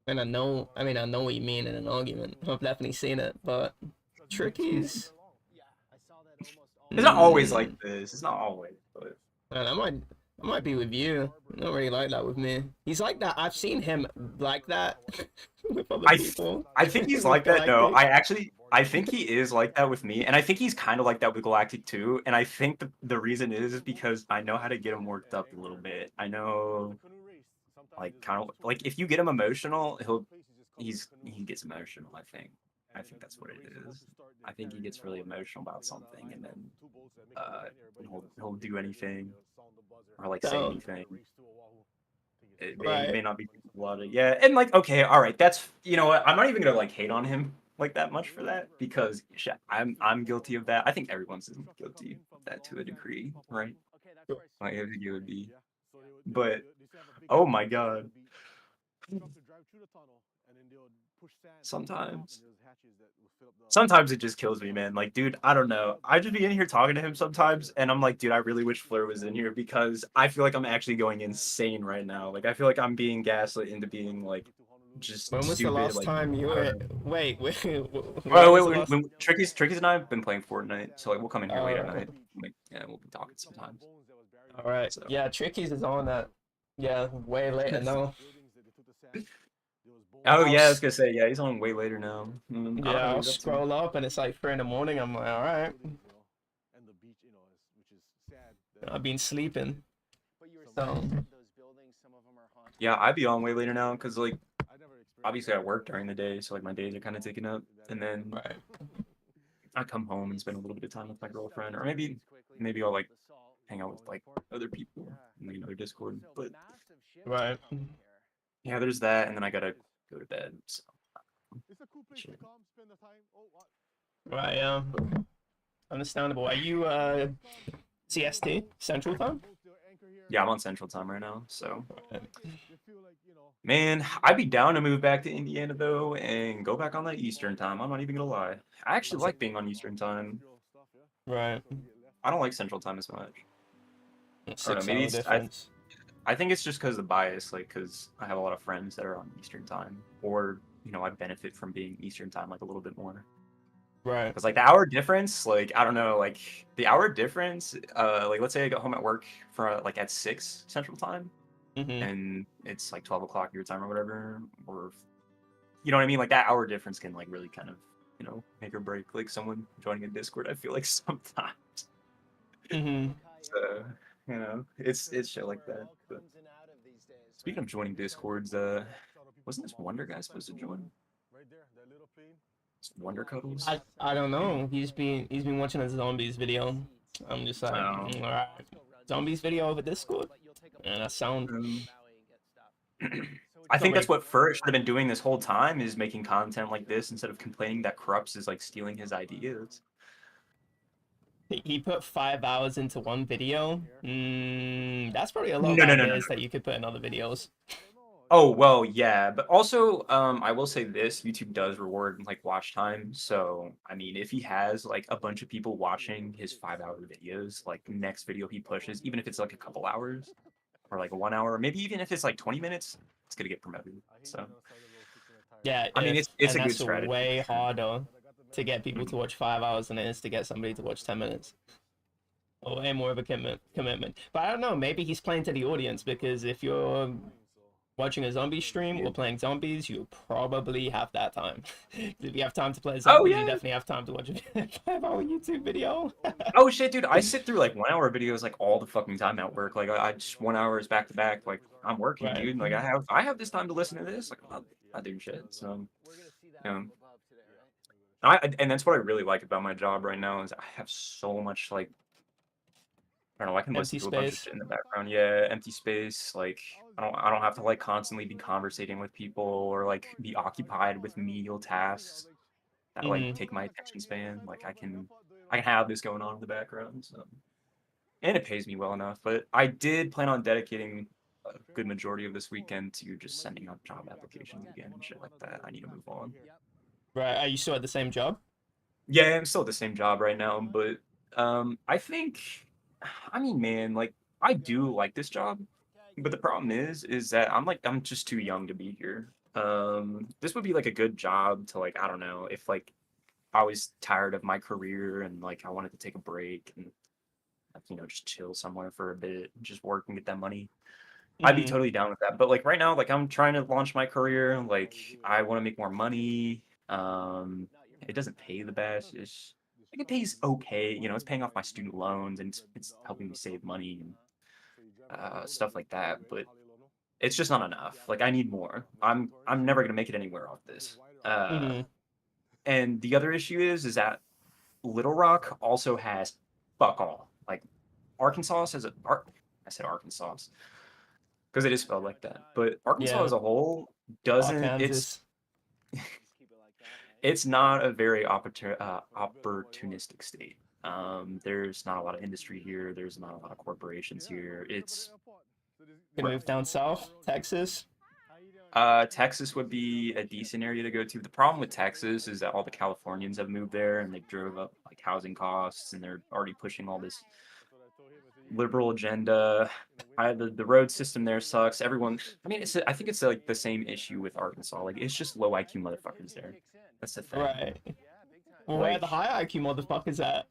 And I mean, I know what you mean in an argument. I've definitely seen it, but trickies. It's not always like Mm, this. It's not always, but man, I might be with you. I don't really like that with me. He's like that. I've seen him like that with other I th people, I think he's with like that. No, Galactic. I think he is like that with me, and I think he's kind of like that with Galactic too. And I think the reason is because I know how to get him worked up a little bit. I know, like, kind of like if you get him emotional, he gets emotional. I think that's what it is. I think he gets really emotional about something, and then uh, he'll do anything or like say So, anything. He right. may not be thinking a lot of, yeah, and like, okay, all right, that's, you know what, I'm not even gonna like hate on him like that much for that, because shit, I'm guilty of that. I think everyone's guilty of that to a degree, right? Like, I think it would be, but oh my god, sometimes. Sometimes it just kills me, man. Like, dude, I don't know. I just be in here talking to him sometimes, and I'm like, dude, I really wish Fleur was in here because I feel like I'm actually going insane right now. Like, I feel like I'm being gaslit into being like just When was the stupid. last Like, time you I don't were? know. Wait, when Well, was the last? when Tricky's and I have been playing Fortnite, so like we'll come in here late at Uh, night. Like, yeah, we'll be talking sometimes. all right. So, Yeah, Trickies is on that. Yeah, way later now. oh I'll yeah, I was gonna say, yeah, he's on way later now. I don't yeah, know what I'll he's up to. scroll up and it's like 3 in the morning. I'm like, all right, I've been sleeping. So Yeah, I'd be on way later now because like obviously I work during the day, so like my days are kind of taken up, and then right, I come home and spend a little bit of time with my girlfriend, or maybe I'll like hang out with like other people in like, another Discord. But right, yeah, there's that, and then I gotta go to bed. So shit. right. Yeah, understandable. Are you CST Central Time? Yeah, I'm on Central Time right now, so Right. man, I'd be down to move back to Indiana though and go back on that Eastern Time. I'm not even gonna lie. I actually That's like being on Eastern Time. right. I don't like Central Time as much. I don't know. 6 hour difference. I think it's just because of the bias, like because I have a lot of friends that are on Eastern Time, or I benefit from being Eastern Time like a little bit more. Right. Because like the hour difference, like I don't know, like the hour difference, like let's say I get home at work for like at 6 Central Time, Mm-hmm. and it's like 12 o'clock your time or whatever, or you know what I mean? Like that hour difference can like really kind of make or break like someone joining a Discord. I feel like sometimes. Mm-hmm. So it's shit like that. But speaking of joining Discords, wasn't this Wonder guy supposed to join? Wonder Cuddles? I don't know. He's been watching a zombies video. I'm just like, Um, all right, zombies video over Discord, and that sound. um, I It's not think very. that's what Fur should have been doing this whole time is making content like this instead of complaining that Corrupts is like stealing his ideas. He put 5 hours into one video. That's probably a lot of No, no, no, no, ideas no. that you could put in other videos. Oh, well, yeah, but also, I will say this, YouTube does reward like watch time. So, I mean, if he has like a bunch of people watching his 5-hour videos, like next video he pushes, even if it's like a couple hours or like 1 hour, maybe even if it's like 20 minutes, it's gonna get promoted. So, Yeah, I mean, if it's and a good that's strategy way for sure. harder to get people to Mhm. watch 5 hours than it is to get somebody to watch 10 minutes. Or way more of a commitment. But I don't know. Maybe he's playing to the audience because if you're watching a zombie stream Yeah. or playing zombies, you probably have that time. If you have time to play Oh zombies, you yeah. definitely have time to watch a 5 hour YouTube video. Oh shit, dude, I sit through like 1 hour videos like all the fucking time at work. Like I just 1 hours back to back. Like I'm working, Right. dude. Like I have this time to listen to this. Like I'm not doing shit. So you know, and that's what I really like about my job right now is I have so much like I don't know, I can listen Empty to a bunch of space. shit in the background. Yeah, empty space. Like I don't have to like constantly be conversating with people or like be occupied with menial tasks that like Mm-hmm. take my attention span. Like I can have this going on in the background. So and it pays me well enough. But I did plan on dedicating a good majority of this weekend to just sending out job applications again and shit like that. I need to move on. Right. Are you still at the same job? Yeah, I'm still at the same job right now, but I think I mean, man, like I do like this job. But the problem is that I'm just too young to be here. This would be like a good job to like, I don't know, if like I was tired of my career and like I wanted to take a break and like, just chill somewhere for a bit, just work and get that money. I'd be Mm, totally down with that. But like right now, like I'm trying to launch my career. Like I want to make more money. Um, it doesn't pay the best. It's like it pays okay. It's paying off my student loans and it's helping me save money and stuff like that. But it's just not enough. Like I need more. I'm never gonna make it anywhere off this. mm, And the other issue is that Little Rock also has fuck all. Like Arkansas has I said Arkansas because it is spelled like that. But Arkansas yeah, as a whole doesn't. Arkansas. It's not a very opportunistic state. There's not a lot of industry here. There's not a lot of corporations here. It's Gonna move down south, Texas. Texas would be a decent area to go to. The problem with Texas is that all the Californians have moved there and they drove up like housing costs and they're already pushing all this liberal agenda. The road system there sucks. Everyone, I mean, I think it's like the same issue with Arkansas. Like it's just low IQ motherfuckers there. That's the thing. Right. Well, where are Like, the high IQ motherfuckers at?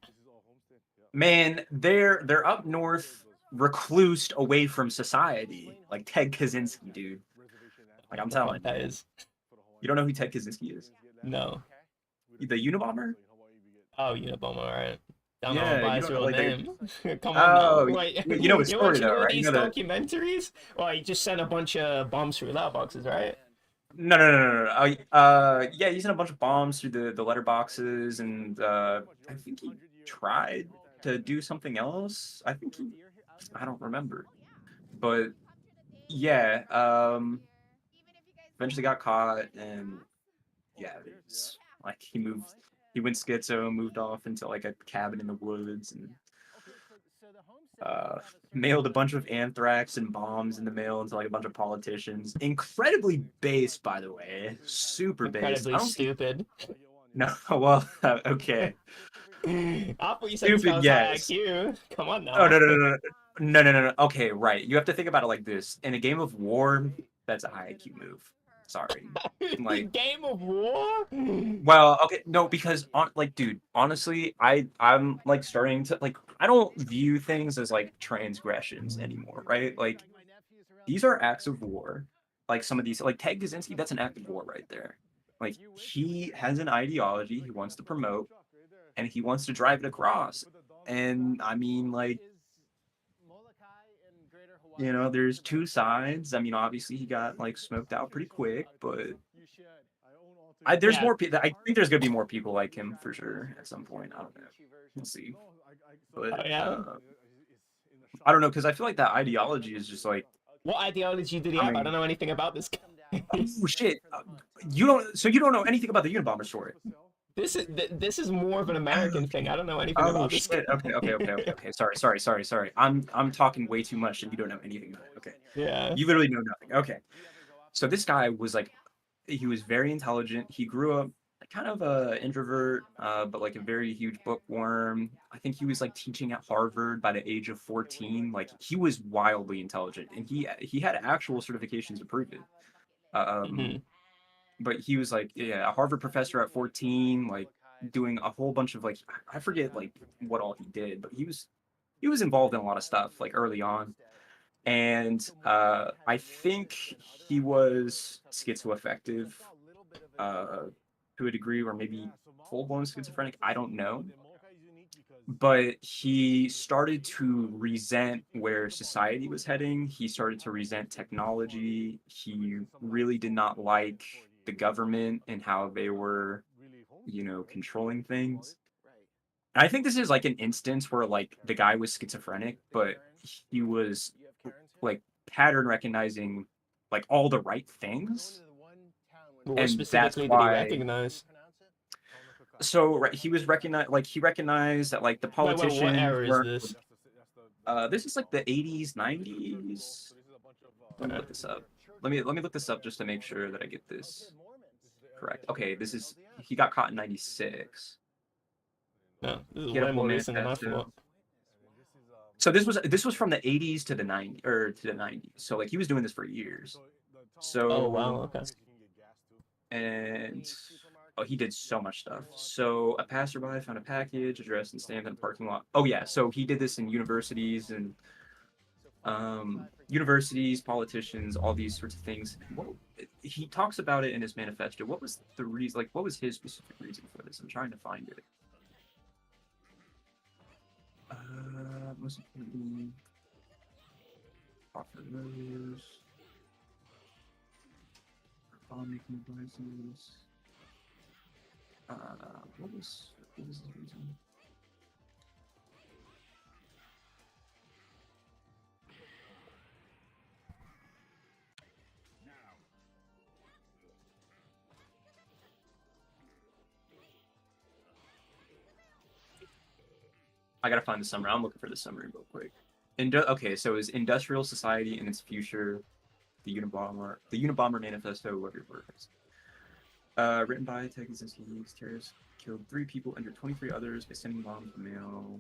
man, they're up north, reclused away from society. Like Ted Kaczynski, dude. Like I'm The fuck telling that you. is? You don't know who Ted Kaczynski is? No. The Unabomber? Oh, Unabomber, alright. Don't know him Yeah, by you his don't know real like the name. Come on now. oh, Wait, you know his you're story watching though, all right? You these know that documentaries? Well, he just sent a bunch of bombs through loud boxes, right? no. Yeah, he sent a bunch of bombs through the letterboxes, and I think he tried to do something else. I don't remember, but yeah, eventually got caught, and yeah, it's like he went schizo, moved off into like a cabin in the woods, and uh, mailed a bunch of anthrax and bombs in the mail into like a bunch of politicians. Incredibly based, by the way, super based. I Incredibly don't see. stupid. No, well, okay, I thought you said this guy stupid. was high Yes. IQ. Come on Oh now. no. Okay, right. You have to think about it like this. In a game of war, that's a high IQ move. Sorry. Like, Game of War? well, okay, no, because like, dude, honestly, I'm like starting to like I don't view things as like transgressions anymore, right? Like these are acts of war. Like some of these, like Ted Kaczynski, that's an act of war right there. Like he has an ideology he wants to promote, and he wants to drive it across. And I mean, like, there's two sides. I mean, obviously he got like smoked out pretty quick, but there's Yeah. more people. I think there's gonna be more people like him for sure at some point. I don't know. We'll see. Oh, But yeah. I don't know because I feel like that ideology is just like, What ideology did he I have? I don't mean, know anything about this guy. oh shit, you don't know anything about the Unabomber story. This is more of an American thing. I don't know anything Oh about this guy. shit. Okay. Sorry. I'm talking way too much and you don't know anything about it. Okay. Yeah. You literally know nothing. Okay. So this guy was like he was very intelligent. He grew up kind of a introvert, but like a very huge bookworm. I think he was like teaching at Harvard by the age of 14. Like he was wildly intelligent and he had actual certifications to prove it. Hmm. Um, but he was like, yeah, a Harvard professor at 14, like doing a whole bunch of like I forget like what all he did, but he was involved in a lot of stuff like early on. And I think he was schizoaffective uh, to a degree, or maybe full blown schizophrenic. I don't know. But he started to resent where society was heading. He started to resent technology. He really did not like the government and how they were, controlling things. I think this is like an instance where like the guy was schizophrenic, but he was like pattern recognizing like all the right things. What And that's specifically did he why recognize? so right, he recognized that like the Wait, what politicians era is weren't this? this is like the 80s, 90s. Let me Uh, look this up. Let me look this up just to make sure that I get this correct. Okay, he got caught in 96. no, this is He had a way whole more recent than I manifesto. thought. So this was from the 80s to the 90s or to the 90s. So like he was doing this for years. Oh wow, So okay. and oh, he did so much stuff. So a passerby found a package addressed and stamped in a parking lot. Oh yeah, so he did this in universities and universities, politicians, all these sorts of things. He talks about it in his manifesto. What was the reason? Like, what was his specific reason for this? I'm trying to find it. Most importantly, offer those bomb making devices. What was his reason? I gotta find the summary. I'm looking for the summary real quick. Okay, so is industrial society and its future, the Unabomber Manifesto, whatever words. Written by Ted Kaczynski, terrorists killed 3 people, injured 23 others by sending bombs to mail.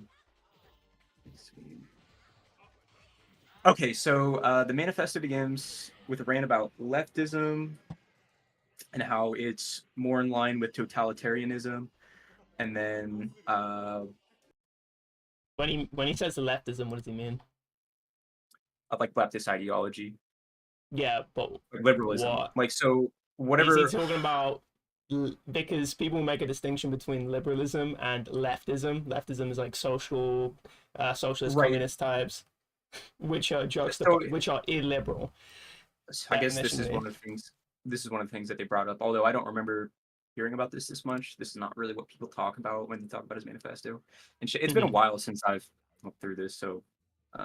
Let's see. Okay, so the manifesto begins with a rant about leftism and how it's more in line with totalitarianism, and then When he says leftism, what does he mean? like leftist ideology, Yeah, but like liberalism. what Like so, is he whatever. talking about? Because people make a distinction between liberalism and leftism. Leftism is like socialist, Right. communist types, which are So which are illiberal. I guess this is Definitionally. one of the things. This is one of the things that they brought up. Although I don't remember hearing about this much. This is not really what people talk about when they talk about his manifesto. And it's been a Mhm. while since I've looked through this, so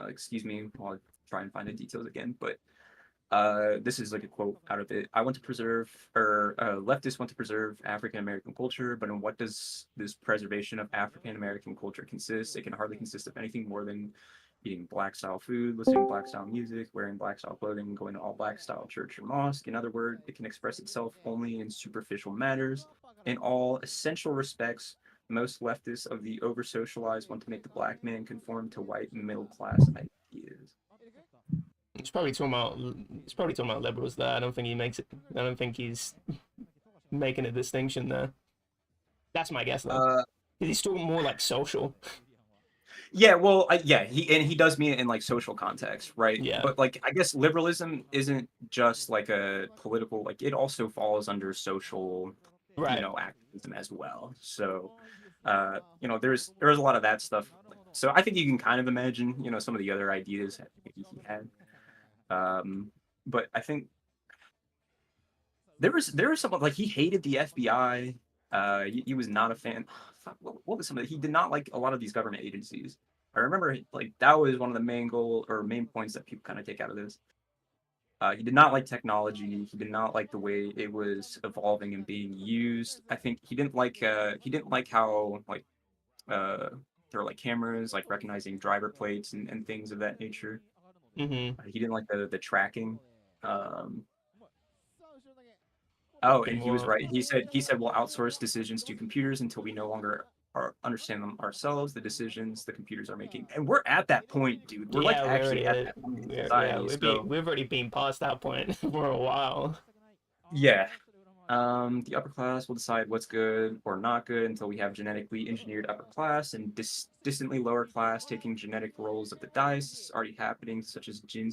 excuse me while I try and find the details again. But this is like a quote out of it. I want to preserve, or leftists want to preserve African American culture, but in what does this preservation of African American culture consist? It can hardly consist of anything more than eating black style food, listening to black style music, wearing black style clothing, going to all black style church or mosque. In other words, it can express itself only in superficial matters. In all essential respects, most leftists of the over socialized want to make the black man conform to white middle class ideas. He's probably talking about liberals there. I don't think he makes it. I don't think he's making a distinction there. That's my guess though. Uh, Because he's talking more like social. Yeah, well, yeah, he does mean it in like social context, right? Yeah. But like, I guess liberalism isn't just like a political, like it also falls under social, Right. activism as well. So, there's a lot of that stuff. So I think you can kind of imagine, some of the other ideas that he had. But I think there was someone like he hated the FBI. He was not a fan. What was some of it? He did not like a lot of these government agencies. I remember like that was one of the main points that people kind of take out of this. He did not like technology. He did not like the way it was evolving and being used. I think he didn't like how like uh, there were like cameras like recognizing driver plates and things of that nature. Mm-hmm. He didn't like the tracking. Um, Oh, and Tracking he was what? right. He said we'll outsource decisions to computers until we no longer understand them ourselves, the decisions the computers are making. And we're at that point, dude. We're like Yeah, we actually already at that point in society. So we've already been past that point for a while. yeah. The upper class will decide what's good or not good until we have genetically engineered upper class and distantly lower class taking genetic rolls of the dice. This is already happening, such as gene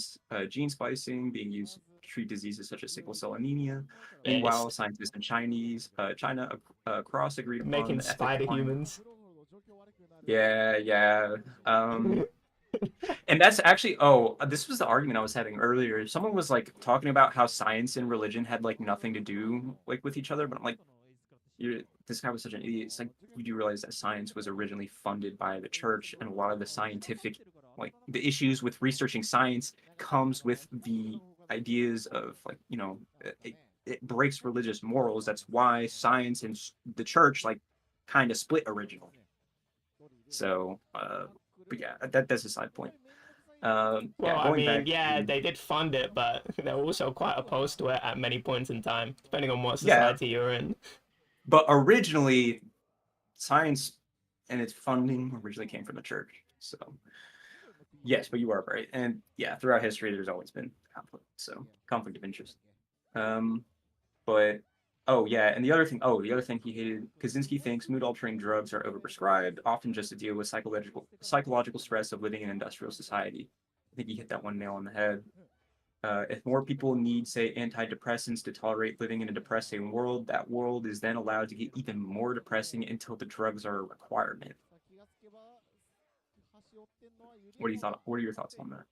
splicing being used to treat diseases such as sickle cell anemia. Yeah, it's Meanwhile, scientists in China across agreed upon making the ethics spider behind. humans. Yeah, yeah. And that's actually, this was the argument I was having earlier. Someone was like talking about how science and religion had like nothing to do like with each other, but I'm like, this guy was such an idiot. It's like you do realize that science was originally funded by the church, and a lot of the scientific, like the issues with researching science, comes with the ideas of like it breaks religious morals. That's why science and the church like kind of split originally. So, but yeah, that's a side point. Well, Yeah, I going mean, back yeah, to they did fund it, but they're also quite opposed to it at many points in time, depending on what yeah, society you're in. but originally science and its funding originally came from the church. So Yes, but you are right. And yeah, throughout history, there's always been conflict. So conflict of interest. Um, but oh yeah, and the other thing he hated, Kaczynski thinks mood altering drugs are overprescribed, often just to deal with psychological stress of living in industrial society. I think he hit that one nail on the head. If more people need, say, antidepressants to tolerate living in a depressing world, that world is then allowed to get even more depressing until the drugs are a requirement. What are your thoughts on that?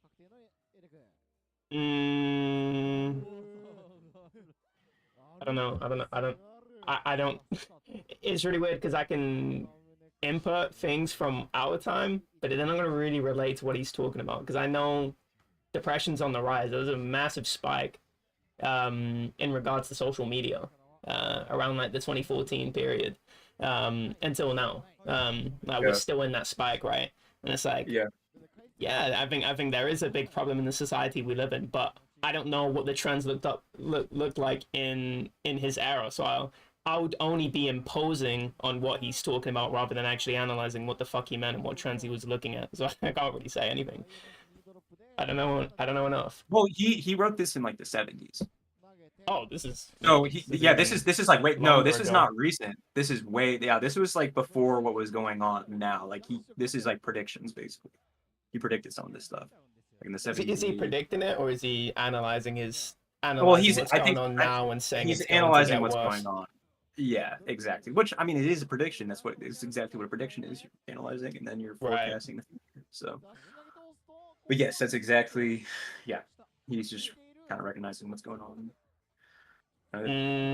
Mm, I don't know. I don't. It's really weird because I can input things from our time, but then I'm gonna really relate to what he's talking about because I know depression's on the rise. There was a massive spike in regards to social media around like the 2014 period until now. Like we're Yeah, still in that spike, right? And it's like, yeah. yeah, I think there is a big problem in the society we live in, but I don't know what the trends looked like in his era. So I would only be imposing on what he's talking about rather than actually analyzing what the fuck he meant and what trends he was looking at. So I can't really say anything. I don't know. I don't know enough. Well, he wrote this in like the 70s. Oh, this is So even this is like wait no, longer this is ago. not recent. This is way this was like before what was going on now. Like this is like predictions basically. He predicted some of this stuff like in the Is 70s he and 80s. predicting it, or is he Well, analyzing what's going on now and saying he's it's going to analyzing get what's going worse? on. Yeah, exactly. Which I mean, it is a prediction. It's exactly what a prediction is. You're analyzing and then you're Right. forecasting the future. So, but yes, that's exactly. Yeah, he's just kind of recognizing what's going on.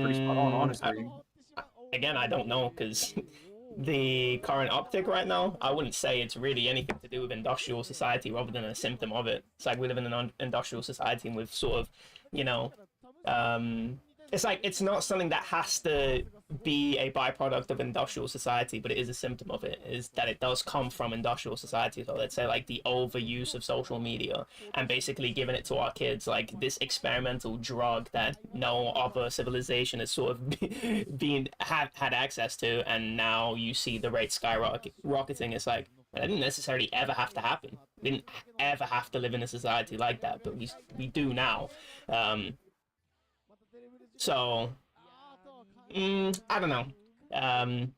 Pretty spot on, Mm, honestly. again, I don't know because the current uptick right now, I wouldn't say it's really anything to do with industrial society rather than a symptom of it. It's like we live in an industrial society and we've sort of, you know, um, it's like it's not something that has to be a byproduct of industrial society, but it is a symptom of it. Is that it does come from industrial society? So let's say like the overuse of social media and basically giving it to our kids like this experimental drug that no other civilization has sort of been had access to, and now you see the rate skyrocketing. It's like that didn't necessarily ever have to happen. We didn't ever have to live in a society like that, but we do now. Um, so I don't know.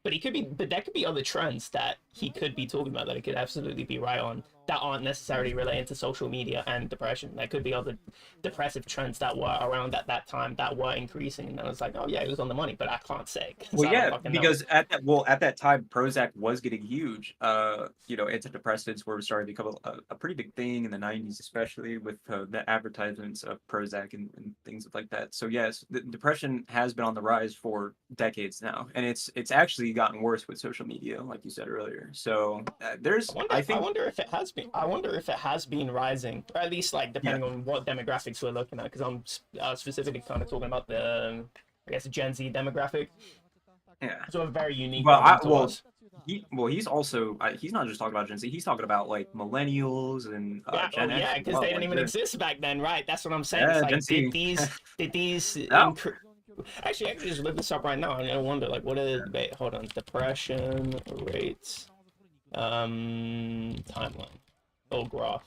But he could be, but there could be other trends that he could be talking about that he could absolutely be right on that aren't necessarily related to social media and depression. There could be other depressive trends that were around at that time that were increasing, and I was like, oh yeah, it was on the money, but I can't say because Well, I don't yeah, fucking know. because at that time, Prozac was getting huge. Antidepressants were starting to become a pretty big thing in the 90s, especially with the advertisements of Prozac and things like that. So yes, the depression has been on the rise for decades now, and it's actually gotten worse with social media, like you said earlier. So I I think, wonder if it has been. I wonder if it has been rising, or at least like yeah, depending on what demographics we're looking at. Because I'm specifically kind of talking about the, I guess, Gen Z demographic. yeah. So a very unique Well, problem to us. he's also he's not just talking about Gen Z. He's talking about like millennials and Yeah. Oh Gen X yeah, as because they well. didn't Like even they're exist back then, right? That's what I'm saying. It's yeah, Gen like Z. did these No. Actually, I can just look this up right now. I'm gonna wonder like what is wait, hold on, depression rates, timeline, oh graph.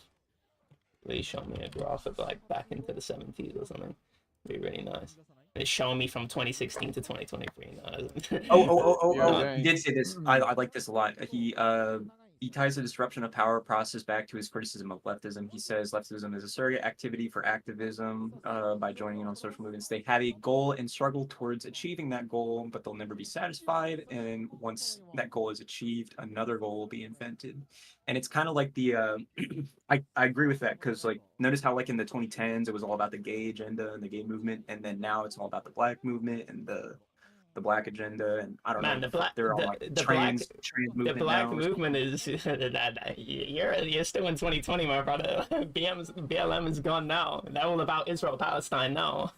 Please show me a graph of like back into the 70s or something. It'd be really nice. It's showing me from 2016 to 2023. Yeah, No, He dang. did say this. I like this a lot. He ties the disruption of power process back to his criticism of leftism. He says leftism is a surrogate activity for activism. By joining in on social movements, they have a goal and struggle towards achieving that goal, but they'll never be satisfied. And once that goal is achieved, another goal will be invented. And it's kind of like the I agree with that because like notice how like in the 2010s it was all about the gay agenda and the gay movement, and then now it's all about the black movement and the black agenda, and I don't know man, what the fuck they're on like trans the movement black now or movement is you're still in 2020, my brother. BLM is gone now. They're all about Israel Palestine now.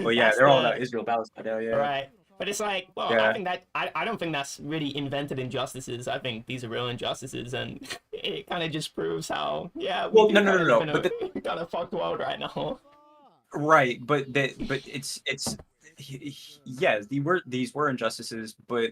well, yeah, That's they're all the about Israel Palestine now, yeah. right. But it's like, well, I Yeah. think that I don't think that's really invented injustices. I think these are real injustices, and it kind of just proves how, yeah, we Well, do no, no, kind no, of live no. in But a kind of fucked world right now. right, but it's yes, these were injustices, but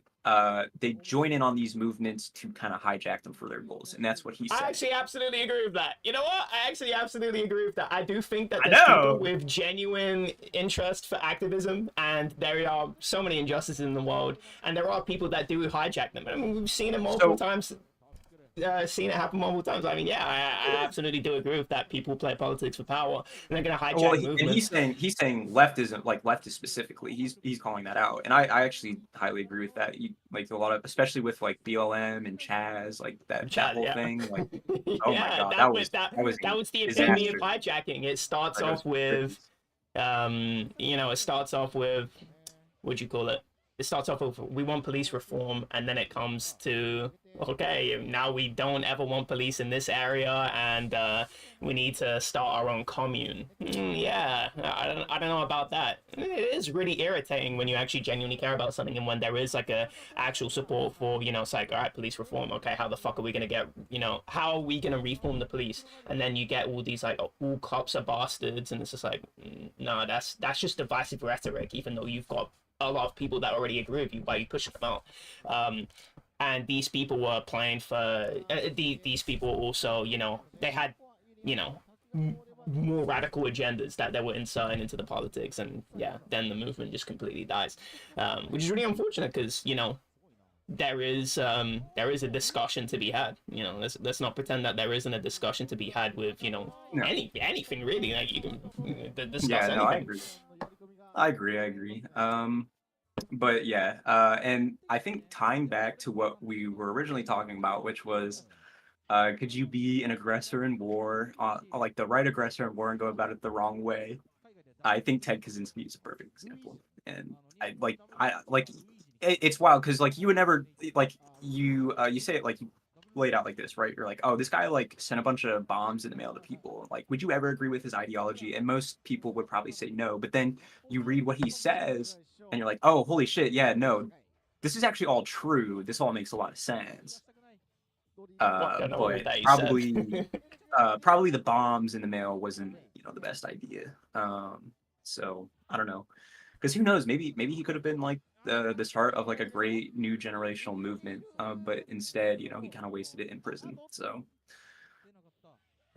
they join in on these movements to kind of hijack them for their goals, and that's what he I said. actually absolutely agree with that. You know what? I actually absolutely agree with that. I do think that I there's people know. with genuine interest for activism, and there are so many injustices in the world, and there are people that do hijack them. I mean, we've seen it multiple So times. Seen it happen multiple times. I mean, yeah, I absolutely do agree with that. People play politics for power, and they're gonna well, hijack and movements. he's saying leftism, like leftists specifically. He's calling that out, and I actually highly agree with that. Like a lot of, especially with like BLM and Chaz, like that Chat, whole yeah, thing. Like, oh my yeah. god, that was That a was the epitome of disaster. hijacking. It starts Like, it was off with, ridiculous. it starts off with what do you call it? It starts off with we want police reform, and then it comes to okay, now we don't ever want police in this area, and we need to start our own commune. Yeah, I don't know about that. It is really irritating when you actually genuinely care about something, and when there is like a actual support for it's like all right, police reform. Okay, how the fuck are we gonna get how are we gonna reform the police? And then you get all these like all cops are bastards, and it's just like no, that's just divisive rhetoric, even though you've got a lot of people that already agree with you. Why are you pushing them out? And these people were playing for these people also. They had you know more radical agendas that they were inserting into the politics, and yeah, then the movement just completely dies, which is really unfortunate because there is a discussion to be had. Let's not pretend that there isn't a discussion to be had with No, anything really. Like you can discuss yeah, no, I anything. agree. I agree. But yeah, and I think tying back to what we were originally talking about, which was, could you be an aggressor in war, like the right aggressor in war, and go about it the wrong way? I think Ted Kaczynski is a perfect example, and I like it's wild because like you would never like you say it like you lay it out like this, right? You're like, oh, this guy like sent a bunch of bombs in the mail to people. Like, would you ever agree with his ideology? And most people would probably say no. But then you read what he says, and you're like, oh, holy shit, yeah, no, this is actually all true. This all makes a lot of sense. Fuck, I know what was But that you said. probably the bombs in the mail wasn't the best idea. So I don't know, because who knows? Maybe he could have been like the start of like a great new generational movement. But instead, he kind of wasted it in prison. So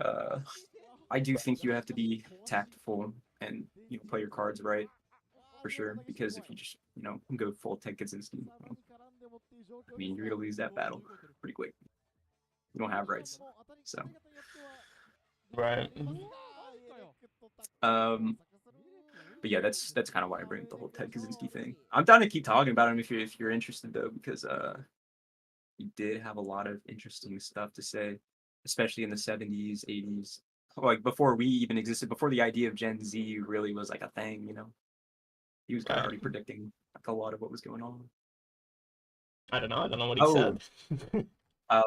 uh, I do think you have to be tactful and play your cards right for sure. Because if you just go full Ted Kaczynski, I mean you're gonna lose that battle pretty quick. You don't have rights. So Right. um but yeah, that's kind of why I bring up the whole Ted Kaczynski thing. I'm down to keep talking about him if you're interested though, because he did have a lot of interesting stuff to say, especially in the 70s, 80s, like before we even existed, before the idea of Gen Z really was like a thing. He was kind of Right. already predicting like a lot of what was going on. I don't know. I don't know what he Oh, said.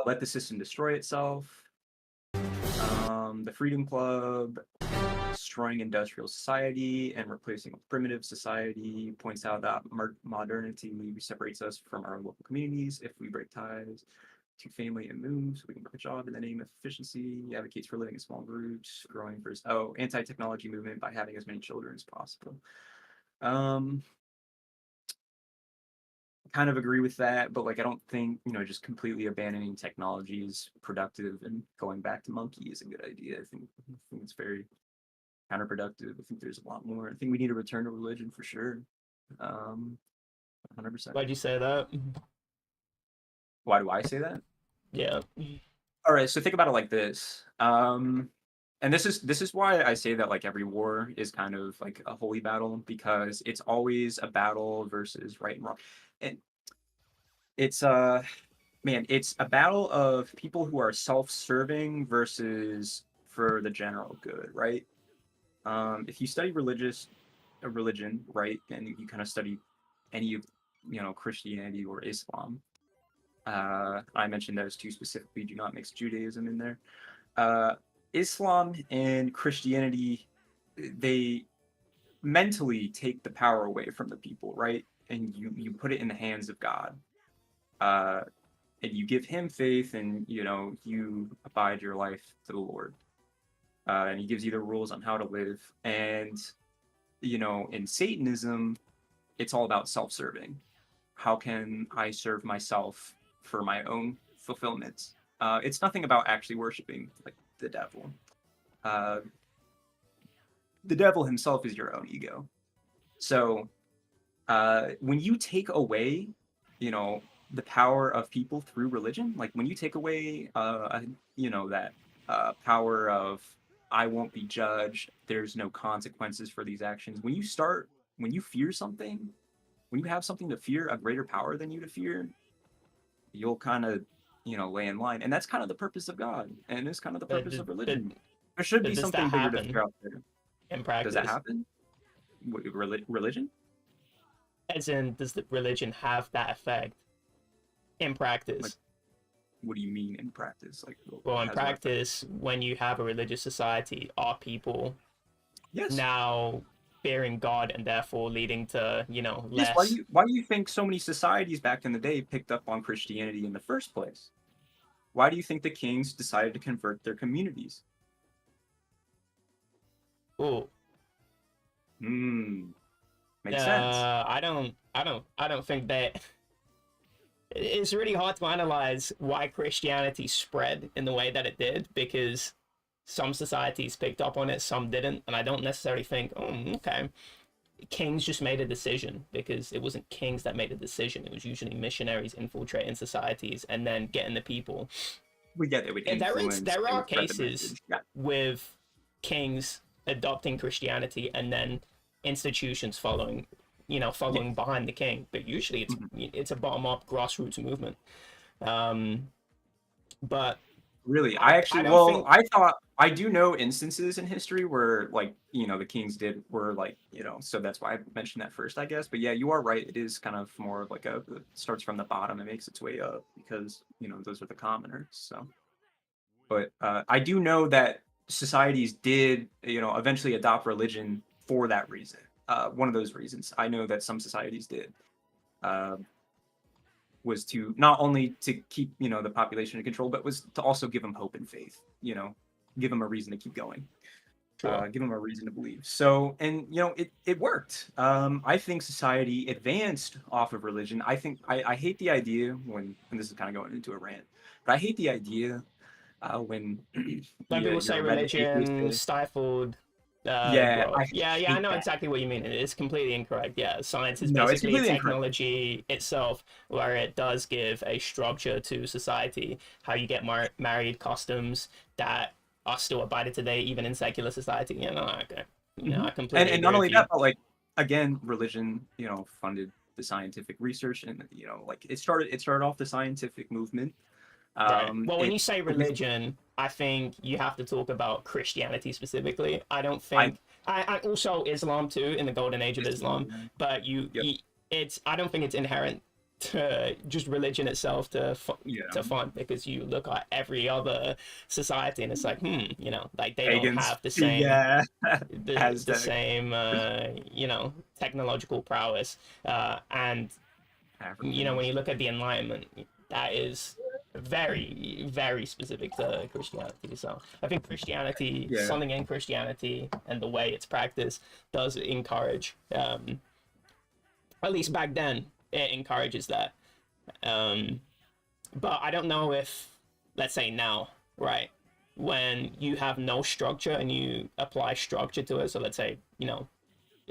let the system destroy itself. The Freedom Club, destroying industrial society and replacing with primitive society, points out that modernity separates us from our local communities. If we break ties to family and move, so we can work a job in the name of efficiency. He advocates for living in small groups, growing for anti-technology movement by having as many children as possible. Kind of agree with that, but like I don't think just completely abandoning technology is productive, and going back to monkey is a good idea. I think it's very counterproductive. I think there's a lot more. I think we need to return to religion for sure. 100%. Why'd you say that? Why do I say that? Yeah. All right, so think about it like this. And this is why I say that like every war is kind of like a holy battle, because it's always a battle versus right and wrong. And it's man, it's a battle of people who are self-serving versus for the general good, right? If you study religion, right, and you kind of study any of Christianity or Islam, I mentioned those two specifically. Do not mix Judaism in there. Uh, Islam and Christianity, they mentally take the power away from the people, right? And you put it in the hands of God. Uh, and you give him faith, and you abide your life to the Lord. And he gives you the rules on how to live. And in Satanism, it's all about self-serving. How can I serve myself for my own fulfillment? It's nothing about actually worshiping like the devil. Uh, the devil himself is your own ego. So when you take away, you know, the power of people through religion, like when you take away, you know, that power of I won't be judged, there's no consequences for these actions. When you fear something, when you have something to fear, a greater power than you to fear, you'll kind of, you know, lay in line. And that's kind of the purpose of God, and it's kind of the But, purpose of but, religion. There should be does something that bigger to happen fear out there. in Does that practice? happen? Religion? As in, does the religion have that effect in practice? Like, what do you mean in practice? Like, Well, in has what effect? practice, when you have a religious society, are people Yes. now fearing God and therefore leading to, you know, Yes. less? Why do you think so many societies back in the day picked up on Christianity in the first place? Why do you think the kings decided to convert their communities? Oh, Makes sense. I don't think that. It's really hard to analyze why Christianity spread in the way that it did, because some societies picked up on it, some didn't, and I don't necessarily think, oh, okay, kings just made a decision, because it wasn't kings that made a decision. It was usually missionaries infiltrating societies and then getting the people. We get it with And influence. there They are would spread the cases message. Yeah. with kings adopting Christianity and then institutions following, you know, following Yes. behind the king. But usually it's a bottom up grassroots movement. But Really, I don't think. I thought I do know instances in history where, like, you know, the kings were like, you know, so that's why I mentioned that first, I guess. But yeah, you are right. It is kind of more of like it starts from the bottom and makes its way up because, you know, those are the commoners. So, but I do know that societies did, you know, eventually adopt religion for that reason. One of those reasons I know that some societies did. Was to not only to keep, you know, the population in control, but was to also give them hope and faith, you know, give them a reason to keep going, Sure. give them a reason to believe. So, and you know, it worked. I think society advanced off of religion. I think I hate the idea when, and this is kind of going into a rant, but I hate the idea when When people you're say a red atheist. religion stifled Yeah, I growth. Yeah, I hate know that. exactly what you mean. It's completely incorrect. Yeah, science is No, it's basically a completely incorrect. technology itself where it does give a structure to society, how you get married, customs that are still abided today, even in secular society. I completely And agree not only with you. that, but like again, religion, you know, funded the scientific research, and you know, like it started off the scientific movement. Right. Well, when It you say focused- religion, I think you have to talk about Christianity specifically. I don't I think I also Islam too in the golden age of Islam, Islam, but yep, it's I don't think it's inherent to just religion itself to yeah, fund, because you look at every other society and it's like like they don't pagans, have the same yeah, the Aztec, same technological prowess, and when Africans, you look at the Enlightenment, that is very, very specific to Christianity. So I think Christianity, yeah, something in Christianity and the way it's practiced, does encourage, at least back then, it encourages that. Um, but I don't know if, let's say now, right, when you have no structure and you apply structure to it. So let's say,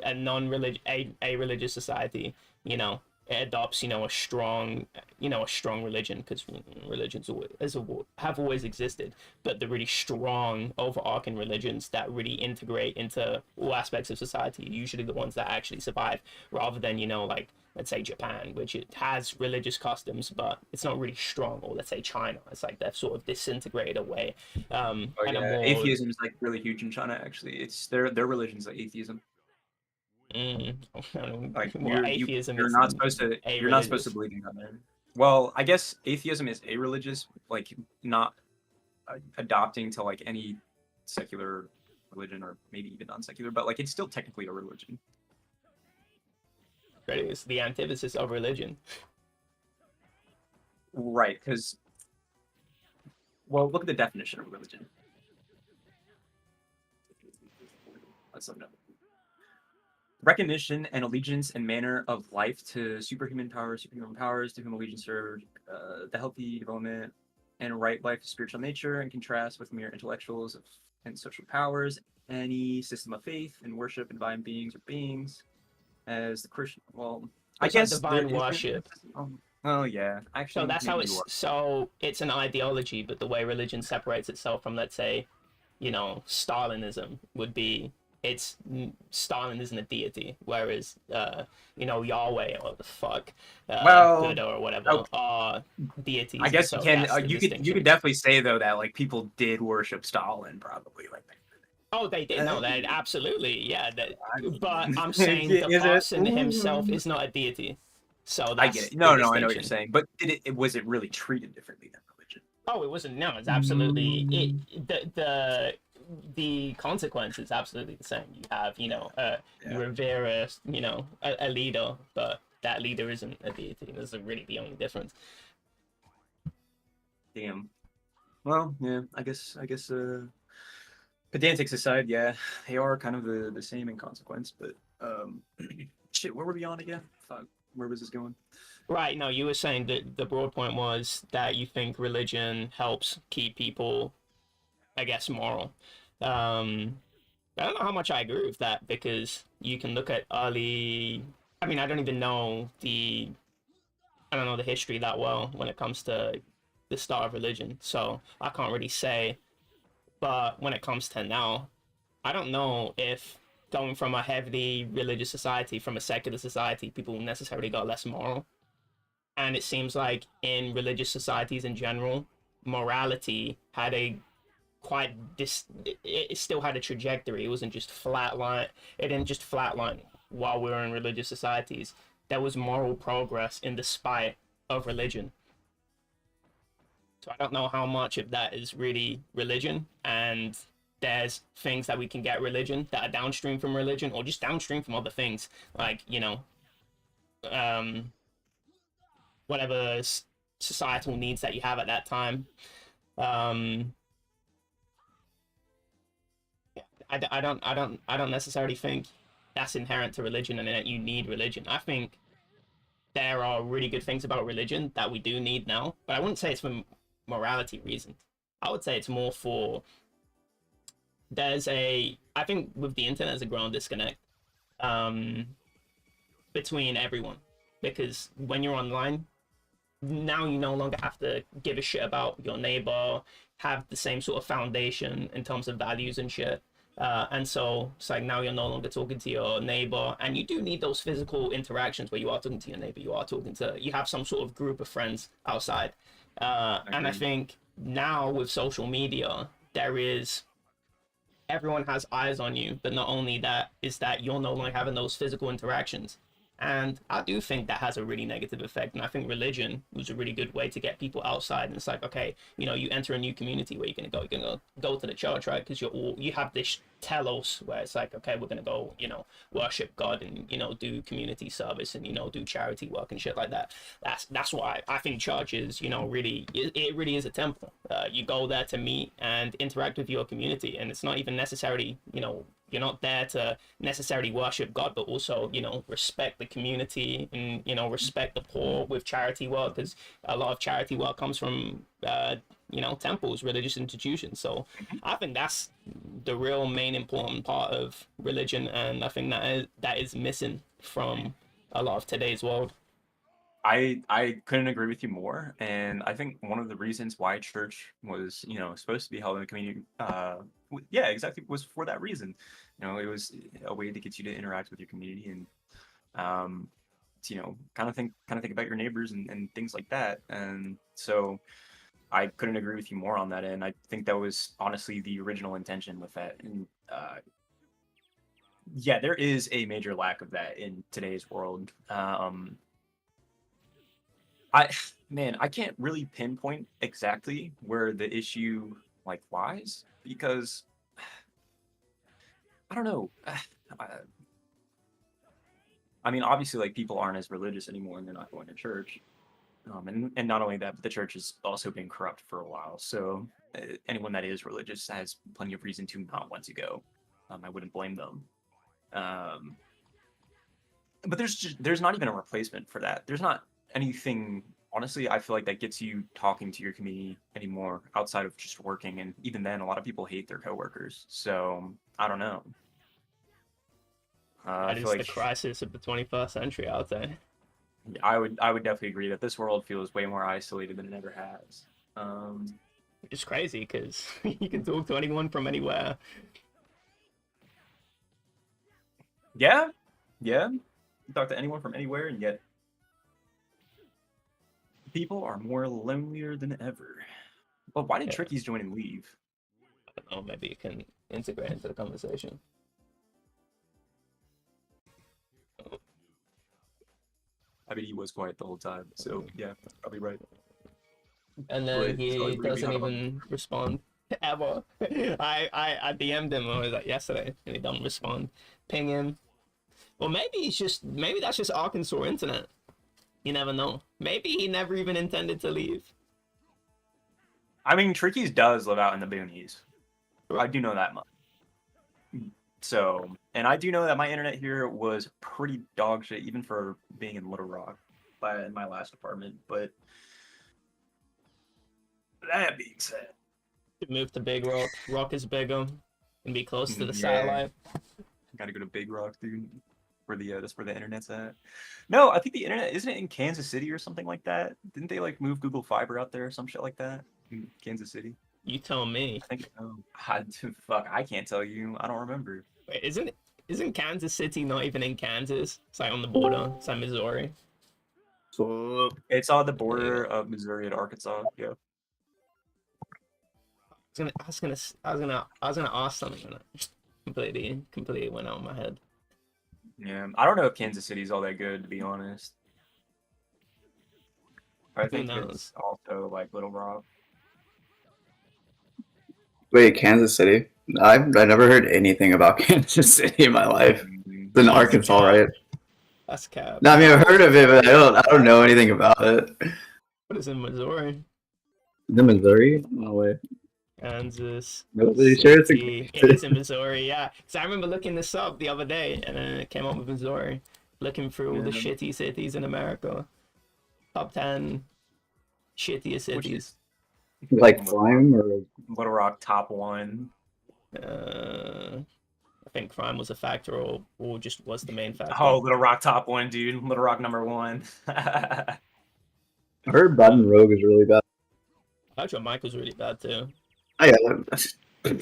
a non-religious a religious society, it adopts a strong religion, because religions have always existed, but the really strong overarching religions that really integrate into all aspects of society are usually the ones that actually survive, rather than like, let's say Japan, which it has religious customs but it's not really strong, or let's say China, it's like they've sort of disintegrated away, oh and a yeah, more atheism is like really huge in China. Actually, it's their religion's like atheism. mm, Like well, atheism you're is not supposed to a you're not supposed to religious. believe in God, man. Well, I guess atheism is a religious, like not adopting to like any secular religion or maybe even non-secular, but like it's still technically a religion. It's the antithesis of religion. Right, because well, look at the definition of religion. Let's look it up. recognition and allegiance and manner of life to superhuman powers, to whom allegiance serves the healthy development and right life of spiritual nature, in contrast with mere intellectuals and social powers, any system of faith and worship in divine beings or beings, as the Christian. Well, I It's like guess there divine isn't. worship. Oh yeah, So actually, that's how maybe you are. it's. So it's an ideology, but the way religion separates itself from, let's say, Stalinism would be. Stalin isn't a deity, whereas Yahweh or the fuck, Well, Buddha or whatever okay. are deities, I and guess you so can. that's the You distinction. could definitely say though that like people did worship Stalin, probably like. Oh, they did. No, they absolutely, yeah. I mean, But I'm saying the is it? person himself is not a deity, so I get that's it. the No, no, I know what you're distinction. saying. But was it really treated differently than religion? Oh, it wasn't. No, it's absolutely the consequence is absolutely the same. You have, you revere a leader, but that leader isn't a deity. That's really the only difference. Damn. Well, yeah. I guess. Pedantics aside, yeah, they are kind of the same in consequence. But shit, where were we on again? Fuck, where was this going? Right. No, you were saying that the broad point was that you think religion helps keep people, I guess, moral. Um, I don't know how much I agree with that because you can look at early. I mean, I don't know the history that well when it comes to the start of religion, so I can't really say. But when it comes to now, I don't know if going from a heavily religious society from a secular society, people necessarily got less moral. And it seems like in religious societies in general, morality had a quite dis it still had a trajectory. It wasn't just flatline. It didn't just flatline while we were in religious societies. There was moral progress in the spite of religion. So I don't know how much of that is really religion, and there's things that we can get religion that are downstream from religion or just downstream from other things, like um whatever societal needs that you have at that time. um I don't necessarily think that's inherent to religion and that you need religion. I think there are really good things about religion that we do need now, but I wouldn't say it's for morality reasons. I would say it's more for I think with the internet there's a growing disconnect um between everyone, because when you're online now you no longer have to give a shit about your neighbor, have the same sort of foundation in terms of values and shit. And so it's like now you're no longer talking to your neighbor, and you do need those physical interactions where you are talking to your neighbor, you have some sort of group of friends outside. And I think now with social media, everyone has eyes on you, but not only that, is that you're no longer having those physical interactions. And I do think that has a really negative effect. And I think religion was a really good way to get people outside. And it's like, okay, you enter a new community where you're gonna go to the church, right? Because you have this telos where it's like, okay, we're gonna go, worship God and do community service and do charity work and shit like that. That's why I think church is, really it really is a temple. You go there to meet and interact with your community, and it's not even necessarily, you're not there to necessarily worship God, but also, respect the community and, respect the poor with charity work, because a lot of charity work comes from, temples, religious institutions. So I think that's the real main important part of religion, and I think that is missing from a lot of today's world. I couldn't agree with you more, and I think one of the reasons why church was supposed to be held in the community, yeah, exactly, was for that reason. It was a way to get you to interact with your community and kind of think about your neighbors and things like that. And so I couldn't agree with you more on that, and I think that was honestly the original intention with that. And yeah, there is a major lack of that in today's world. I man, I can't really pinpoint exactly where the issue like lies because I don't know. I, I mean, obviously, like people aren't as religious anymore, and they're not going to church. And not only that, but the church has also been corrupt for a while. So anyone that is religious has plenty of reason to not want to go. I wouldn't blame them. Um, but there's not even a replacement for that. There's not anything. Honestly, I feel like that gets you talking to your community anymore outside of just working, and even then, a lot of people hate their coworkers. So I don't know. I That feel is like the crisis of the 21st century out there. I would definitely agree that this world feels way more isolated than it ever has. It's crazy because you can talk to anyone from anywhere. Yeah, yeah. You talk to anyone from anywhere, and yet people are more lonelier than ever. But why did Yeah. Tricky's join and leave? I don't know, maybe you can integrate into the conversation. I mean, he was quiet the whole time, so yeah, probably right. And then Right, so I he really doesn't don't know. even respond ever. I DM'd him, what was that, yesterday, and he don't respond. Ping him. Well, maybe that's just Arkansas internet. You never know. Maybe he never even intended to leave. I mean, Tricky's does live out in the boonies. I do know that much. So, and I do know that my internet here was pretty dog shit, even for being in Little Rock, in my last apartment. But that being said, Move to Big Rock. Rock is bigger, and be close to the Yeah. satellite. gotta go to Big Rock, dude. That's where the internet's at. No, I think the internet isn't it in Kansas City or something like that. Didn't they like move Google Fiber out there or some shit like that in Kansas City? You tell me. I think. Fuck, I can't tell you. I don't remember. Wait, isn't Kansas City not even in Kansas? It's like on the border. It's like Missouri. So it's on the border of Missouri and Arkansas. Yeah. I was gonna ask something and it completely went out of my head. Yeah. I don't know if Kansas City's all that good, to be honest. I think knows? it's also like Little Rock. Wait, Kansas City? I never heard anything about Kansas City in my life. It's in Arkansas, right? That's cap. No, I mean I've heard of it, but I don't know anything about it. What is in Missouri? The Missouri? No way. Kansas. Nobody sure it's City. It is in Missouri, yeah. Because I remember looking this up the other day, and then it came up with Missouri. Looking through all the shitty cities in America. Top 10 shittiest cities. like crime or Little Rock top 1. I think crime was a factor, or just was the main factor. Oh, Little Rock top 1, dude. Little Rock number 1. I heard Baton Rouge is really bad. I thought Mike was really bad too. Oh yeah.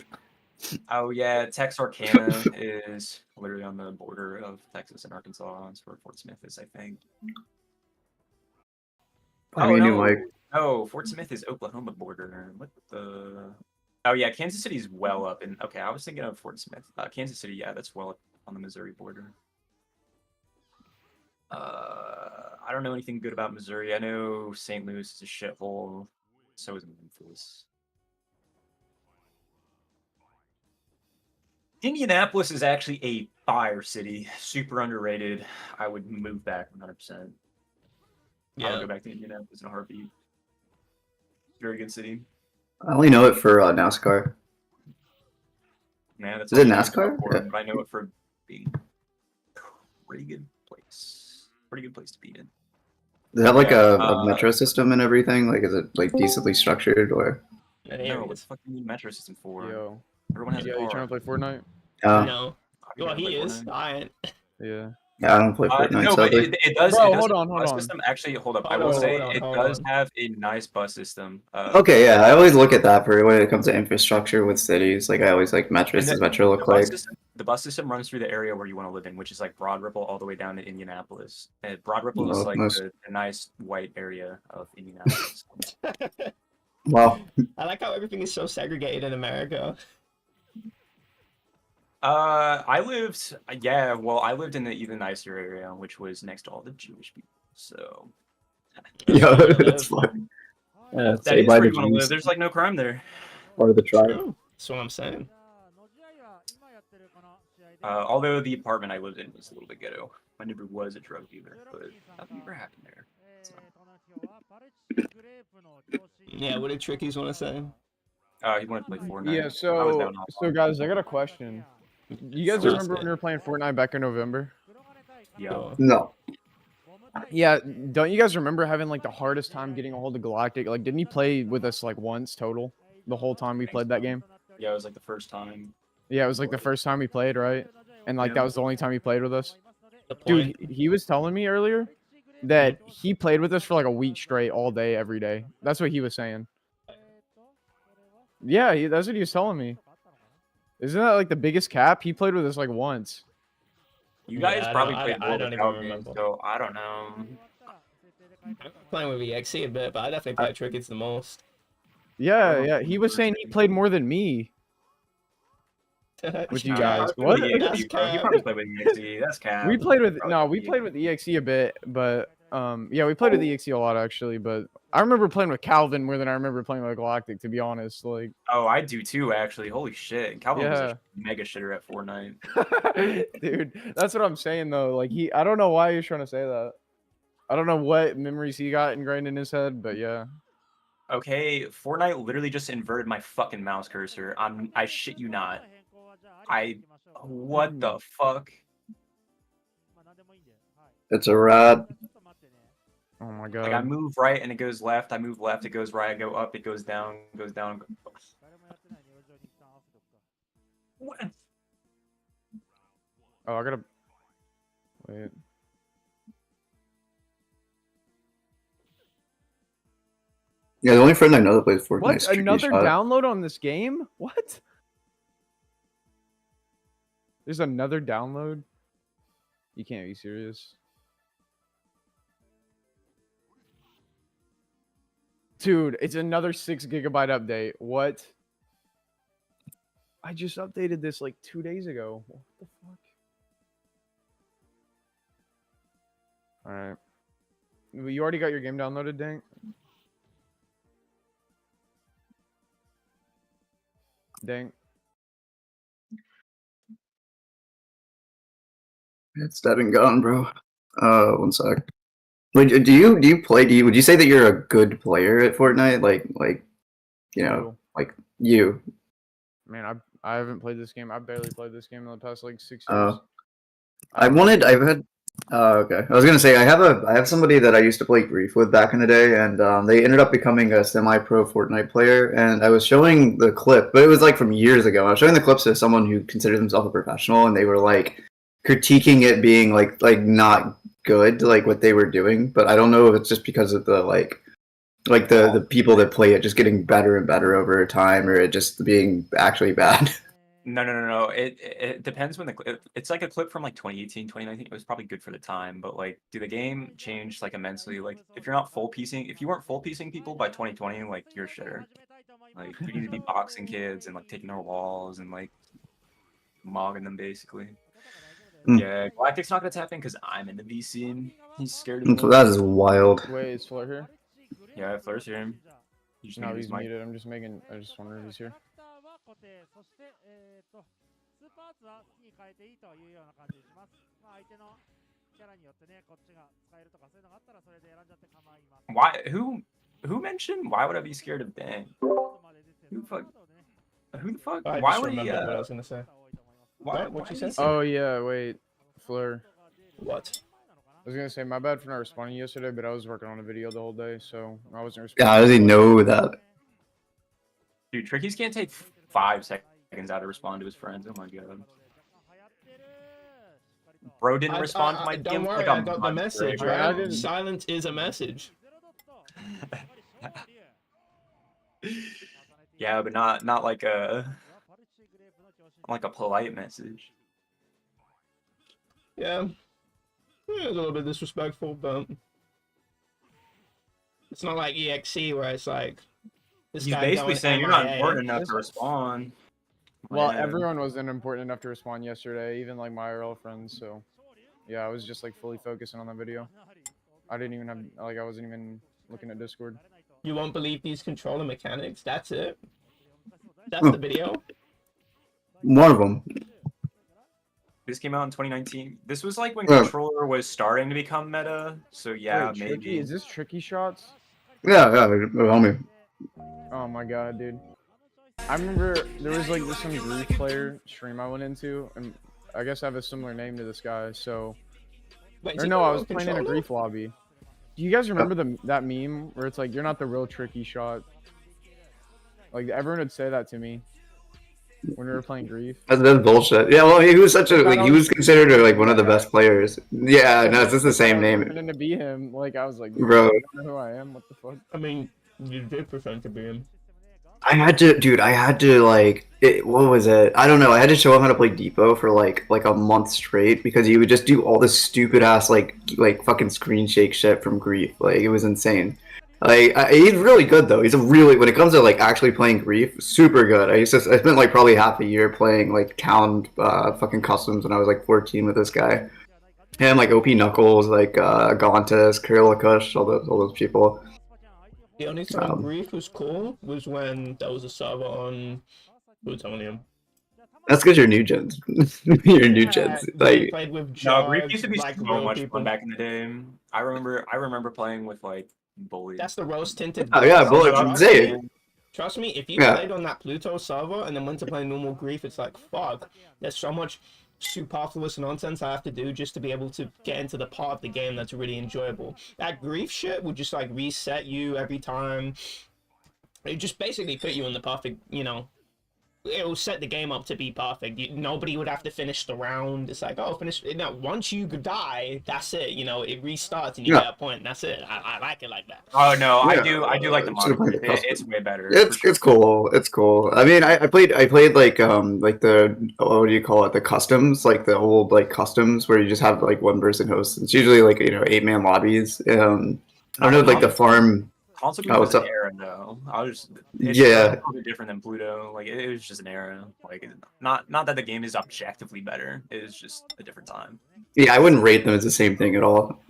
Oh yeah, Texarkana is literally on the border of Texas and Arkansas. That's where Fort Smith is, I think. I mean, no. like, No, Fort Smith is Oklahoma border. What the? Oh yeah, Kansas City's well up in. Okay, I was thinking of Fort Smith. Kansas City, yeah, that's well up on the Missouri border. I don't know anything good about Missouri. I know St. Louis is a shithole. So is Memphis. Indianapolis is actually a fire city. Super underrated. I would move back 100%. I would go back to Indianapolis in a heartbeat. Very good city. I only know it for NASCAR. Man, that's Is it all I know NASCAR? for, Yeah. but I know it for being a pretty good place. Pretty good place to be in. Does it have like Yeah, a metro system and everything? Like, is it like decently structured or? No, what the fuck do you need a metro system for? Yo, Everyone has a car. you trying to play Fortnite? No. You Well, gotta he play is. Fortnite. I ain't. Yeah. Yeah, I don't play Fortnite. No, so but like, it does. Bro, it does hold have on, a hold bus on. system. Actually, hold up. I Hold will on, say hold on, it hold does on. have a nice bus system. okay, yeah, I always look at that for when it comes to infrastructure with cities. Like, I always like metro. And Does metro look the like? the bus system runs through the area where you want to live in, which is like Broad Ripple all the way down to Indianapolis. And Broad Ripple is Well, like most- the nice white area of Indianapolis. Well, I like how everything is so segregated in America. I lived in the nicer area, which was next to all the Jewish people. So yo, where I that's live. fun. Yeah, that say is by where the you want to live. Jews There's like no crime there. or the tribe. True. That's what I'm saying. Although the apartment I lived in was a little bit ghetto. My neighbor was a drug dealer, but nothing ever happened there. So, Yeah, what did Trickies want to say? he wanted to play Fortnite. Yeah, I was so down guys, I got a question. You guys Sure. remember when we were playing Fortnite back in November? Yeah. Sure. No. Yeah, don't you guys remember having like the hardest time getting a hold of Galactic? Like, didn't he play with us like once total the whole time we played that game? Yeah, it was like the first time. Yeah, it was like the first time we played, right? And like Yeah. that was the only time he played with us. The Dude, point. he was telling me earlier that he played with us for like a week straight, all day, every day. That's what he was saying. Yeah, that's what he was telling me. Isn't that like the biggest cap? He played with us like once. You guys Yeah, probably I played don't more even without me, remember. so I don't know. I'm playing with EXE a bit, but I definitely play Trickets the most. Yeah, yeah. He was saying he played more than me with you guys. You What? probably played with That's EXE, bro. You cap. probably played with EXE. That's cap. We played with Probably we EXE. played with EXE a bit, but yeah, we played with EXE a lot actually. But I remember playing with Calvin more than I remember playing with Galactic. To be honest, like Oh, I do too, actually. Holy shit. Calvin was Yeah. a mega shitter at Fortnite. dude, that's what I'm saying though. Like I don't know why he was trying to say that. I don't know what memories he got ingrained in his head, but yeah. Okay, Fortnite literally just inverted my fucking mouse cursor. I shit you not. What the fuck? It's a rat. Oh my Like I god. move right and it goes left. I move left, it goes right. I go up, it goes down, goes down. What? Oh, I gotta wait. Yeah, the only friend I know that plays Fortnite What? is Tricky Another Shot. download on this game? What? There's another download? You can't be serious. Dude, it's another 6 gigabyte update. What? I just updated this like 2 days ago. What the fuck? Alright. You already got your game downloaded, Dank? Dank? It's dead and gone, bro. One sec. Wait, do you play? Would you say that you're a good player at Fortnite? Like, you know, Who? like you. Man, I haven't played this game. I barely played this game in the past like 6 years. Oh. I I've had. Oh, okay. I was gonna say I have somebody that I used to play Grief with back in the day, and they ended up becoming a semi-pro Fortnite player. And I was showing the clip, but it was like from years ago. I was showing the clips to someone who considered themselves a professional, and they were like critiquing it being like not good, like what they were doing. But I don't know if it's just because of the like the people that play it just getting better and better over time, or it just being actually bad. No. It depends when it's like a clip from like 2018, 2019. It was probably good for the time, but like, the game changed like immensely. Like, if you weren't full piecing people by 2020, like you're a shitter. Like, you need to be boxing kids and like taking their walls and like mogging them basically. Mm. Yeah, Galactic's not gonna tap in because I'm in the V scene. He's scared of me. So that is wild. Wait, is Flirt here? Yeah, Flirt here. You just No, muted his he's mic. muted. I just wondered if he's here. Why? Who mentioned? Why would I be scared of Bang? Who the fuck? Who the fuck? I Why just would he? remembered what I was gonna say. What'd you why say? is he- Oh yeah, wait, Fleur. What? I was gonna say my bad for not responding yesterday, but I was working on a video the whole day, so I wasn't responding. Yeah, how does he know that? Dude, Trickies can't take 5 seconds out to respond to his friends. Oh my god. Bro didn't respond to my don't DM worry, like I a got the month message, straight, I right? didn't- Silence is a message. Yeah, but not like a polite message. Yeah. It was a little bit disrespectful, but it's not like EXE where it's like this He's guy basically going saying you're not MIA. important enough This- to respond. Well, Yeah. everyone wasn't important enough to respond yesterday, even like my IRL friends. So, yeah, I was just like fully focusing on the video. I didn't even have I wasn't even looking at Discord. You won't believe these controller mechanics. That's it. That's Hmm. the video. One of them. This came out in 2019. This was like when Yeah. controller was starting to become meta. So yeah, Wait, maybe. Tricky? Is this Tricky Shots? Yeah, homie. Oh my god, dude. I remember there was like some Groove player stream I went into, and I guess I have a similar name to this guy, so Wait, Or is no, it I a was playing in a controller? grief lobby. Do you guys remember that meme where it's like you're not the real tricky shot? Like everyone would say that to me when we were playing grief. That's bullshit. Yeah, well, he was such a They thought like I he was considered like one of the that guy. best players. Yeah, no, it's just They the thought I same was name, pretending to be him. Like I was like, bro. you don't know who I am. What the fuck? I mean, you did pretend to be him. I had to, dude. I had to like, what was it? I don't know. I had to show him how to play Depot for like a month straight because he would just do all this stupid ass like fucking screen shake shit from Grief. Like it was insane. Like he's really good though. He's a really when it comes to like actually playing Grief, super good. I spent like probably half a year playing like town fucking customs when I was like 14 with this guy. Him like OP Knuckles, like Gontas, Kirilla Kush, all those people. The only time Grief was cool was when there was a server on Plutonium. That's because you're new gens. You're new gens. We Like played with No, Jug, Grief used to be like so real much people. fun back in the day. I remember playing with like bullies. That's the rose tinted. oh yeah, Bullet, trust say me, trust me, if you Yeah. played on that Pluto server and then went to play normal Grief, it's like fuck. There's so much superfluous nonsense I have to do just to be able to get into the part of the game that's really enjoyable. That Grief shit would just like reset you every time. It just basically put you in the perfect, it'll set the game up to be perfect. Nobody would have to finish the round. It's like, oh, finish. No, once you die, that's it. It restarts and you Yeah. get a point. And that's it. I like it like that. Oh no, Yeah, I do like the should've modern played Grief. the custom. It's way better. for sure. It's cool. It's cool. I mean, I played like the what do you call it? The customs, like the old like customs where you just have like one person host. It's usually like 8-man lobbies. I don't know, like the farm. Console Oh, was what's an up? era though. It's Yeah. a little bit different than Pluto. Like it was just an era. Like not that the game is objectively better. It is just a different time. Yeah, I wouldn't rate them as the same thing at all.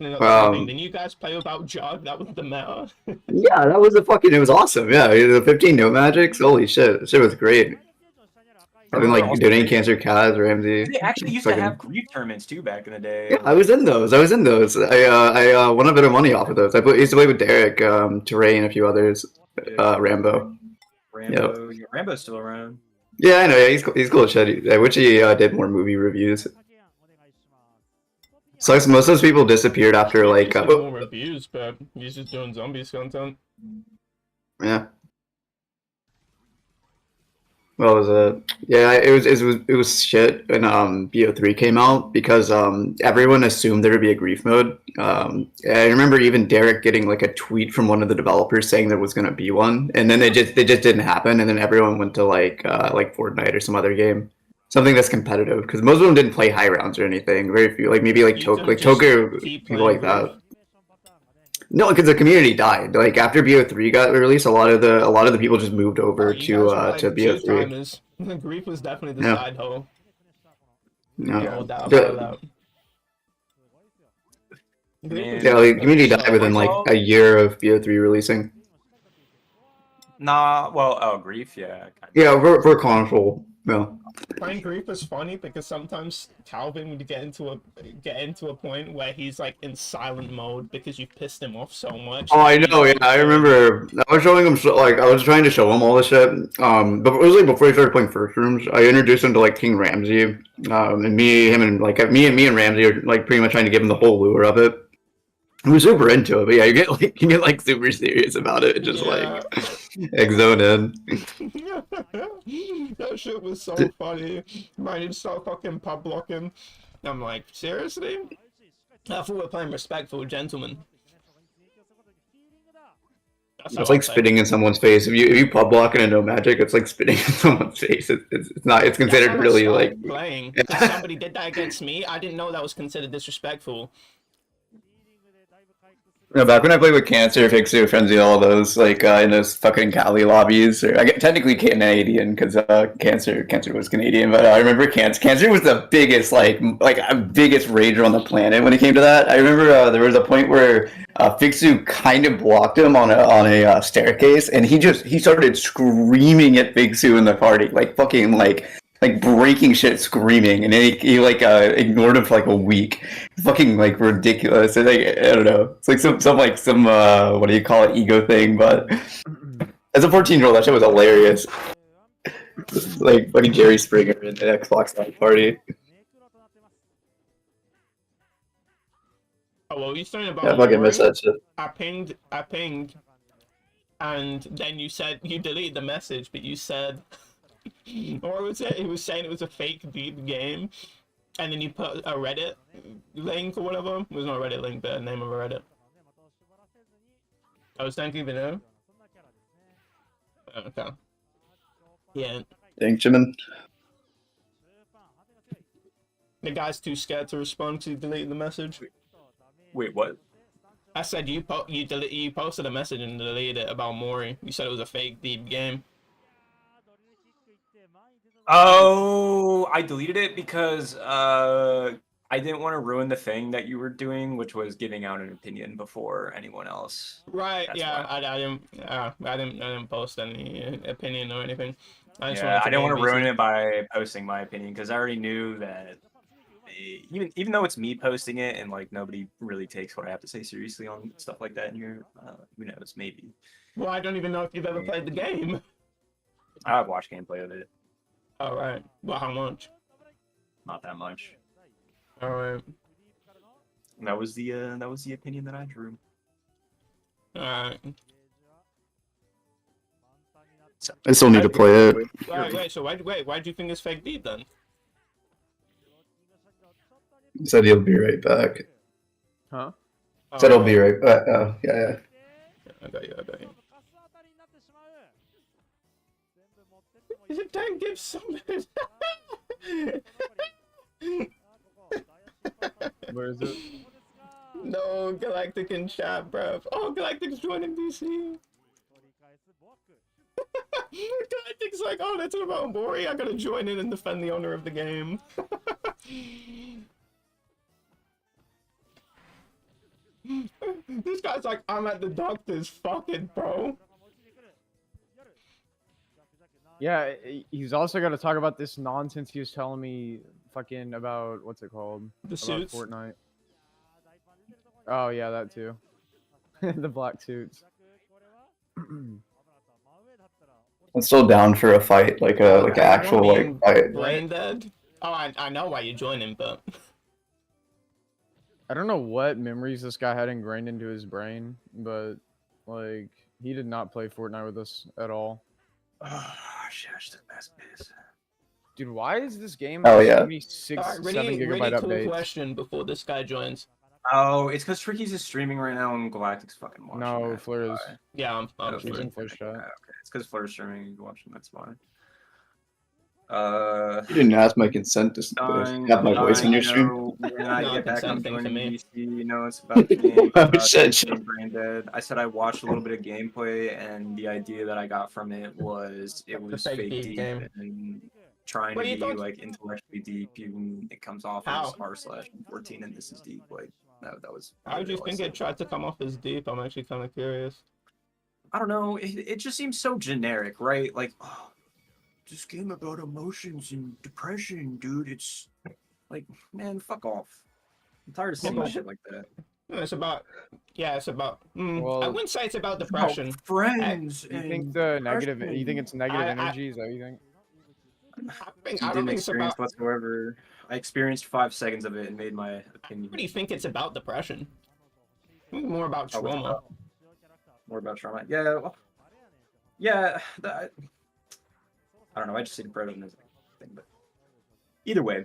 Didn't you guys play without Jug? That was the meta. Yeah, that was it was awesome. Yeah, the 15 no magics. Holy shit, shit was great. I've been like donating Cancer Kaz, Ramsey. They actually used to have Grief tournaments too back in the day. Yeah, I was in those. I won a bit of money off of those. Used to play with Derek, Teray, and a few others. Rambo. Rambo. Yeah, Rambo's still around. Yeah, I know. Yeah, he's cool as shit. I wish he did more movie reviews. So most of those people disappeared after like. He's doing more reviews, but he's just doing zombies content. Yeah. What was it? Yeah, it was shit when BO3 came out because everyone assumed there would be a grief mode. I remember even Derek getting like a tweet from one of the developers saying there was gonna be one, and then they just didn't happen, and then everyone went to like Fortnite or some other game, something that's competitive because most of them didn't play high rounds or anything. Very few, like maybe like Toker, people like that. No, because the community died. Like after BO3 got released, a lot of the people just moved over to BO3. Grief was definitely the side hoe. No doubt doubt. Man. Yeah, like, community died within like a year of BO3 releasing. Nah, well, Grief, yeah. Yeah, for console. No. Playing Grief is funny because sometimes Calvin would get into a point where he's like in silent mode because you've pissed him off so much. Oh, I know. Yeah, I remember. I was showing him I was trying to show him all this shit. But it was like before he started playing first rooms. I introduced him to like King Ramsey. And me and Ramsey are like pretty much trying to give him the whole lure of it. I was super into it, but yeah, you get like super serious about it, just like zone in. That shit was so funny. Might need to start fucking pub blocking. I'm like, seriously? I thought we were playing respectful gentlemen. It's like spitting in someone's face. If you pub block and no magic, it's like spitting in someone's face. It's not. It's considered really like playing. If somebody did that against me, I didn't know that was considered disrespectful. No, back when I played with Cancer, Fixu, Frenzy, all those, like, in those fucking Cali lobbies, or I get technically Canadian, because Cancer was Canadian, but I remember Cancer was the biggest, biggest rager on the planet when it came to that. I remember there was a point where Fixu kind of blocked him on a staircase, and he started screaming at Fixu in the party, like, fucking, like breaking shit, screaming, and then he ignored him for like a week. Fucking like ridiculous. And like I don't know. It's like some what do you call it, ego thing. But as a 14-year-old, that shit was hilarious. Like fucking Jerry Springer in the Xbox Live party. Oh, well, you're saying about Yeah, I fucking miss Mori? that shit. I pinged, and then you said you deleted the message, but you said, or was it? He was saying it was a fake deep game, and then you put a Reddit link or whatever. It was not a Reddit link, but a name of a Reddit. I was thank you, video. Okay. Yeah, Thanks, Jimin. the guy's too scared to respond to delete the message. Wait, what? I said you posted a message and deleted it about Mori. You said it was a fake deep game. Oh, I deleted it because I didn't want to ruin the thing that you were doing, which was giving out an opinion before anyone else. Right? That's Yeah. why. I didn't post any opinion or anything. I just Yeah, wanted to I didn't want to game ruin BC. it by posting my opinion because I already knew that even though it's me posting it and like nobody really takes what I have to say seriously on stuff like that in here, who knows? Maybe. Well, I don't even know if you've ever Yeah. played the game. I've watched gameplay of it. All right. Well, how much? Not that much. All right. And that was the opinion that I drew. All right. So, I still need to play it. Wait. So why'd you think it's fake deep then? He said he'll be right back. Huh? Said he'll be right back. Yeah. I got you. Is it time to give some? Where is it? No, Galactic in chat, bruv. Oh, Galactic's joining DC. Galactic's like, oh, that's about Mori. I gotta join in and defend the owner of the game. This guy's like, I'm at the doctor's. Fuck it, bro. Yeah, he's also got to talk about this nonsense he was telling me fucking about, what's it called? The About suits. Fortnite. Oh, yeah, that too. The black suits. I'm still down for a fight, like a You're actual being like fight. brain dead. Oh, I know why you're joining, but I don't know what memories this guy had ingrained into his brain, but, like, he did not play Fortnite with us at all. oh, shit, I just best biz. Dude, why is this game Oh, have yeah. so many 6, all right, 7 really gigabyte cool updates? question before this guy joins. Oh, it's because Tricky's is streaming right now and Galactic's fucking watching. No, that. Fleur is. Yeah, I'm Oh, He's streaming. in Fleur chat. Okay, it's because Fleur's streaming and you're watching. That's fine. You didn't ask my consent to have my voice in your stream. When I No, get back, I'm consenting to joining me. DC. You know, it's about the game. Oh, About shit. being brain dead. I said I watched a little bit of gameplay, and the idea that I got from it was it was fake fake deep deep game. and trying What to do you be thought- like intellectually deep. Even it comes off How? as r/14, and this is deep. Like that was. How do you all I think said. it tried to come off as deep? I'm actually kind of curious. I don't know. It just seems so generic, right? Like, oh, this game about emotions and depression, dude. It's like, man, fuck off. I'm tired of seeing but- shit like that. It's about, it's about. I Well, wouldn't say it's about It's about depression. friends. You think and the negative? depression. You think it's negative I- energy? Is that what you think? I I don't didn't think it's experience about. whatsoever. I experienced 5 seconds of it and made my opinion. What do you think it's about depression? I think more about Oh, what's it trauma. about? More about trauma. Yeah. Well, yeah. I don't know. I just see the predator as a thing, but either way.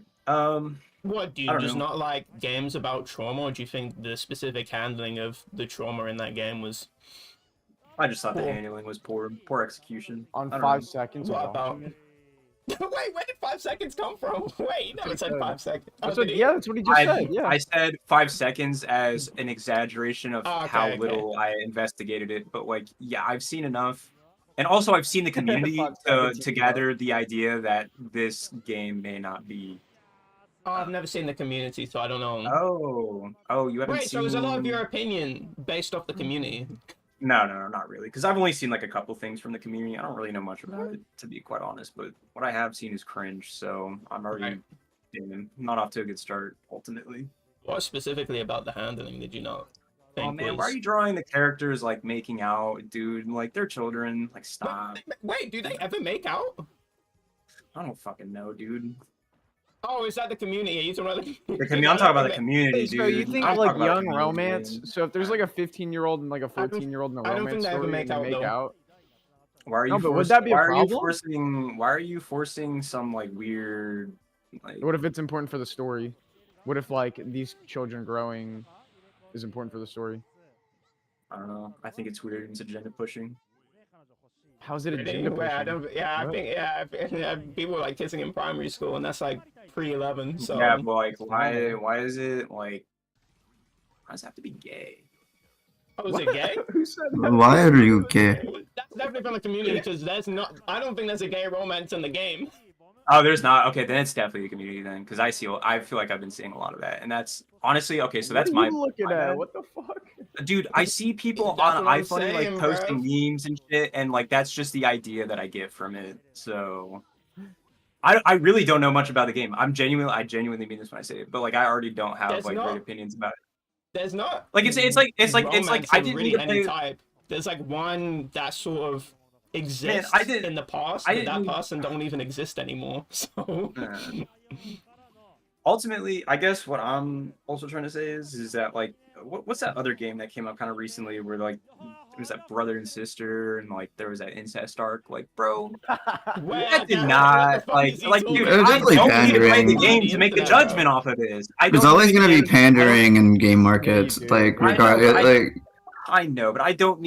What do you I don't just know. not like games about trauma, or do you think the specific handling of the trauma in that game was? I just thought the Cool. handling was poor execution. On I don't 5 know. seconds What of about? watching it? Wait, where did 5 seconds come from? Wait, you never said 5 seconds. That's Oh, what, did yeah, that's what he just said. Yeah. I said 5 seconds as an exaggeration of Oh, okay, how okay. little I investigated it, but like, yeah, I've seen enough, and also I've seen the community 5 to seconds is gather the idea that this game may not be. Oh, I've never seen the community, so I don't know. Oh, you haven't Wait, seen. so is a lot of your opinion based off the community? No, not really, because I've only seen like a couple things from the community. I don't really know much about it, to be quite honest. But what I have seen is cringe, so I'm already not off to a good start. Ultimately. What specifically about the handling did you not think Oh man, was... why are you drawing the characters like making out, dude? Like they're children. Like stop. Wait, do they ever make out? I don't fucking know, dude. Oh, is that the community? Are you talking about the I'm talking about the community, So you dude. think I'm like talking about young community, romance? dude. So if there's like a 15-year-old and like a 14-year-old in a I don't think romance they ever story make and they out, make though. out, Why are No, you but would forcing? that be a Why are you problem? forcing? Why are you forcing some like weird, like? what if it's important for the story? What if like these children growing is important for the story? I don't know. I think it's weird. It's agenda pushing. How's it Really? agenda Wait, I pushing? don't. Yeah, I What? think. Yeah, people were like kissing in primary school, and that's like pre-11. So. Yeah, but like, normal. why is it like? Why does it have to be gay? Oh, is it gay? Who said that? Why are you gay? That's definitely from the community because there's not. I don't think there's a gay romance in the game. Oh, there's not. Okay, then it's definitely the community then, because I feel like I've been seeing a lot of that, and that's honestly okay. So that's What are my you looking my at? bad. What the fuck? Dude, I see people That's on what I'm iFunny like saying, posting bruv. memes and shit, and like that's just the idea that I get from it. So I really don't know much about the game. I genuinely mean this when I say it, but like I already don't have There's like great not. opinions about it. There's not. Like it's like romance I of didn't need really to any play. type. There's like one that sort of exists I didn't- in the past, I but didn't that need- person don't even exist anymore. So. Ultimately, I guess what I'm also trying to say is that like what's that other game that came out kind of recently where like it was that brother and sister and like there was that incest arc, like bro, that did not like dude, It was I definitely don't need to play the pandering. game to make the judgment off of this. I There's don't always need gonna the be game- pandering in game markets, do. like I know, regard, but like I know, but I don't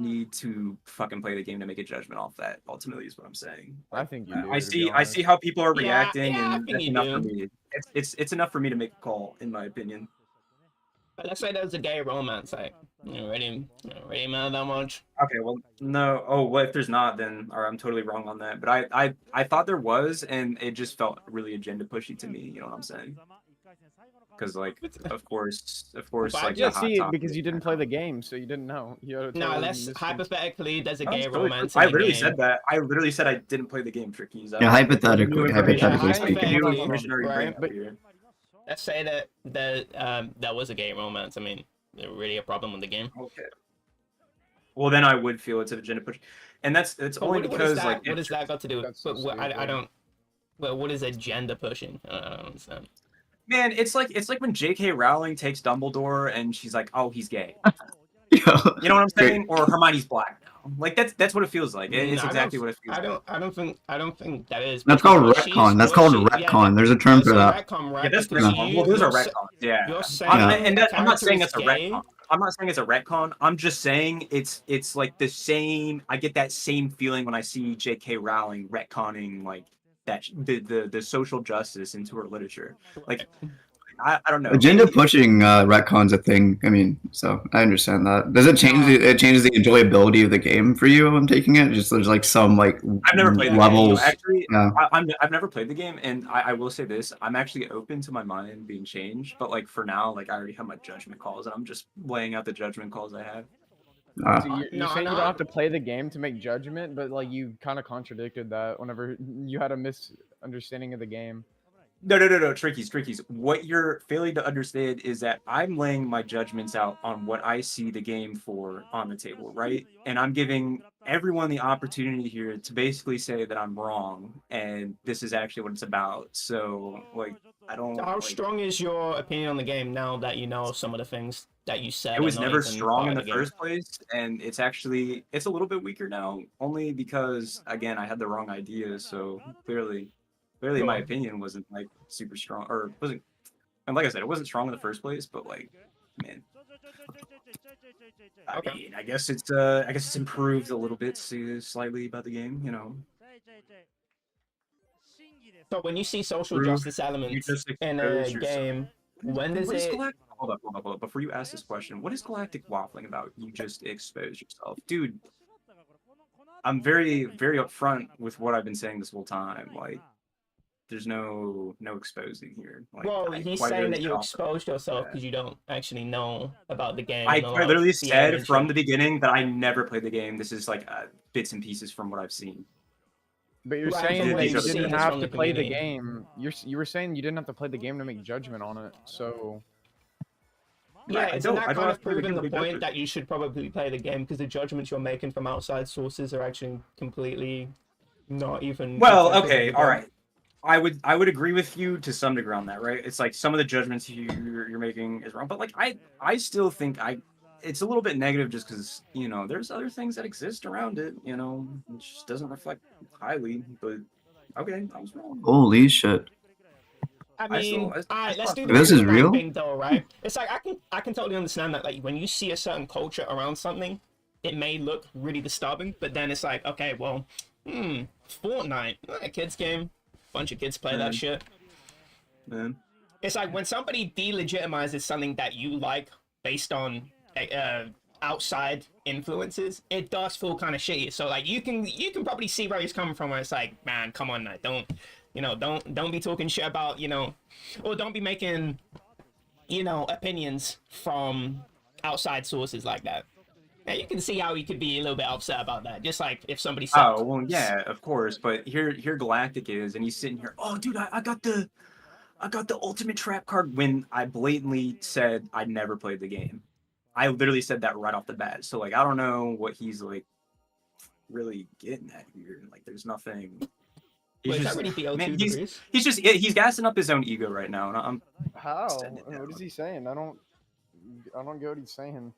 need to fucking play the game to make a judgment off that. Ultimately, is what I'm saying. I think you do. I to be I see honest. how people are Yeah, reacting, yeah, I and think that's you enough do. for me. It's enough for me to make a call, in my opinion. But let's say there's a gay romance, like really matter that much. Okay, well, no. Oh, well, if there's not, then or I'm totally wrong on that. But I thought there was, and it just felt really agenda pushy to me. You know what I'm saying? Because like, of course, But like Yeah, the hot see, topic because you is didn't right play now. the game, so you didn't know. You had to No, totally let's missed it. hypothetically there's a That's gay totally true. romance I in the literally game. said that. I literally said I didn't play the game, Tricky. Is that yeah, new hypothetically information? speaking. hypothetically, New information are you bringing right? up here? Let's say that was a gay romance. I mean, there really a problem with the game. Okay. Well, then I would feel it's an agenda push, and it's But only what is because that? like What has that got to do? That's so But I stupid. don't. But what is agenda pushing? I don't understand. man, it's like when J.K. Rowling takes Dumbledore and she's like, oh, he's gay. You You know what I'm saying? Or Hermione's black now. Like that's what it feels like. It's No, exactly what it feels. I don't think that is. That's because called what she's- retcon. That's what called she- retcon. There's a term for that. Retcon, right? Yeah, that's Because retcon. Well, those are retcons. Yeah. You're saying And I'm not the saying character it's a is gay. retcon. I'm not saying it's a retcon. I'm just saying it's like the same. I get that same feeling when I see J.K. Rowling retconning like that the social justice into her literature. Like I don't know. Agenda Maybe- pushing retcon's a thing. I mean, so I understand that. Does it change it changes the enjoyability of the game for you? I'm taking it. Just there's like some like I've never played levels. the game. Actually, Yeah. I've never played the game, and I will say this: I'm actually open to my mind being changed. But like for now, like I already have my judgment calls, and I'm just laying out the judgment calls I have. Uh, So you're No, saying no. you don't have to play the game to make judgment, but like you kind of contradicted that whenever you had a misunderstanding of the game. No, Trickies. What you're failing to understand is that I'm laying my judgments out on what I see the game for on the table, right? And I'm giving everyone the opportunity here to basically say that I'm wrong, and this is actually what it's about. So, like, I don't. How like, strong is your opinion on the game now that you know some of the things that you said? it was are not never even strong part in of the game? first place, and it's a little bit weaker now, only because again I had the wrong ideas. So clearly my Sure. opinion wasn't like super strong, or wasn't. And like I said, it wasn't strong in the first place. But like, man, Okay. I mean, I guess it's improved a little bit slightly about the game. You know, So when you see social Prove justice elements just in a expose yourself. game, when does What is it? Hold up. Before you ask this question, what is Galactic waffling about? You just expose yourself, dude. I'm very, very upfront with what I've been saying this whole time. Like, there's no exposing here. Like, Well, I he's quite saying literally that you said off exposed yourself that. because you don't actually know about the game. I and a lot quite of literally the said areas from you- the beginning that I never played the game. This is like bits and pieces from what I've seen. But you're Right, saying but that what you you've seen didn't is have from to the play the community. game. You were saying you didn't have to play the game to make judgment on it. So Yeah, I isn't don't- that I don't kind have of to play the proving the complete point judgment. that you should probably play the game because the judgments you're making from outside sources are actually completely not even. Well, reflective of okay, the all game? right. I would agree with you to some degree on that, right? It's like some of the judgments you're making is wrong, but like I still think it's a little bit negative just because there's other things that exist around it, it just doesn't reflect highly. But okay, I was wrong. Holy shit. I I still- mean, I- all right, let's do the This is Fortnite real? thing though, right? It's like I can totally understand that. Like when you see a certain culture around something, it may look really disturbing, but then it's like, okay, well, Fortnite, a kids game, bunch of kids play that shit. Man. It's like when somebody delegitimizes something that you like based on outside influences, it does feel kind of shitty. So like you can probably see where he's coming from. Where it's like, man, come on, now, don't be talking shit about or don't be making opinions from outside sources like that. Yeah, you can see how he could be a little bit upset about that. Just like if somebody said, Oh well, yeah, of course. But here Galactic is, and he's sitting here. Oh, dude, I got the ultimate trap card when I blatantly said I never played the game. I literally said that right off the bat. So like I don't know what he's like really getting at here. Like there's nothing. He's "Wait, is just, that really BO2 man, degrees?" he's gassing up his own ego right now, and I'm How? setting it What down. is he saying? I don't get what he's saying.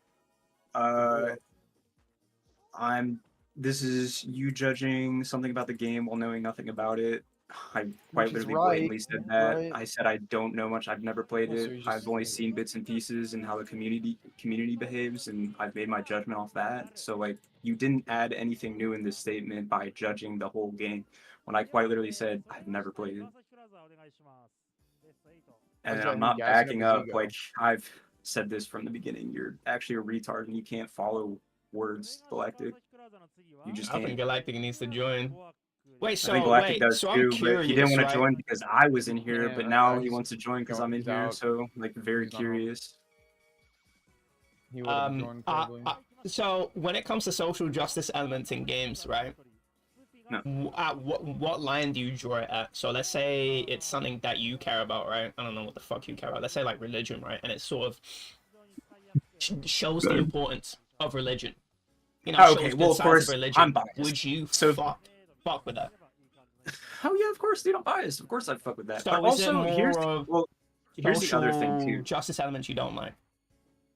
This is you judging something about the game while knowing nothing about it. I quite Which is literally right, blatantly said that. right. I said I don't know much. I've never played Yeah, so it. he's I've just only like- seen bits and pieces and how the community behaves, and I've made my judgment off that. So like, you didn't add anything new in this statement by judging the whole game when I quite literally said I've never played it. And How's I'm that not gassing up backing his up. ego? Like I've said this from the beginning. You're actually a retard and you can't follow words, Galactic. You just I think can't. Galactic needs to join. Wait, I so think Galactic wait, does so I'm too, but he didn't curious, want to right? join because I was in here, Yeah, but now he he's wants to join because going- I'm in he's here, out. so like very He's not on. curious. He would have joined probably. So when it comes to social justice elements in games, right? No. At what line do you draw it at? So let's say it's something that you care about, right? I don't know what the fuck you care about. Let's say like religion, right? And it sort of shows the importance of religion. Okay, shows well, good of sides course, religion. I'm biased. Would you So- fuck with that? Oh yeah, of course, dude, I'm biased. Of course, I'd fuck with that. So but is it also, more here's of the other thing social too. justice elements you don't like?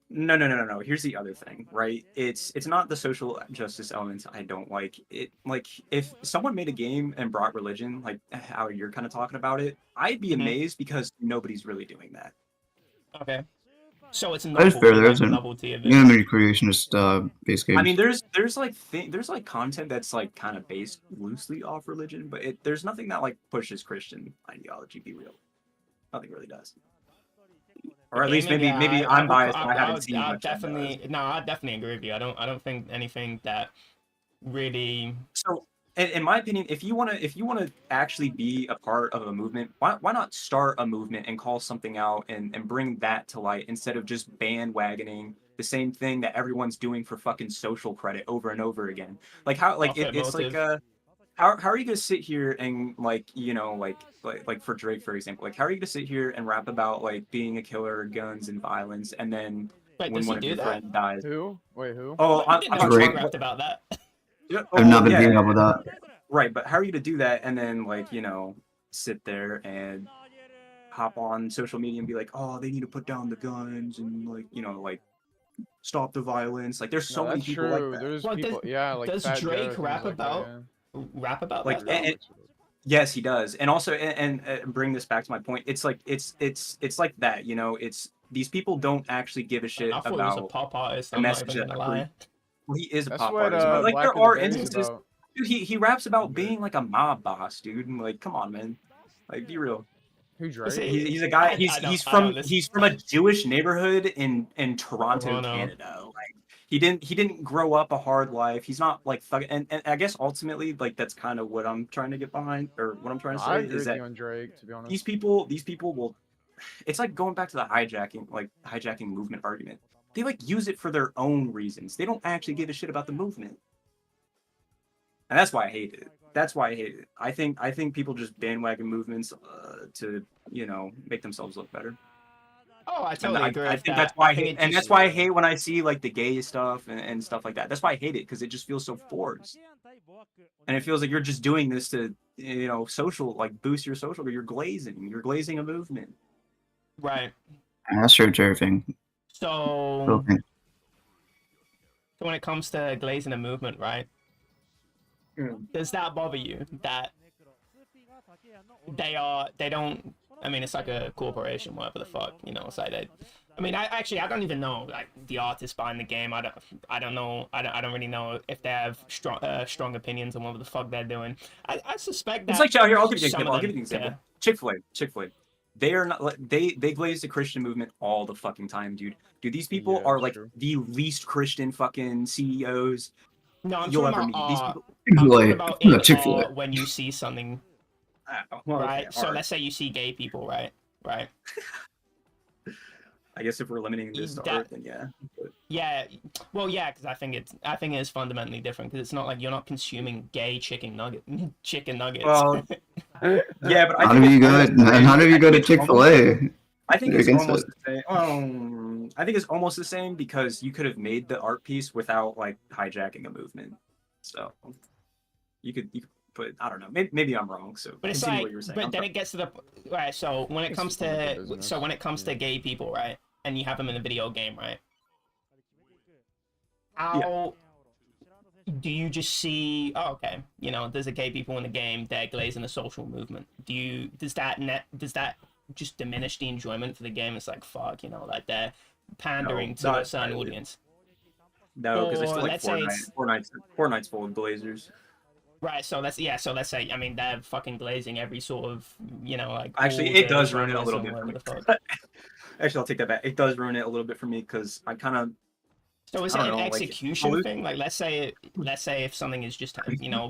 No. Here's the other thing, right? It's not the social justice elements I don't like. It like if someone made a game and brought religion, like how you're kind of talking about it, I'd be amazed because nobody's really doing that. Okay. So it's That is novelty, fair. like There's the an novelty of it. anime creationist based games. I mean, there's like content that's like kind of based loosely off religion, but there's nothing that like pushes Christian ideology. Be real, nothing really does. Or at least Gaming, maybe yeah, I'm biased. And I haven't seen I much. that does. definitely no, I definitely agree with you. I don't think anything that really. So, in my opinion, if you wanna actually be a part of a movement, why not start a movement and call something out and bring that to light instead of just bandwagoning the same thing that everyone's doing for fucking social credit over and over again? Like how like Profit it's motive. like how are you gonna sit here and like like for Drake for example, like how are you gonna sit here and rap about like being a killer, guns and violence, and then Wait, when does one he of do your that? friends dies? Who? Wait, who? Oh, I I'm didn't know not Drake. Drake talking rapped about that. I've not been yeah, keeping up with that. right, but how are you to do that and then like sit there and hop on social media and be like, oh, they need to put down the guns and like stop the violence. Like there's so No, many that's people true. like that. There's Well, people. Yeah, like does Fat Joe, Drake things rap like that, about- yeah. Rap about Like, that. Though? Yes, he does. And also and bring this back to my point. It's like it's like that, it's these people don't actually give a shit I thought he was a about pop artist. the I'm not message even that gonna lie. well, he is a That's pop what artist, but like Black there of the are Berry is instances. about. Dude, he raps about Drake. being like a mob boss, dude. Like, come on, man. Like, be real. Who Drake? See, He's a guy. I don't He's from listen. a Jewish neighborhood in Toronto, Toronto. Canada. Like he didn't grow up a hard life. He's not like and I guess ultimately like that's kind of what I'm trying to get behind or what I'm trying to I say agree is with that you on Drake, to be honest. these people will. It's like going back to the hijacking movement argument. They like use it for their own reasons. They don't actually give a shit about the movement. And that's why I hate it. That's why I hate it. I think people just bandwagon movements to make themselves look better. Oh, I And totally agree I with think that. that's why I think it and just- that's why I hate when I see like the gay stuff and stuff like that. That's why I hate it because it just feels so forced. And it feels like you're just doing this to, social, like boost your social, but you're glazing a movement. Right. AstroTurfing. So Okay. when it comes to glazing a movement, right? Does that bother you that they don't? I mean, it's like a corporation, whatever the fuck, It's like I mean, I don't even know like the artists behind the game. I don't know. I don't really know if they have strong opinions on what the fuck they're doing. I suspect that. It's like here. I'll give you an some example. of I'll give you an them- example. yeah. Chick-fil-A. They are not. They glaze the Christian movement all the fucking time, dude. Dude, these people Yeah, are it's like true. the least Christian fucking CEOs No, I'm you'll talking ever about meet. These people. I'm talking Chick-fil-A. about No, in Chick-fil-A. art when you see something, Well, right? okay, So alright. let's say you see gay people, right? Right. I guess if we're limiting this to That- art, then yeah. But Yeah, well, yeah, because I think it is fundamentally different because it's not like you're not consuming gay chicken nuggets. Well, yeah, but I How think do you it's go? almost the same. How do you I go think to it's Chick-fil-A? I think You're it's against almost it. the same. I think it's almost the same because you could have made the art piece without like hijacking a movement. So you could put. I don't know. Maybe I'm wrong. So But it's continue like, what you were saying. but I'm then sorry. it gets to the right. So when it It's comes just like a to business. so when it comes to Yeah. gay people, right, and you have them in a video game, right? How do you just see? Oh, okay. There's a gay people in the game. They're glazing the social movement. Does that just diminish the enjoyment for the game? It's like fuck, like they're pandering No, to a not certain entirely. audience. No, because it's Or still like let's say Fortnite's full of Blazers. Right, so let's say, I mean, they're fucking glazing every sort of, like Actually, all it the does ruin it a genres little and bit for whatever me. the fuck. Actually, I'll take that back. It does ruin it a little bit for me because I kind of. So is I it don't an know, like, execution pollution- thing? Like, let's say if something is just,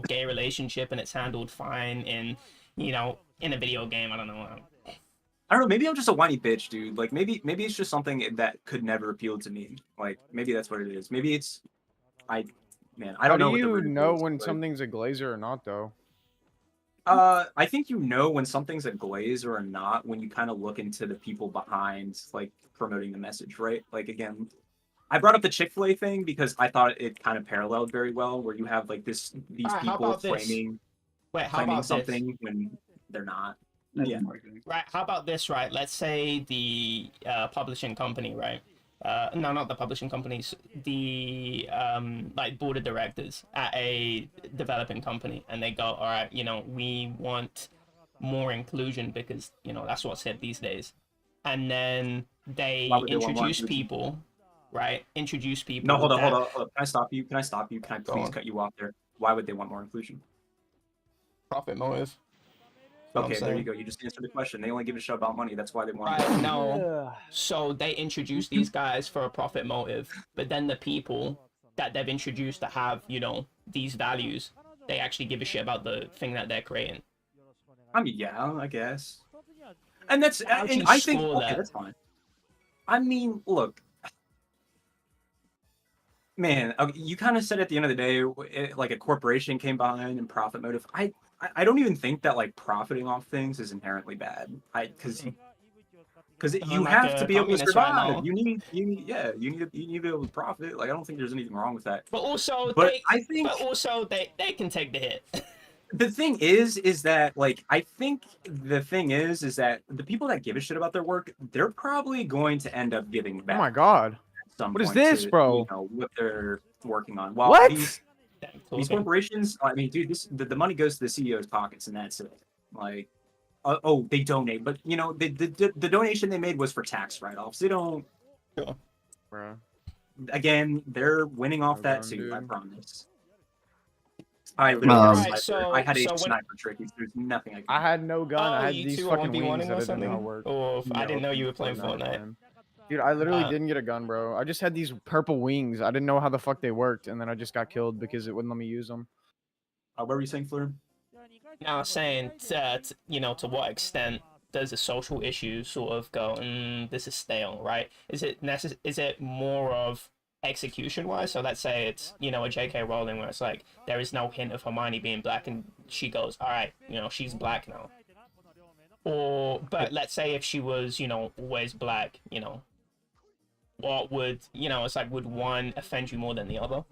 gay relationship and it's handled fine in, in a video game. I don't know. I don't know. Maybe I'm just a whiny bitch, dude. Like maybe it's just something that could never appeal to me. Like maybe that's what it is. Maybe it's I don't How know do what the you root know is, when but, something's a glazer or not, though? I think you know when something's a glaze or not when you kind of look into the people behind like promoting the message, right? Like again, I brought up the Chick-fil-A thing because I thought it kind of paralleled very well, where you have like these Alright, how people about this? claiming Wait, how about this? something when they're not. Yeah. Right, how about this, right? Let's say the publishing company, right? No, not the publishing companies, the like board of directors at a developing company, and they go, all right, we want more inclusion because that's what's hit these days, and then they Why would they want more introduce inclusion? people, right? Introduce people. No, hold on. that- Can I stop you? Can I Go please on. cut you off there? Why would they want more inclusion? Profit motive. That's what I'm Okay, there you saying. go. You just answered the question. They only give a shit about money. That's why they want. Right, more. no. So they introduce these guys for a profit motive, but then the people that they've introduced that have, these values, they actually give a shit about the thing that they're creating. I mean, yeah, I guess. And that's How'd and you I think score okay, that? that's fine. I mean, look, man, you kind of said at the end of the day, like a corporation came behind and profit motive. I don't even think that like profiting off things is inherently bad. Because you like have a to be able to communist right survive. now. You need to be able to profit. Like I don't think there's anything wrong with that. But also, But I think they can take the hit. the thing is that like I think the thing is that the people that give a shit about their work, they're probably going to end up giving back. Oh my god. At some What is point this, to, bro? what they're working on. Well, What? these Okay. corporations, I mean, dude, the money goes to the CEO's pockets, and that's it. Like, they donate, but the donation they made was for tax write-offs. They don't. Bro. Again, they're winning off that Hold on, too. I dude. promise. I literally had a Alright, sniper. I had a so when- sniper trick. There's nothing I could I do. had no gun. I Oh, had you these two are fucking 1v1ing wings or that didn't know something? how to work. Or I No, didn't know you were from playing Fortnite. man. Dude, I literally Uh, didn't get a gun, bro. I just had these purple wings. I didn't know how the fuck they worked, and then I just got killed because it wouldn't let me use them. What were you saying, Fleur? Now saying, to what extent does a social issue sort of go, this is stale, right? Is it more of execution-wise? So let's say it's, a J.K. Rowling where it's like, there is no hint of Hermione being black, and she goes, all right, she's black now. But let's say if she was, always black, what would, it's like, would one offend you more than the other?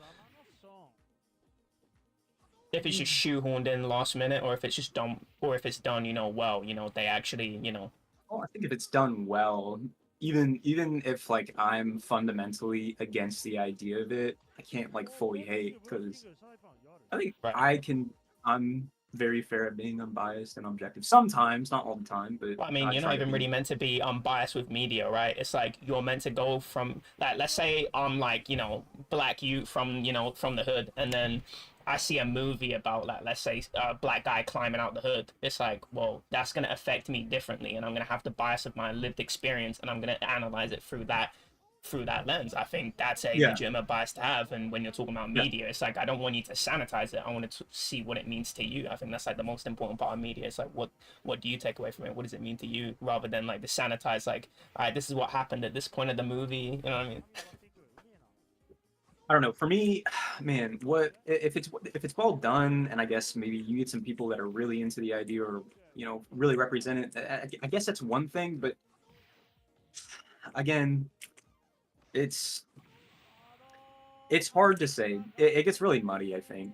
if it's just shoehorned in last minute, or if it's just done, or if it's done, well, they actually, Well, I think if it's done well, even if like I'm fundamentally against the idea of it, I can't like fully hate because I think Right. I'm very fair at being unbiased and objective. Sometimes, not all the time, but Well, I mean, I you're not try to even really be. meant to be unbiased with media, right? It's like you're meant to go from, like, let's say I'm like, black youth from, from the hood, and then I see a movie about, like, let's say a black guy climbing out the hood. It's like, well, that's gonna affect me differently, and I'm gonna have the bias of my lived experience, and I'm gonna analyze it through that lens. I think that's a Yeah, legitimate bias to have. And when you're talking about yeah. media, it's like I don't want you to sanitize it. I want to see what it means to you. I think that's like the most important part of media. It's like what do you take away from it? What does it mean to you? Rather than like the sanitize, like, all right, this is what happened at this point of the movie. You know what I mean? I don't know. For me, man, what if it's well done, and I guess maybe you get some people that are really into the idea or really represent it. I guess that's one thing, but again, it's it's hard to say. It gets really muddy. I think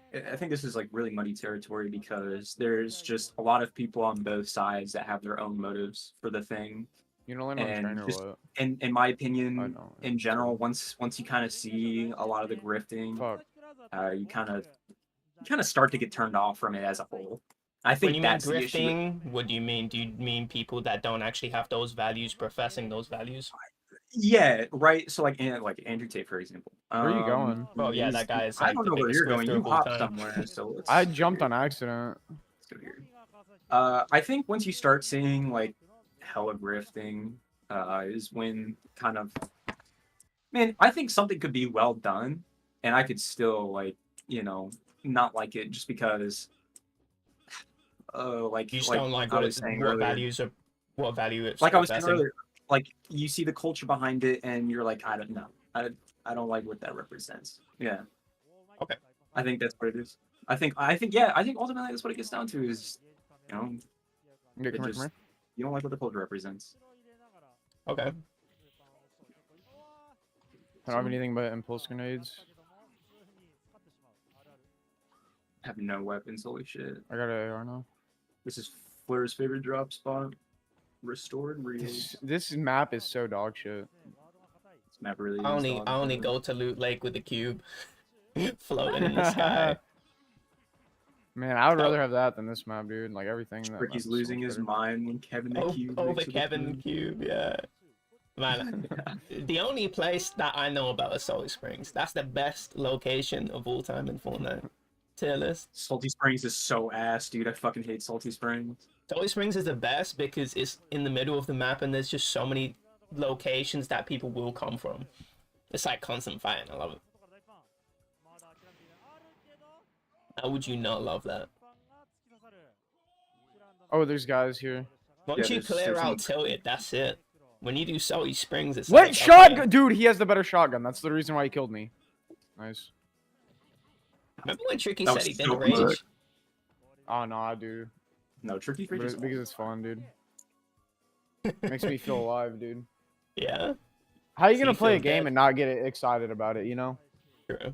this is like really muddy territory because there's just a lot of people on both sides that have their own motives for the thing, You don't land on train and or just what? in my I opinion, don't. in general, once you kind of see a lot of the grifting, Fuck. you kind of start to get turned off from it as a whole. I When you think mean that's the issue. grifting, what do you mean? Do you mean people that don't actually have those values, professing those values? Yeah, right. So like Andrew Tate, for example. Where are you going? Oh yeah, that guy is I like don't the know where biggest you're going. grifter You of all hopped time. somewhere, so I let's go jumped here. on accident. Let's go here. I think once you start seeing like hella grifting, is when kind of man, I think something could be well done, and I could still like not like it just because You just like don't like I was saying earlier. what value it's Like I was saying professing. earlier, like you see the culture behind it, and you're like, I don't know, I don't like what that represents. Yeah, Okay. I think that's what it is. I think ultimately that's what it gets down to is, you know, Yeah, it come here, come just here. you don't like what the culture represents. Okay. I don't have anything but impulse grenades. Have no weapons. Holy shit! I got an AR now. This is Flair's favorite drop spot. Restored reels. This map is so dog shit. This map really I is only dog I only shit. go to Loot Lake with the cube floating in the sky. Man, I would That- rather have that than this map, dude. Like everything. That map Ricky's is so losing much his better. mind when Kevin the Cube Over makes it Kevin through. Cube, yeah. Man, the only place that I know about is Salty Springs. That's the best location of all time in Fortnite. Tier list. Salty Springs is so ass, dude. I fucking hate Salty Springs. Salty Springs is the best because it's in the middle of the map and there's just so many locations that people will come from. It's like constant fighting. I love it. How would you not love that? Oh, there's guys here. Once Yeah, you clear there's out some- Tilted, that's it. When you do Salty Springs, it's What like, shotgun? okay. Dude, he has the better shotgun. That's the reason why he killed me. Nice. Remember when Tricky That said was he so didn't quick. rage? Oh no, I do. No, Tricky But Rage is because it's fun, dude. Makes me feel alive, dude. Yeah, How are you So gonna you play a feel game dead? and not get excited about it? You know. true.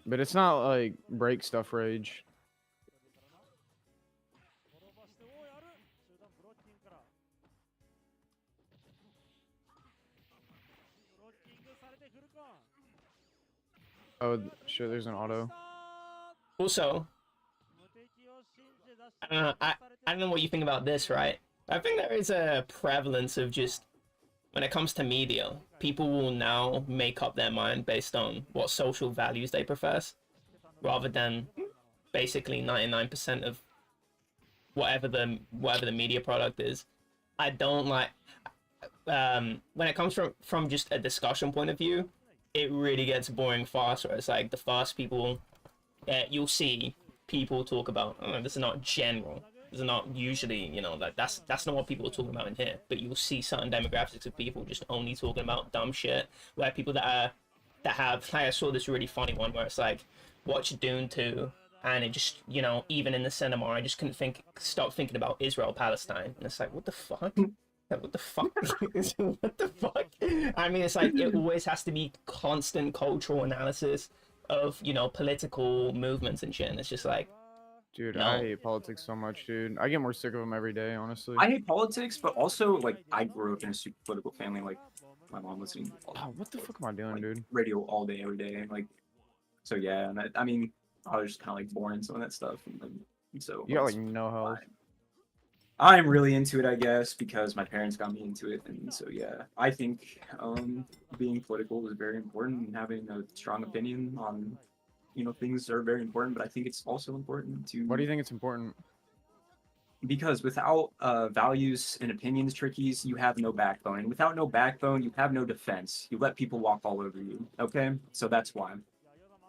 But it's not like break stuff rage. Oh shit! There's an auto. Also, I don't know. I don't know what you think about this, right? I think there is a prevalence of just when it comes to media, people will now make up their mind based on what social values they profess, rather than basically 99% of whatever the media product is. I don't like when it comes from just a discussion point of view, it really gets boring fast. Where it's like the first people you'll see people talk about. Oh, this is not general. This is not usually, like that's not what people are talking about in here. But you'll see certain demographics of people just only talking about dumb shit. Where people that have like I saw this really funny one where it's like watch Dune 2 and it just even in the cinema I just couldn't stop thinking about Israel Palestine and it's like what the fuck. What the fuck? What the fuck? I mean, it's like it always has to be constant cultural analysis of, you know, political movements and shit. And it's just like, Dude, No. I hate politics so much, dude. I get more sick of them every day, honestly. I hate politics, but also like I grew up in a super political family. Like my mom listening to Oh, what the fuck am I doing, like, dude? radio all day, every day. Like, so yeah, and I mean, I was just kind of like born in some of that stuff, and so You got that's like no health. fine. I'm really into it, I guess, because my parents got me into it, and so yeah, I think being political is very important, and having a strong opinion on, you know, things are very important. But I think it's also important to Why do you think it's important? because without values and opinions, trickies, you have no backbone, and without no backbone, you have no defense. You let people walk all over you. Okay, so that's why.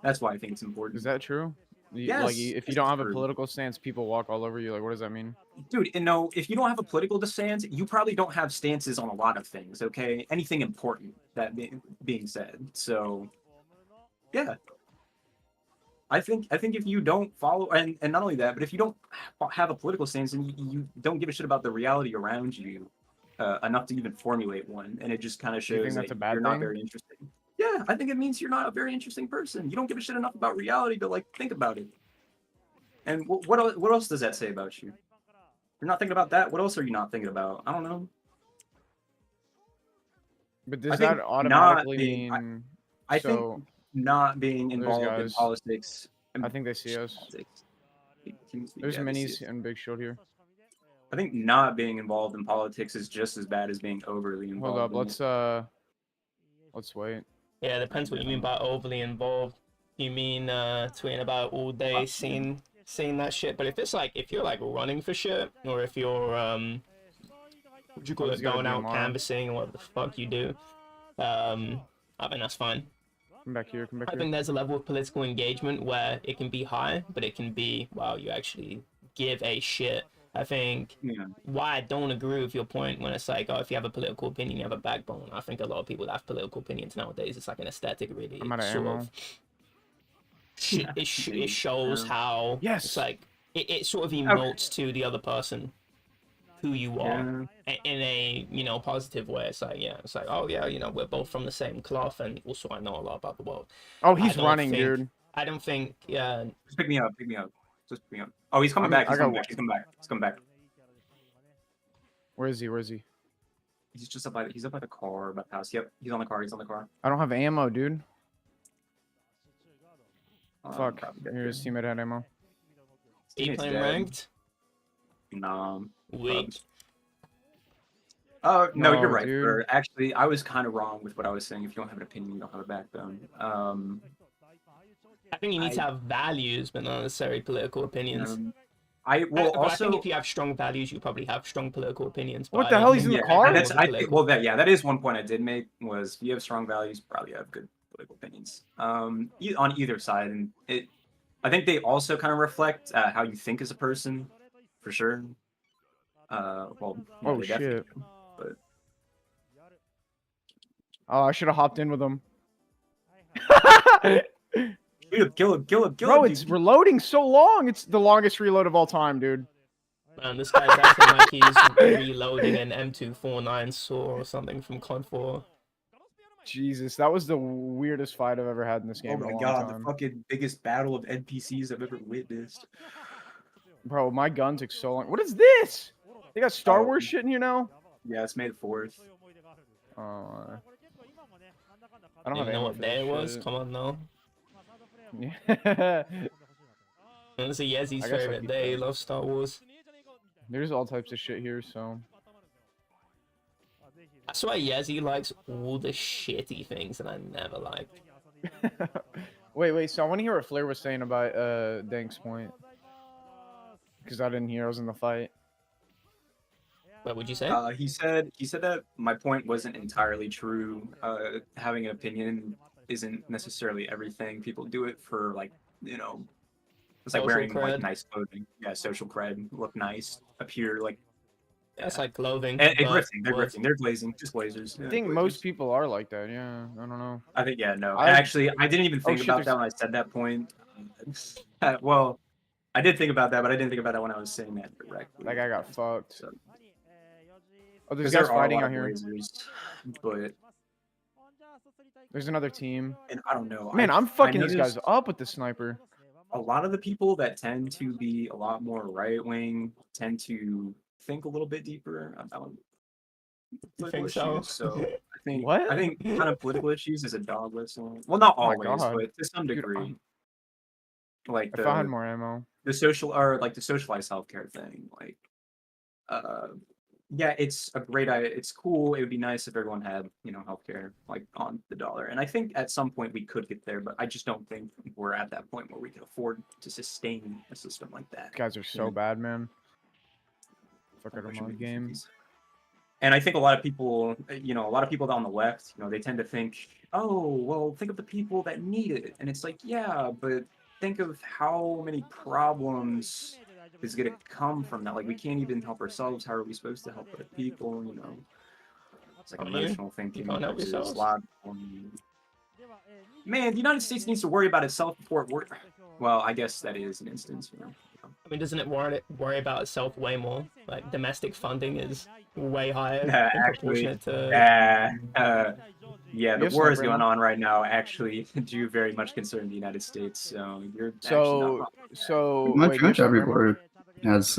That's why I think it's important. Is that true? Like, Yes, if you it's don't have a true. political stance, people walk all over you. Like, what does that mean? Dude, and no, if you don't have a political stance, you probably don't have stances on a lot of things, okay? Anything important, that being said. So, yeah. I think if you don't follow, and not only that, but if you don't have a political stance and you don't give a shit about the reality around you enough to even formulate one, and it just kind of Do you think shows that's that a bad you're not thing? very interesting. Yeah, I think it means you're not a very interesting person. You don't give a shit enough about reality to like think about it. And what else does that say about you? You're not thinking about that. What else are you not thinking about? I don't know. But I does think that automatically mean? I So think not being involved in guys. politics. I think they see us. Politics. There's Yeah, they see minis us. and Big Shield here. I think not being involved in politics is just as bad as being overly involved. Hold up, in it. let's wait. yeah, it depends what you mean by overly involved. You mean tweeting about all day, seeing that shit. But if it's like if you're like running for shit, or if you're what you call Oh, it, he's got a going out DMR. canvassing or whatever the fuck you do, I think that's fine. Come back here. Come back I here. think there's a level of political engagement where it can be high, but it can be, wow, you actually give a shit. I think Yeah. why I don't agree with your point when it's like, oh, if you have a political opinion, you have a backbone. I think a lot of people that have political opinions nowadays, it's like an aesthetic, really. I'm out of Sort ammo. of, it shows how Yes. it's like it sort of emotes to the other person who you are in a, you know, positive way. It's like, yeah, it's like, oh yeah, you know, we're both from the same cloth, and also I know a lot about the world. Oh, he's don't running, think- dude. I don't think, yeah. Just pick me up. Pick me up. Just pick me up. Oh, he's coming I mean, back. He's I got coming back. He's coming back. He's coming back. Where is he? Where is he? He's just up by. He's up by the car, by the house. Yep. He's on the car. He's on the car. I don't have ammo, dude. Fuck. Probably dead Here, his here. teammate had ammo. Are you Teammate's playing dead. ranked? Nah. Weak. Oh no, No, you're right. dude. Bro. Actually, I was kind of wrong with what I was saying. If you don't have an opinion, you don't have a backbone. I think you need to have values, but not necessarily political opinions. I will But also. I think if you have strong values, you probably have strong political opinions. But What I the don't hell? He's think in the you have car? That's I think, political- well that is one point I did make was if you have strong values, you probably have good political opinions. On either side, and I think they also kind of reflect how you think as a person, for sure. Well, yeah, Oh they definitely shit. do, but Oh, I should have hopped in with him. kill him, Bro, it's dude. reloading so long. It's the longest reload of all time, dude. Man, this guy's acting like he's reloading an M249 saw or something from COD 4. Jesus, that was the weirdest fight I've ever had in this Oh game in my a long god, time. the fucking biggest battle of NPCs I've ever witnessed. Bro, my gun took so long. What is this? They got Star Oh. Wars shit in here now? Yeah, it's May the 4th. Oh, I I don't don't have even know ammo what for day this it was. shit. Come on, no. Yeah. It's a Yezi's I guess I'll favorite keep day. He that. loves Star Wars. There's all types of shit here, so. I swear Yezi likes all the shitty things that I never liked. Wait, so I want to hear what Flair was saying about Dank's point. Because I didn't hear, I was in the fight. What would you say? He said that my point wasn't entirely true. Having an opinion isn't necessarily everything. People do it for like, you know, it's like Social wearing like cred. nice clothing. Yeah, social cred, look nice, appear like. That's like clothing. And but grifting, they're worse. grifting, they're glazing, just glazers. I yeah, think glazers. most people are like that, yeah. I don't know. I think yeah, no. I- Actually, I didn't even think shit, about there's- that when I said that point. Well, I did think about that, but I didn't think about that when I was saying that directly. That guy got fucked. So, Oh, there's Because guys there are a fighting lot out of here. Blazers, but There's another team. and I don't know. Man, I'm I fucking these guys noticed up with the sniper. a lot of the people that tend to be a lot more right wing tend to think a little bit deeper about You political think so? issues. So I What? think kind of political issues is a dog whistle. Well, not Oh my always, God. but to some Dude, degree. Like if I had more ammo. the social or like the socialized healthcare thing. Like uh yeah, it's a great idea. It's cool. It would be nice if everyone had, healthcare like on the dollar. And I think at some point we could get there, but I just don't think we're at that point where we can afford to sustain a system like that. These guys are so bad, man. Fuck out of my game. And I think a lot of people, a lot of people on the left, they tend to think, oh, well, think of the people that need it. And it's like, yeah, but think of how many problems is going to come from that. Like, we can't even help ourselves. How are we supposed to help other people? It's like Can't you? emotional thinking can't help versus yourselves? logical. Man, the United States needs to worry about itself before it well, I guess that is an instance. I mean, doesn't it worry about itself way more? Like, domestic funding is way higher in Actually, proportionate to... yeah, the Yes, war is Sniper, going man. on right now. Actually, do very much concern the United States. So you're actually not So, wrong. so Pretty wait, much do you have every sniper ammo? board has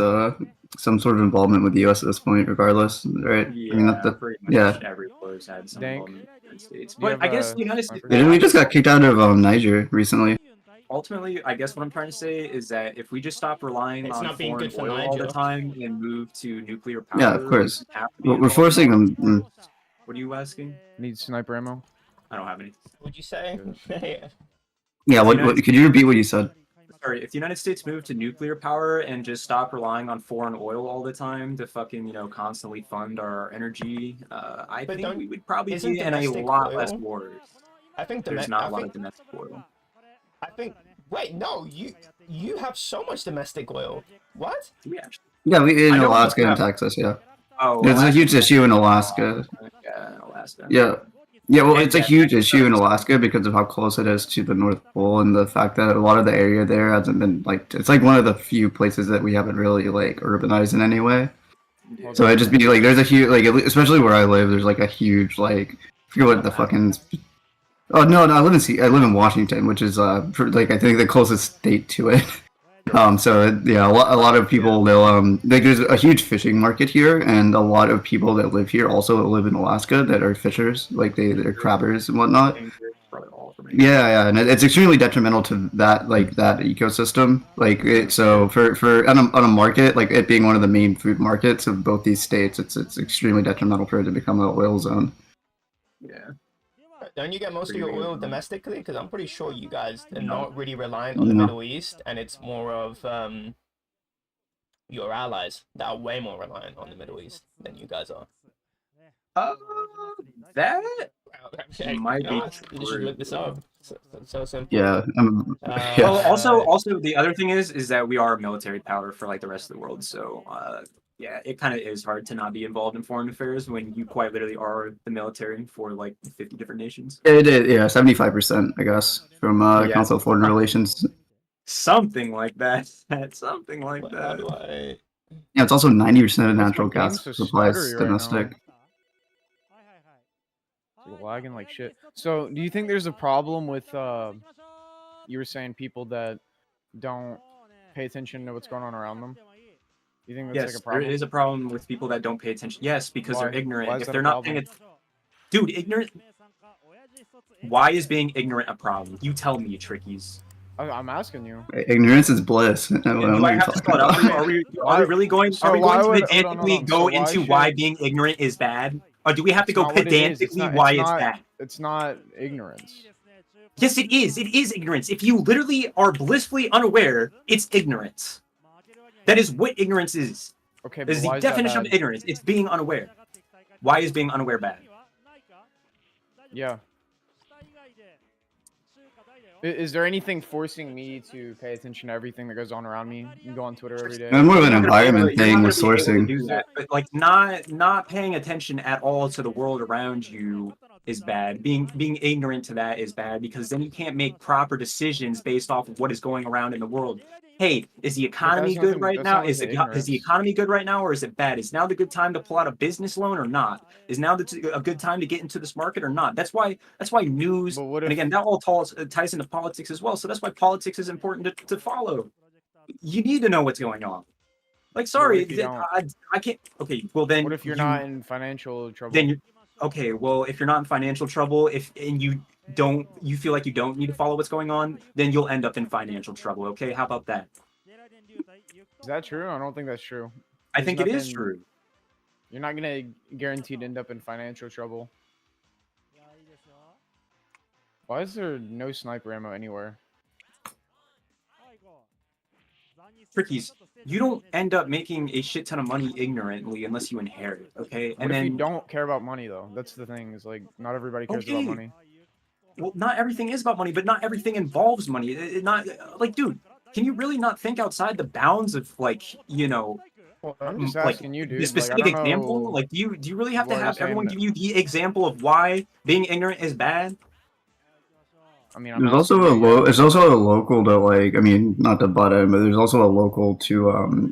some sort of involvement with the U.S. at this point, regardless, right? I mean, Yeah, pretty much yeah. every war's had some Dank, involvement with the United States. do you But have I guess a the United States. sniper? Didn't Well, we I just guess got kicked out of Niger recently? ultimately, I guess what I'm trying to say is that if we just stop relying It's on not being foreign good for oil all the Niger. time and move to nuclear power, Yeah, of course. we have to be We're involved forcing in all them. this. What are you asking? Need sniper ammo. I don't have any. Would you say? Yeah. Yeah, The what United could you repeat what you said? Sorry, if the United States moved to nuclear power and just stop relying on foreign oil all the time to fucking, constantly fund our energy, I But think we would probably isn't be in a domestic lot less oil- wars. I think There's not a lot of domestic oil. Wait, no, you have so much domestic oil. What? Do we actually? Yeah, we in I know we Alaska and have- Texas. Yeah, Oh, there's a Alaska- huge issue in Alaska. Yeah, Alaska. Yeah. Yeah, well, And it's a yeah, huge Texas issue in does. Alaska because of how close it is to the North Pole and the fact that a lot of the area there hasn't been it's like one of the few places that we haven't really urbanized in any way. Yeah. So it'd just be there's a huge especially where I live, there's a huge I forget what the fucking. Oh no, I live in Washington, which is I think the closest state to it. So yeah, a lot of people there's a huge fishing market here, and a lot of people that live here also live in Alaska that are fishers, they're crabbers and whatnot. Yeah, and it's extremely detrimental to that that ecosystem. So for on a market it being one of the main food markets of both these states, it's extremely detrimental for it to become an oil zone. Yeah. Don't you get most of your Pretty oil weird, domestically? Because I'm pretty sure you guys are No. not really reliant on the No. Middle East, and it's more of your allies that are way more reliant on the Middle East than you guys are. That Hey, might be you just true. look this up. So simple. Yeah. Uh, Yeah. Well, also the other thing is that we are a military power for the rest of the world. So yeah, it kind of is hard to not be involved in foreign affairs when you quite literally are the military for 50 different nations. It is, yeah, 75%, I guess, from Yeah. Council of Foreign Relations. Something like that. Something like Wait, how that. do I? Yeah, it's also 90% of Why is natural my game gas so supplies stuttery right now? domestic. It's lagging like shit. So, do you think there's a problem with you were saying people that don't pay attention to what's going on around them? You think that's Yes, a problem? there is a problem with people that don't pay attention. Yes, because they're Why? ignorant. Why is If that they're a not paying problem? Dude, ignorant. Why is being ignorant a problem? You tell me, trickies. I'm asking you. Ignorance is bliss. Do I have to spell it out? Are we really going? So Are we why going to would- hold on, pedantically hold on. go So why into should- why being ignorant is bad? Or do we have to It's go not what it is. It's pedantically not- why it's it's not- bad? It's not ignorance. Yes, it is. It is ignorance. If you literally are blissfully unaware, it's ignorance. That is what ignorance is. Okay, That but is why the is that definition of bad? ignorance. It's being unaware. Why is being unaware bad? Yeah. Is there anything forcing me to pay attention to everything that goes on around me and go on Twitter every day? And more of an You're not gonna be able environment to- you're thing not with gonna be able to sourcing. do that. But not paying attention at all to the world around you is bad. Being ignorant to that is bad because then you can't make proper decisions based off of what is going around in the world. hey, is the economy nothing- good right that's now? not Is the the ignorance. economy good right now, or is it bad? Is now the good time to pull out a business loan or not? Is now a good time to get into this market or not? That's why news, But what and if again, that all ties into politics as well. So that's why politics is important to follow. You need to know what's going on. Like, what sorry, if you don't? I can't. Okay, well then What if you're not in financial trouble? then you okay. Well, if you're not in financial trouble, and you feel like you don't need to follow what's going on, then you'll end up in financial trouble. Okay, how about that? Is that true? I don't think that's true. I There's think it is nothing- true. You're not gonna guaranteed end up in financial trouble. Why is there no sniper ammo anywhere? Trickies, you don't end up making a shit ton of money ignorantly unless you inherit. Okay, What and if then you don't care about money though? That's the thing. Is like not everybody cares about Okay. money. well, not everything is about money, but not everything involves money. Not like, dude, can you really not think outside the bounds of like, Well, I'm just like asking you, the dude. Like, I specific don't example? know Like, do you really have to why you're have everyone saying give you the example of why being ignorant is bad? I mean, I'm There's also asking you, yeah. there's also a local to like, I mean, not to butt in, but there's also a local to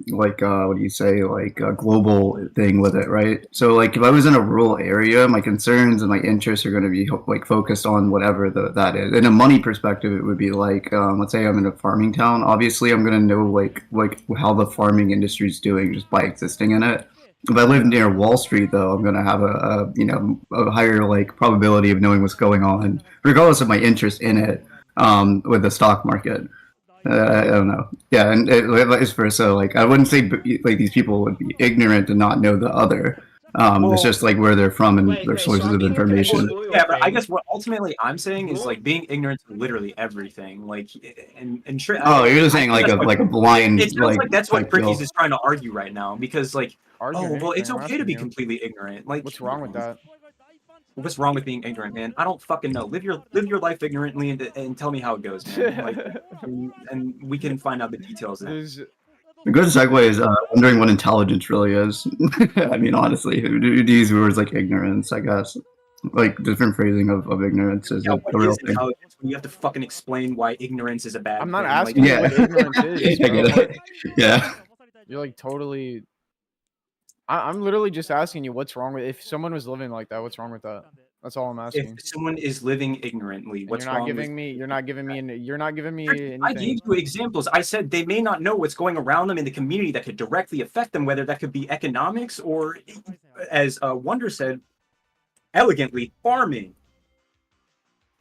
like what do you say, like a global thing with it, right? So like if I was in a rural area, my concerns and my interests are going to be like focused on whatever that is. In a money perspective, it would be like let's say I'm in a farming town. Obviously, I'm going to know like how the farming industry is doing just by existing in it. If I live near Wall Street, though, I'm gonna have a higher like probability of knowing what's going on, regardless of my interest in it. With the stock market, I don't know. Yeah, and vice versa. Like I wouldn't say like these people would be ignorant and not know the other. It's just like where they're from and their So sources I'm of being looking at this information. loyal Yeah, but I thing. guess what ultimately I'm saying is like being ignorant to literally everything. Like, and Oh, you're just saying like a blind it sounds like that's what type deal. Pricky's is trying to argue right now because like, Argue oh well, it's anything, I'm okay to be asking you. completely ignorant. Like, What's wrong with that? What's wrong with being ignorant, man? I don't fucking know. Live your life ignorantly and tell me how it goes, man. Like, and we can find out the details then. There's A good segue is wondering what intelligence really is. I mean, honestly, these words like ignorance, I guess, like different phrasing of ignorance is Yeah, a what real is thing. intelligence when you have to fucking explain why ignorance is a bad I'm not thing? asking you what ignorance is, I bro. get it. Yeah. You're like totally. I'm literally just asking you what's wrong with if someone was living like that. What's wrong with that? That's all I'm If asking. someone is living ignorantly, And what's you're not wrong giving with me. You're not giving me. You're not giving me I gave anything. you examples. I said they may not know what's going around them in the community that could directly affect them, whether that could be economics or, as Wonder said elegantly, farming.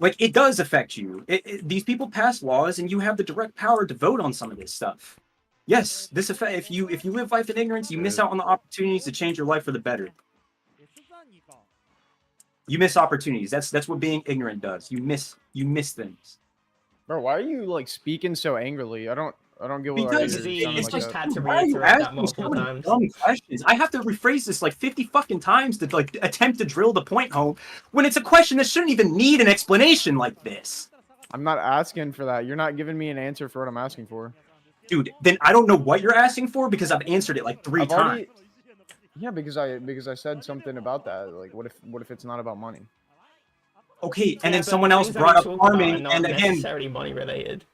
Like, it does affect you. These people pass laws, and you have the direct power to vote on some of this stuff. Yes, this affect if you live life in ignorance, you miss out on the opportunities to change your life for the better. You miss opportunities. That's what being ignorant does. You miss things. Bro, why are you like speaking so angrily? I don't get why Because you're he sounding it's like just just that. had to why are you reiterate that asking so multiple many times. dumb questions? I have to rephrase this like 50 fucking times to like attempt to drill the point home when it's a question that shouldn't even need an explanation like this. I'm not asking for that. You're not giving me an answer for what I'm asking for. Dude, then I don't know what you're asking for because I've answered it like 3 I've times. already. Yeah, because I said something about that. Like, what if it's not about money? Okay, and Yeah, then but someone the else things that brought we up talk about are farming, not and again, necessarily money related.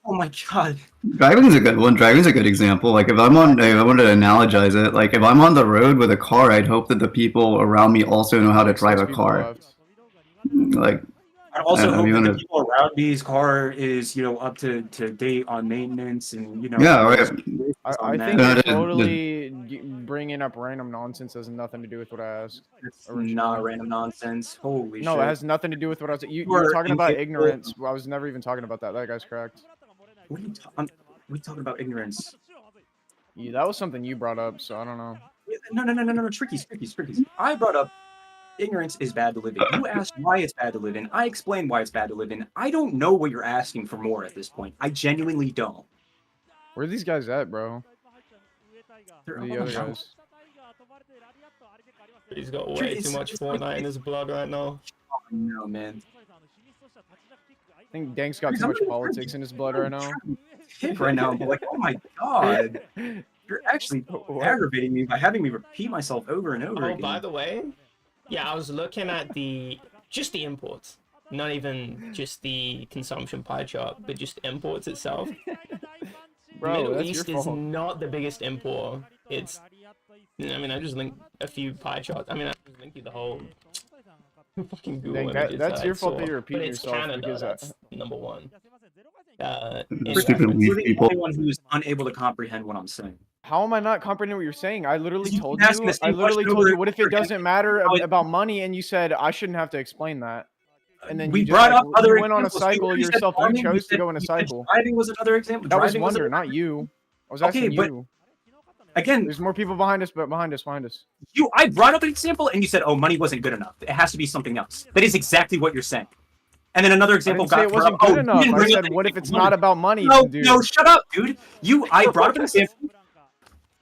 oh my god. Driving's a good one. Driving's a good example. Like if I wanted to analogize it, like if I'm on the road with a car, I'd hope that the people around me also know how to Like, drive 6 a people car. left. Like I also I hope mean, that the people around me's car is, up to date on maintenance and, yeah, right. there's regulations on I that. think you're the- totally bringing up random nonsense that has nothing to do with what I asked. It's originally. not random nonsense. Holy shit. No, it has nothing to do with what I was. You We're were talking about incapable- ignorance. I was never even talking about that. That guy's correct. What are you we talking about ignorance? Yeah, that was something you brought up, so I don't know. No, trickies. I brought up ignorance is bad to live in. You asked why it's bad to live in. I explained why it's bad to live in. I don't know what you're asking for more at this point. I genuinely don't. Where are these guys at, bro? They're The all other down. guys. He's got way too much Fortnite in his blood right now. Oh, no, man. I think Dank's got too much politics in his blood right now. Hit right now, but like, oh my god. You're actually What? aggravating me by having me repeat myself over and over Oh, again. by the way, yeah, I was looking at just the imports, not even just the consumption pie chart, but just imports itself. Bro, Middle that's East your is fault. not the biggest import. It's, I mean, I just linked a few pie charts. I mean, I just linked you the whole fucking Google Dang, images that's that your I fault saw. that you're But repeating it's yourself Canada, because that's number one. Stupid Investments. weak You're the people. only one who's unable to comprehend what I'm saying. how am I not comprehending what you're saying? I literally You told keep asking you. the I same literally question told over you. What if and it over again. doesn't matter How it- about money? And you said I shouldn't have to explain that. And then we you just brought like, up other you went on a examples. cycle literally said yourself. You farming, chose to go in a you said cycle. driving was another example. That was Driving Wonder, another not you. I was Okay, asking but- you. Again, There's more people behind us, but behind us. I brought up an example and you said, "Oh, money wasn't good enough. It has to be something else." That is exactly what you're saying. And then another I example didn't say got it brought wasn't up. good Oh, you enough. didn't I bring up said, the what if it's example. not about money, No, dude? no, shut up, dude. I brought up an example.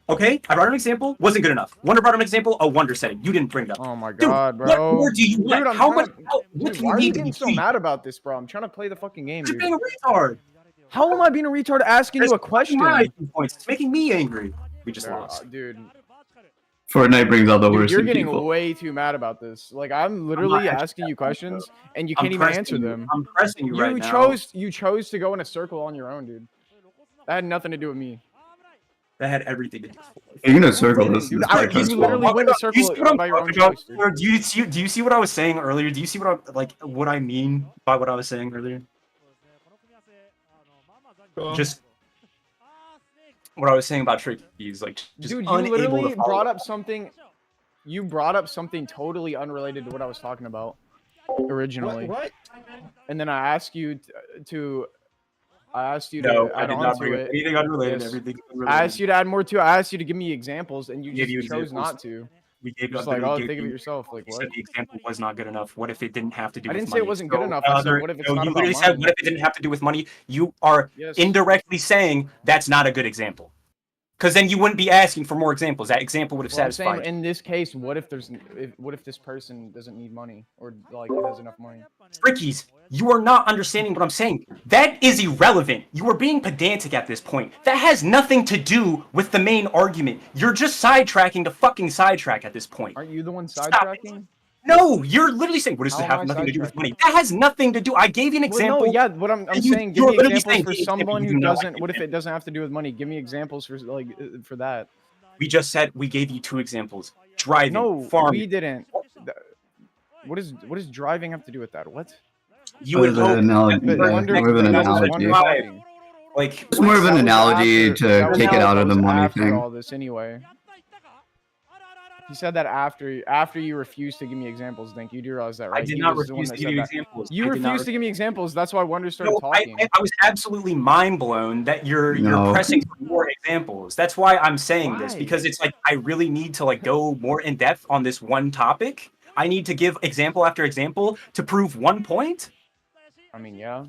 Okay, I brought up an example. Wasn't good enough. Wonder brought up an example. Oh, Wonder said it. You didn't bring it up. Oh my Dude, god, what bro. more do you want? Dude, I'm How trying much? to- What Dude, do why you are you need to getting be so seen? mad about this, bro? I'm trying to play the fucking game, You're dude. being a retard. How am I being a retard asking you a question? My IQ points. It's making me angry. We just Bro, lost. dude. Fortnite brings out the Dude, worst you're in getting people. way too mad about this. Like I'm literally actually asking you that mad, questions and you I'm can't even pressing answer you. them. I'm pressing you right now. You chose to go in a circle on your own, dude. That had nothing to do with me. That had everything to do. You're gonna circle Didn't, this. dude. this I- podcast you wall. literally went in a Do you circle see what I'm by your own talking about? choice, dude. Or do you see what I was saying earlier? Do you see what I mean by what I was saying earlier? Just what I was saying about Tricky's like just Dude, you unable literally to follow brought it. up something. You brought up something totally unrelated to what I was talking about originally, What? and then I asked you to No, I add did on not to bring up it. anything unrelated. Yes. Everything I unrelated. asked you to add more to it. I asked you to give me examples, and you Gave just you chose examples. not to. We gave Just up, like, we oh, gave think of it you- yourself. Like, You what? said the example was not good enough. What if it didn't have to do I with didn't say it money? wasn't good So enough. I said, other- what if it's no, not you about literally said, money? what if it didn't have to do with money? You are Yes. indirectly saying that's not a good example. Because then you wouldn't be asking for more examples. That example would have Well, I'm saying satisfied. in this case, what if this person doesn't need money or like has enough money? Trickies, you are not understanding what I'm saying. That is irrelevant. You are being pedantic at this point. That has nothing to do with the main argument. You're just sidetracking to fucking sidetrack at this point. Aren't you the one Stop it. sidetracking? No, you're literally saying, what does How it am have I nothing to do with sidetracking? money? That has nothing to do. I gave you an example. Well, no, yeah. What I'm and you- saying, give you're me literally examples saying, for give me example, someone you who do not like doesn't. the What if it example. doesn't have to do with money? Give me examples for for that. We just said we gave you 2 examples. Driving, No, farming. we didn't. What does driving have to do with that? What? You would More of hope an analogy. that the But Yeah, Wonder, more of an that was analogy. Wonder Drive. talking. Like, It's more of an That was analogy after- to that was- take it out that of the was money after thing. all this anyway. He said that after you refused to give me examples. Think you do realize that, right? I did He not was the one refuse that to said give you that. examples. You I did not refused to give me examples. That's why Wonder started No, talking. I was absolutely mind blown that you're No. pressing for more examples. That's why I'm saying this, Why? because it's like I really need to like go more in depth on this one topic. I need to give example after example to prove one point. I mean, yeah,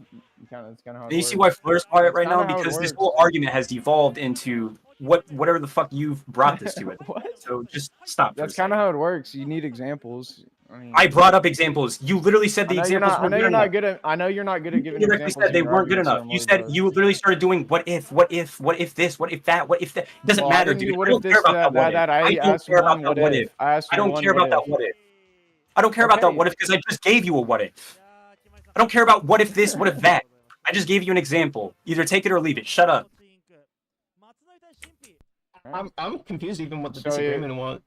that's kind of how. And you see why Flair's quiet That's right now? kinda how it Because this works. whole argument has devolved into whatever the fuck you've brought this to it. What? So just stop. That's kind of how it works. You need examples. I mean, I brought up examples. You literally said the I know you're examples not. I weren't know good you're enough. not good at. I know you're not good at You giving directly examples. said they in your weren't good arguments, enough. so You I'm said worried you literally started doing what if this, what if that. It doesn't Well, I matter, didn't do dude. what I if don't care this, about that what if. that. I don't asked care about one that what what if. if. I asked I you don't one care about what that if. what if. I don't care about that Okay. what if because I just gave you a what if. I don't care about what if this, what if that. I just gave you an example. Either take it or leave it. Shut up. I'm confused even what the So, yeah.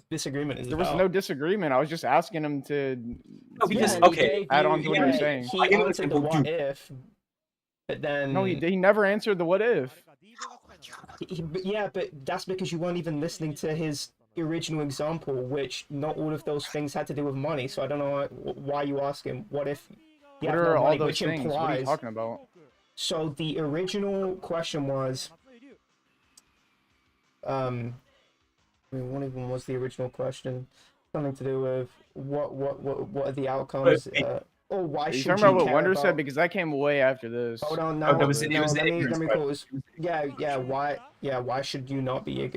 disagreement is There was about. no disagreement. I was just asking him to. No, because Yeah, and he okay. gave Add you- on to what you're saying. He I give an answered the example, what dude. if, but then No, he never answered the what if. Yeah, but that's because you weren't even listening to his original example, which not all of those things had to do with money. So I don't know why you ask him what if. You What have are no all money, those which things? What are you implies. talking about? So the original question was, I mean, what even was the original question? Something to do with what are the outcomes? Or why Are you should talking about you what care Wonder about... said? Because that came way after this. Hold on, Oh, no, that was it. It no, was the let me ignorance call this. Why should you not be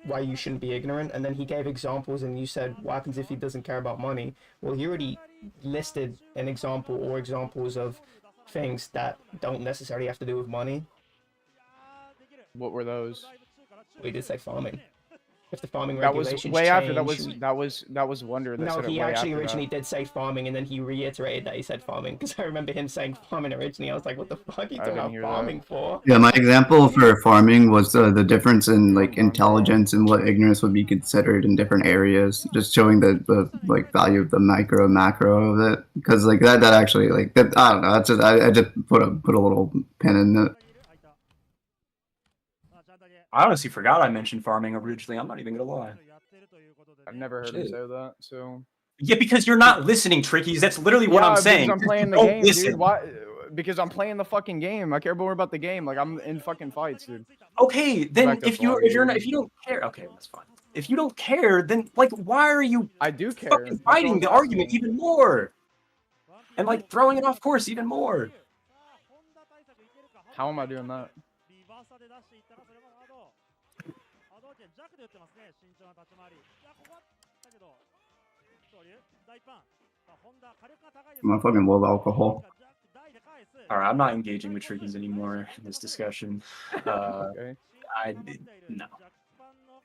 why you shouldn't be ignorant? And then he gave examples, and you said, what happens if he doesn't care about money? Well, he already listed an example or examples of things that don't necessarily have to do with money. What were those? We did say farming. if the farming That was regulations way after. change. That was Wonder that No, said it he way actually after originally that. did say farming, and then he reiterated that he said farming because I remember him saying farming originally. I was like, "What the fuck are you I talking didn't about hear farming for?" Yeah, my example for farming was the difference in like Come on, bro. intelligence and what ignorance would be considered in different areas. Just showing the like value of the micro and macro of it, because like that actually like that, I don't know. That's just I just put a little pin in it. I honestly forgot I mentioned farming originally. I'm not even gonna lie. I've never heard him Shit. say that. So Yeah, because you're not listening, Trickies. That's literally what I'm saying. because I'm playing the Don't game, listen. dude. Why? Because I'm playing the fucking game. I care more about the game. Like I'm in fucking fights, dude. Okay, then back to if you're farming, not, if you don't care, okay, that's fine. If you don't care, then like why are you I do care. fucking That's what I fighting was the argument asking. even more? And like throwing it off course even more. How am I doing that? I fucking love alcohol. Alright, I'm not engaging with Trickies anymore in this discussion. Okay. No.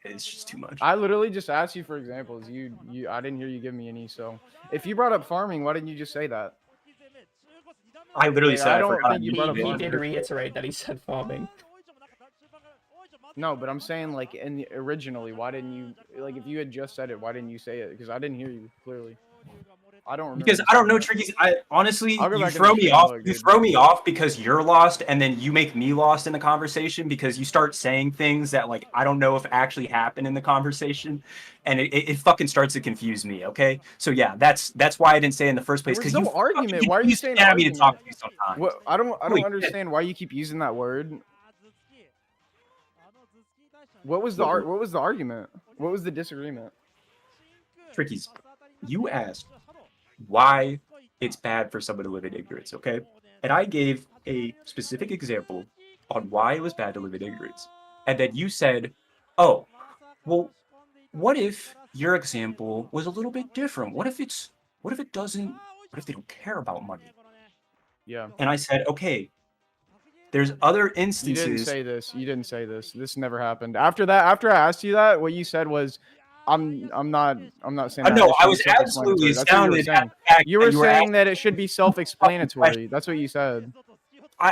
It's just too much. I literally just asked you for examples. I didn't hear you give me any. So if you brought up farming, why didn't you just say that? I literally Like, said I I don't forgot. think you brought up He farming. did reiterate that he said farming. No, but I'm saying like originally, why didn't you like if you had just said it, why didn't you say it? Because I didn't hear you clearly. I don't remember. Because you I don't saying know, that. Trickies. I honestly, I'll go you back in throw the me stream and off. look, You dude. throw me off because you're lost, and then you make me lost in the conversation because you start saying things that like I don't know if actually happen in the conversation, and it fucking starts to confuse me. Okay, so yeah, that's why I didn't say it in the first place. There was Because no you argument. Why are you saying at me to talk argument? to you sometimes. What I don't Holy shit. understand why you keep using that word. What was the argument? What was the disagreement? Trickies, you asked why it's bad for someone to live in ignorance, okay? And I gave a specific example on why it was bad to live in ignorance. And then you said, oh, well, what if your example was a little bit different? What if it doesn't, what if they don't care about money? Yeah. And I said, okay, there's other You instances. didn't say this. You didn't say this. This never happened. After I asked you that, what you said was, I'm not saying that. No, it should I be was absolutely self-explanatory. That's what you were astounded at saying. the fact You that were you were saying asking that it should be self-explanatory. That's what you said.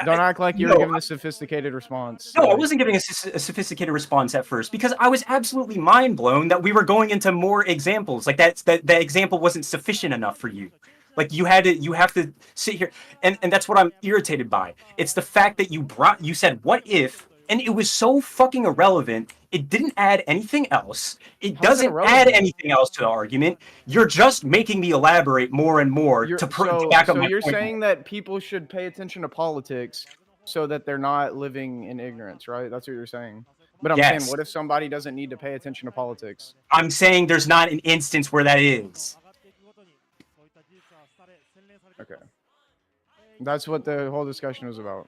Don't act like you were no, giving a sophisticated response. No, I wasn't giving a sophisticated response at first because I was absolutely mind blown that we were going into more examples. Like that example wasn't sufficient enough for you. Like you have to sit here and that's what I'm irritated by. It's the fact that you said what if, and it was so fucking irrelevant. It didn't add anything else. It How's it doesn't add irrelevant? anything else to the argument. You're just making me elaborate more and more to back up my you're point. saying that people should pay attention to politics so that they're not living in ignorance, right? That's what you're saying. But I'm saying, Yes. what if somebody doesn't need to pay attention to politics? I'm saying there's not an instance where that is. Okay. That's what the whole discussion was about.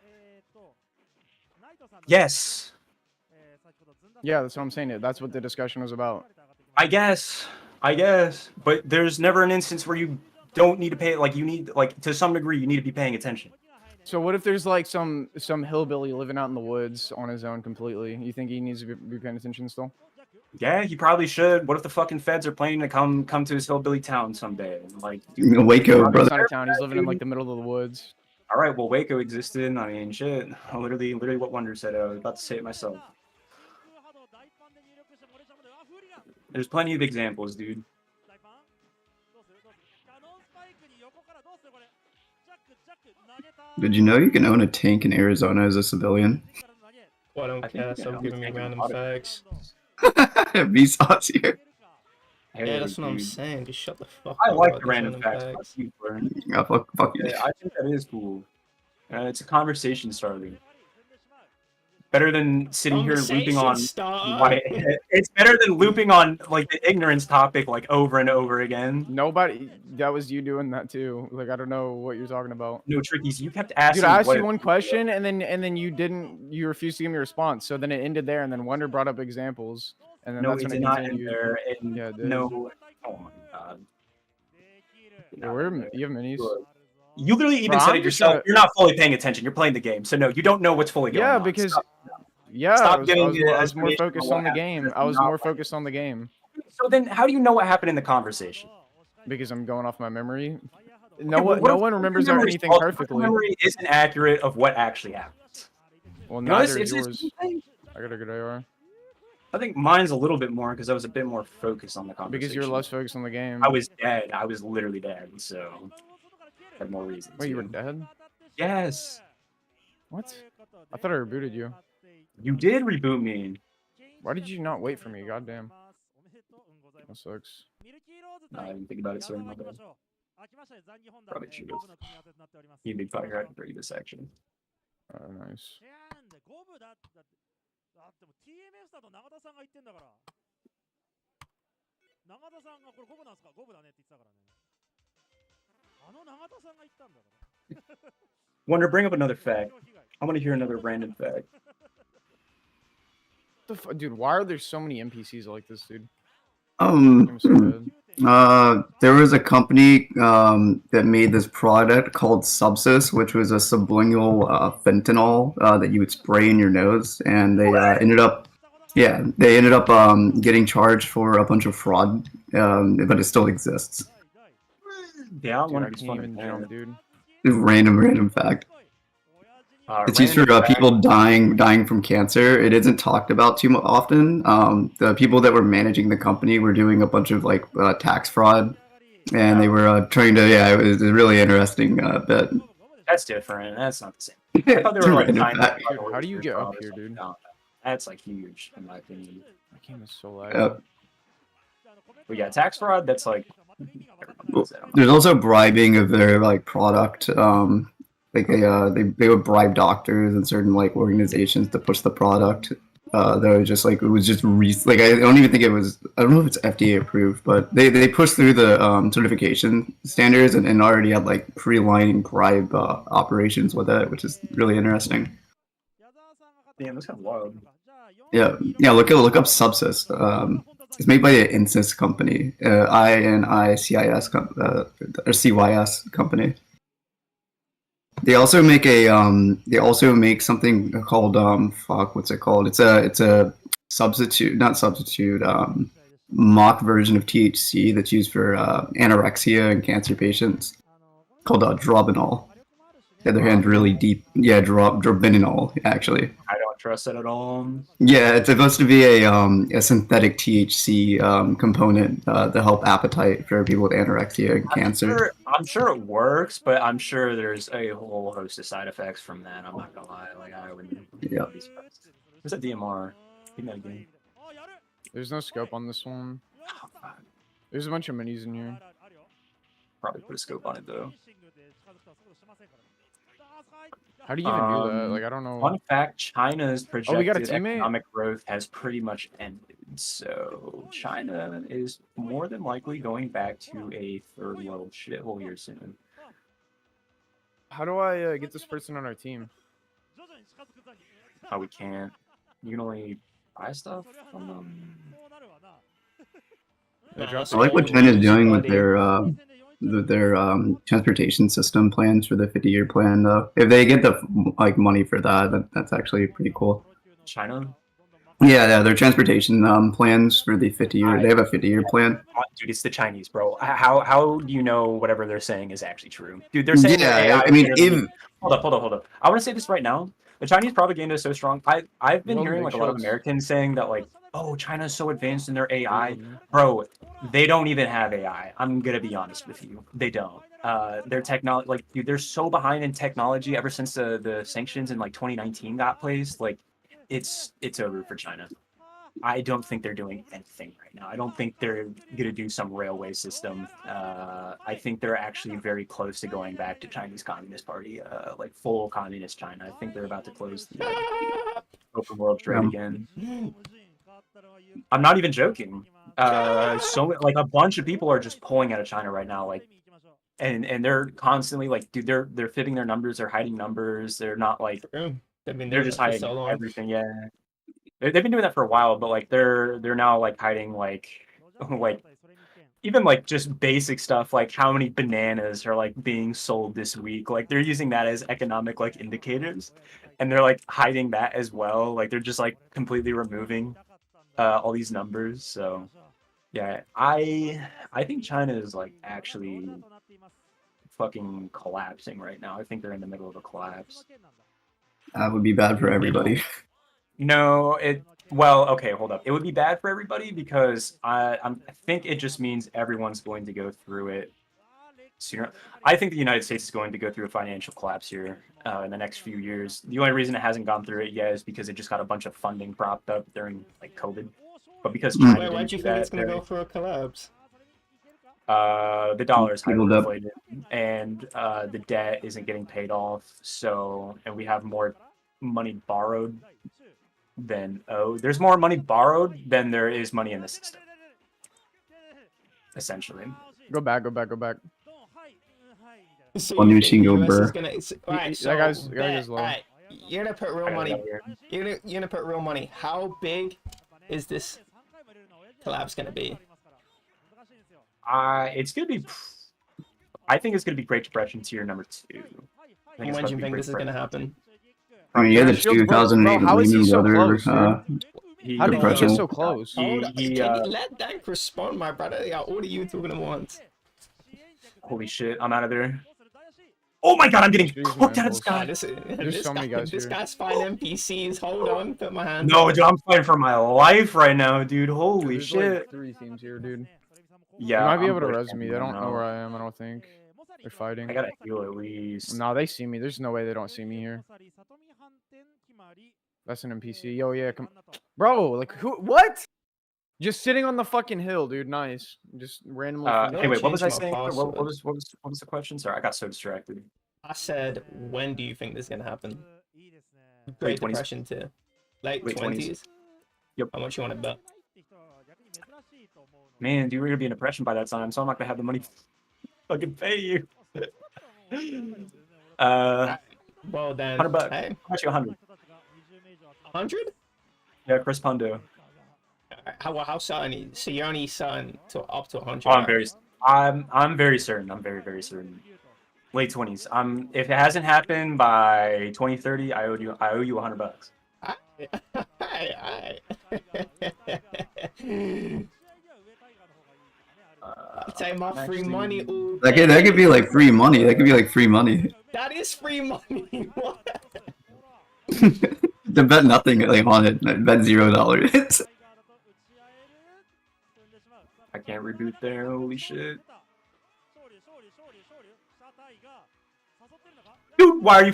Yes. Yeah, that's what I'm saying. That's what the discussion was about. I guess. But there's never an instance where you don't need to pay, like you need, like to some degree, you need to be paying attention. So what if there's like some hillbilly living out in the woods on his own completely? You think he needs to be paying attention still? Yeah, he probably should. What if the fucking feds are planning to come to his hillbilly town someday? Like Waco, He's brother. out of town. He's living in like the middle of the woods. all right, well, Waco existed. I mean, shit. Literally what Wonder said. I was about to say it myself. There's plenty of examples, dude. Did you know you can own a tank in Arizona as a civilian? Well, I don't I think care. we can Stop giving me understand random about it. facts. Vsauce here. Yeah, that's what I'm dude. saying. Just shut the fuck I up. like about the these random facts. Fuck you, Fleur. Yeah, fuck you. Yeah, I think that is cool. It's a conversation starter. Better than sitting here looping on. starter. It's better than looping on like the ignorance topic like over and over again. Nobody. That was you doing that too. Like I don't know what you're talking about. No, Trickies, you kept asking. Dude, I asked what you if- one question and then you refused to give me a response. So then it ended there, and then Wonder brought up examples, and then No, that's it when did it not end continued. there. And Yeah, it did. no. Oh my god. Yeah, you have minis. You literally even Bro, said I'm it just yourself. gonna- You're not fully paying attention. You're playing the game, so no, you don't know what's fully going Yeah, on. because Stop. Yeah, Stop I giving was, me more, the I was more estimation of focused what on the happened. game. That's I was not more what- focused on the game So then, how do you know what happened in the conversation? because I'm going off my memory. Okay, No well, one, what no if one your remembers memory's anything faulty? What if your perfectly. memory isn't accurate of what actually happened. Well, You know, neither it's is this yours. thing. I got a good AR. I think mine's a little bit more because I was a bit more focused on the conversation. Because you're less focused on the game. I was dead. I was literally dead. So I had more reasons. Wait, you were to. dead? Yes. What? I thought I rebooted you. You did reboot me. Why did you not wait for me? Goddamn. That sucks. No, I didn't think about it, so my bad. Probably should have. You'd be probably right for this action. Nice. だっても TMS だと永田さんが言ってんだから永田さんがこれ5分なんすか5分だねって言ってたからねあの永田さんが言ったんだから Wonder, bring up another fact. I want to hear another random fact. Dude, why are there so many NPCs like this, dude? Um, I'm so bad. there was a company that made this product called Subsys, which was a sublingual fentanyl that you would spray in your nose, and they ended up getting charged for a bunch of fraud, but it still exists. Yeah, I Dude, want I to be can't fun. even jump, dude. Random fact. It's used for people dying from cancer. It isn't talked about too often. The people that were managing the company were doing a bunch of like tax fraud, and they were trying to. Yeah, it was a really interesting bit. That's different. That's not the same. I thought they were like Random kind fact. of. Dude, how do you get up here, dude? That's like huge in my opinion. My game is so laggy. But yeah, tax fraud. That's like. There's also bribing of their like product. Like they would bribe doctors and certain like organizations to push the product. That was just like like I don't even think it was. I don't know if it's FDA approved, but they pushed through the certification standards and already had like pre-lining bribe operations with it, which is really interesting. Damn, that's kind of wild. Yeah. Look up Subsys. It's made by an INSYS company, INICIS or CYS company. They also make something called what's it called? It's a mock version of THC that's used for anorexia and cancer patients called Drobinol. The other hand, really deep. Yeah, Drobinol actually. I don't trust it at all. Yeah, it's supposed to be a synthetic THC component to help appetite for people with anorexia and cancer. I'm sure it works, but I'm sure there's a whole host of side effects from that. I'm not gonna lie. Like I wouldn't Yeah. be surprised. What's that DMR? Give me that again. There's no scope on this one. Oh, God. There's a bunch of minis in here. Probably put a scope on it though. How do you even do that? Like, I don't know. Fun fact: China's we got a projected teammate? economic growth has pretty much ended. So China is more than likely going back to a third world shithole here soon. How do I get this person on our team? How we can't. You can only buy stuff from them. I like what China's doing with their transportation system plans for the 50-year plan, though. If they get the like money for that, that's actually pretty cool. China? Yeah, their transportation plans for the 50-year. They have a 50-year plan. Oh, dude, it's the Chinese, bro. How do you know whatever they're saying is actually true? Dude, they're saying that AI I mean, hold up. I want to say this right now. The Chinese propaganda is so strong. I've been hearing like a lot of Americans saying that like, oh, China's so advanced in their AI. Bro, they don't even have AI. I'm gonna be honest with you. They don't. Their technology, like, dude, they're so behind in technology ever since the sanctions in like 2019 got placed. Like, it's over for China. I don't think they're doing anything right now. I don't think they're gonna do some railway system. I think they're actually very close to going back to Chinese Communist Party, like full communist China. I think they're about to close the open world trade again. I'm not even joking. So like a bunch of people are just pulling out of China right now, like, and they're constantly like, dude, they're fitting their numbers, they're hiding numbers, they're not like, they're just hiding everything. Yeah, they've been doing that for a while, but like they're now like hiding like even like just basic stuff like how many bananas are like being sold this week. Like they're using that as economic like indicators, and they're like hiding that as well. Like they're just like completely removing all these numbers. So yeah, I think China is like actually fucking collapsing right now. I think they're in the middle of a collapse. That would be bad for everybody. No, well, okay, hold up. It would be bad for everybody because I think it just means everyone's going to go through it sooner. I think the United States is going to go through a financial collapse here in the next few years. The only reason it hasn't gone through it yet is because it just got a bunch of funding propped up during like COVID. But because China Wait, why didn't do you do think that, it's gonna go for a collapse? the dollar is highly People debt. inflated, and the debt isn't getting paid off. So, and we have more money borrowed than owed. There's more money borrowed than there is money in the system, essentially. Go back. So One you new think the single US is burr. gonna? That Alright, so guy's bet, low. alright, you're gonna put real I got it money. out here. You're gonna put real money. How big is this collapse gonna be? It's gonna be. I think it's gonna be Great Depression tier number 2. And when do you think this is gonna happen? I mean, yeah, the Shields, bro, 2008 how is he Lehman so Brothers. close, How did he Depression. get so close? Hold on, He, can you let Dank respond, my brother? Yeah, all of you talking at once. holy shit, I'm out of there. Oh my god, I'm getting Jeez, cooked man, out of Ah, sky. this so many guys this here. guy's fighting NPCs. Hold on, put my hands No, up. dude, I'm fighting for my life right now, dude. Holy There's shit. like 3 teams here, dude. Yeah, You might be I'm able to breaking res me. They right don't know now. where I am. I don't think they're fighting. I gotta heal at least. No, they see me. There's no way they don't see me here. That's an NPC. Yo, yeah, come, bro. Like who? What? Just sitting on the fucking hill, dude. Nice. Just randomly. Hey, wait, what was I Change my saying? What password. was the question? Sorry, I got so distracted. I said, when do you think this is gonna happen? Late Great 20s. Depression too. Late Late 20s. 20s. Yep. How much you want to bet? Man, dude, we're gonna be in depression by that time, so I'm not gonna have the money to fucking pay you. Well then, 100 bucks. hey, Actually, 100. 100? Yeah, Chris Pondo. How certain? So you're only certain to up to 100. Oh, I'm very certain. I'm very, very certain. Late 20s. If it hasn't happened by 2030, I owe you 100 bucks. Alright. Take my free money. All That day. could be like free money. That could be like free money. That is free money. What? To bet nothing like on it. Bet $0. I can't reboot there. Holy shit. Dude, why are you?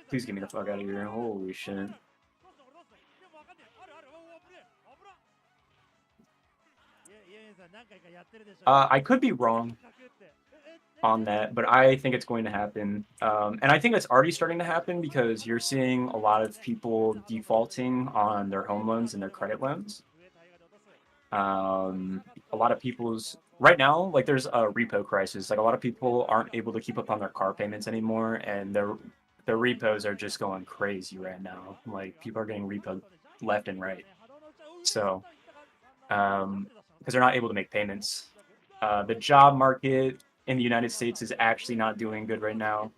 Please get me the fuck out of here. Holy shit. I could be wrong on that, but I think it's going to happen. And I think it's already starting to happen because you're seeing a lot of people defaulting on their home loans and their credit loans. A lot of people's right now, like there's a repo crisis. Like a lot of people aren't able to keep up on their car payments anymore, and their repos are just going crazy right now. Like people are getting repoed left and right. So, because they're not able to make payments. The job market in the United States is actually not doing good right now.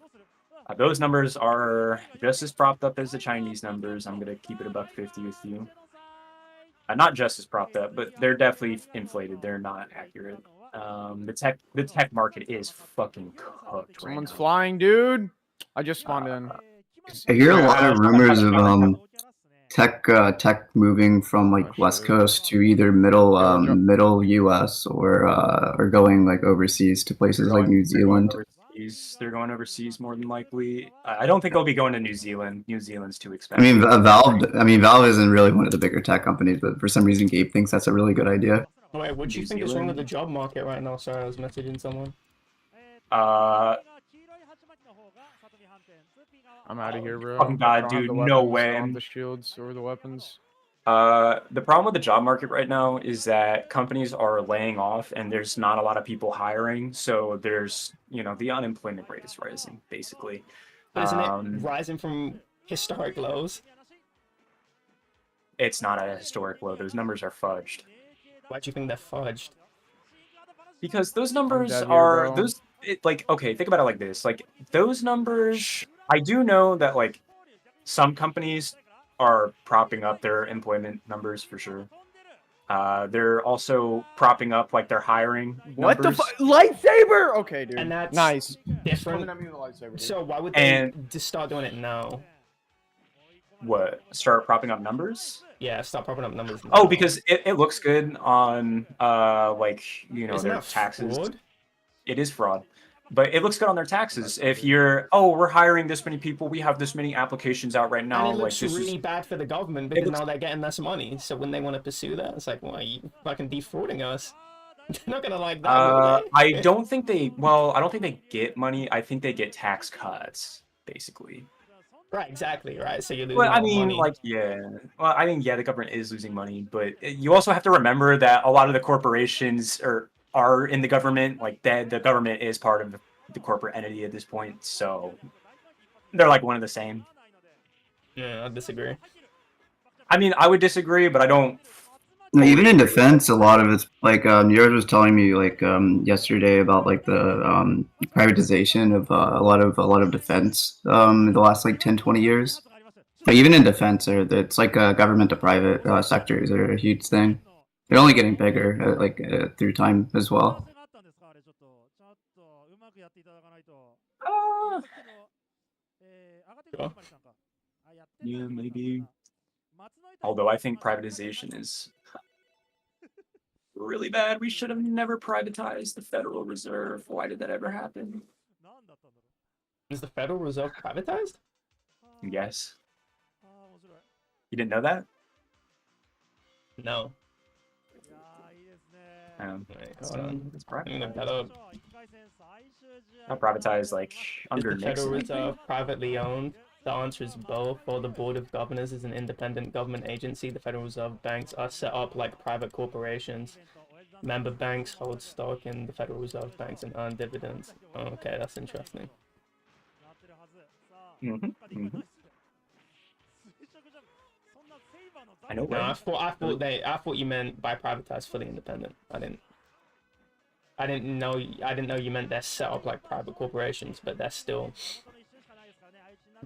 Those numbers are just as propped up as the Chinese numbers. I'm gonna keep it $1.50 with you. Not just as propped up, but they're definitely inflated. They're not accurate. The tech market is fucking cooked. Someone's right now. flying, dude. I just spawned in. I hear a lot of rumors of tech moving from like West Coast to either middle US or going like overseas to places like New Zealand. They're going overseas more than likely. I don't think they'll be going to New Zealand. New Zealand's too expensive. Valve isn't really one of the bigger tech companies, but for some reason Gabe thinks that's a really good idea. Wait, what do you think is wrong with the job market right now? Sorry, I was messaging someone. I'm out of here, bro. Fucking God, I don't have dude, the no weapons, way. I don't have the shields or the weapons. The problem with the job market right now is that companies are laying off and there's not a lot of people hiring. So there's, the unemployment rate is rising, basically. But isn't it rising from historic lows? It's not a historic low. Those numbers are fudged. Why do you think they're fudged? Because those numbers dead here, are bro. those like okay, think about it like this. Like those numbers, I do know that like some companies are propping up their employment numbers for sure. They're also propping up like their hiring What the numbers. fuck? Lightsaber! Okay, dude. And that's nice. different. Coming at me with a lightsaber, dude. So why would they And- just start doing it now? What? Start propping up numbers? Yeah, stop popping up numbers. Oh, now. because it looks good on like Isn't their that taxes. fraud? It is fraud. But it looks good on their taxes. If you're, oh, we're hiring this many people, we have this many applications out right now. And it Like looks this really is bad for the government because looks- now they're getting less money. So when they want to pursue that, it's like, why are you fucking defrauding us? They're not gonna like that. will I they? don't think they. Well, I don't think they get money. I think they get tax cuts, basically. Right, exactly. Right. So you're losing Well, I out mean, money. like, yeah. Well, I mean, yeah, the government is losing money, but you also have to remember that a lot of the corporations are in the government. Like, that the government is part of the corporate entity at this point, so they're like one of the same. Yeah, I disagree. I mean, I would disagree, but I don't. No, even in defense, a lot of it's like yours was telling me like yesterday about like the privatization of a lot of defense in the last like 10-20 years. But even in defense, it's like government to private sectors are a huge thing. They're only getting bigger through time as well. Sure. Yeah, maybe. Although I think privatization is really bad. We should have never privatized the Federal Reserve. Why did that ever happen? Is the Federal Reserve privatized? Yes. You didn't know that? No. Wait, hold on. It's I'm gonna privatized. look that up. Not privatized, like Is under the Federal Nixon. I think. Reserve privately owned? The answer is both. While the Board of Governors is an independent government agency, the Federal Reserve banks are set up like private corporations. Member banks hold stock in the Federal Reserve banks and earn dividends. Oh, okay, that's interesting. I know. No, Right? I thought you meant by privatized fully independent. I didn't know you meant they're set up like private corporations, but they're still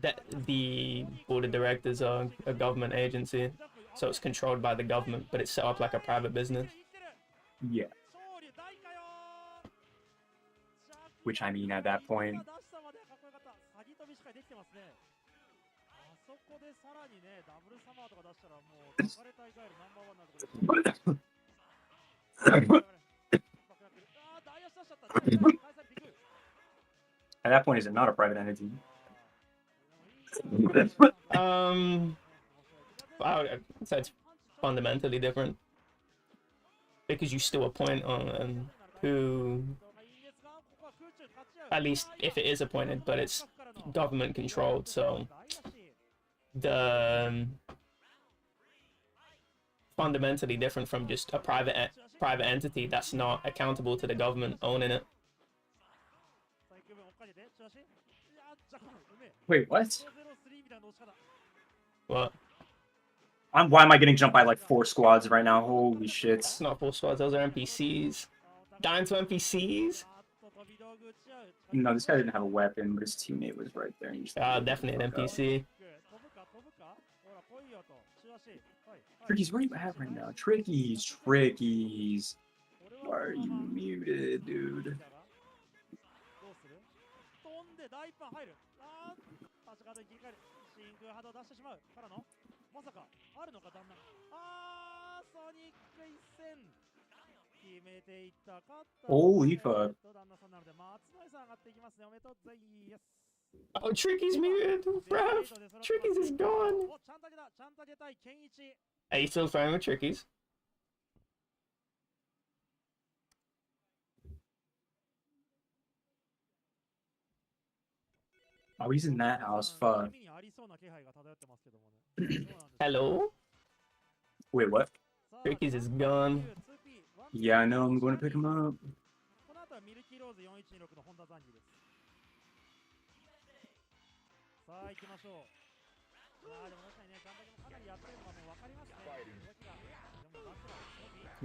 that the board of directors are a government agency, so it's controlled by the government, but it's set up like a private business. Yeah. Which I mean, at that point, at that point, is it not a private entity? I would say it's fundamentally different because you still appoint on who, at least if it is appointed, but it's government controlled, so the fundamentally different from just a private entity that's not accountable to the government owning it. Wait, what? What? Why am I getting jumped by like 4 squads right now? Holy shit! It's not full squads, those are NPCs. Dying to NPCs? No, this guy didn't have a weapon, but his teammate was right there. And he just Definitely an NPC. Trickies, where are you at right now? Trickies. Why are you muted, dude? Holy fuck. Oh, Tricky's muted, bruv. Tricky's is gone. Are you still fine with Tricky's? Oh, he's in that house. Fuck. Hello? Wait, what? Tricky's is gone. Yeah, I know. I'm going to pick him up.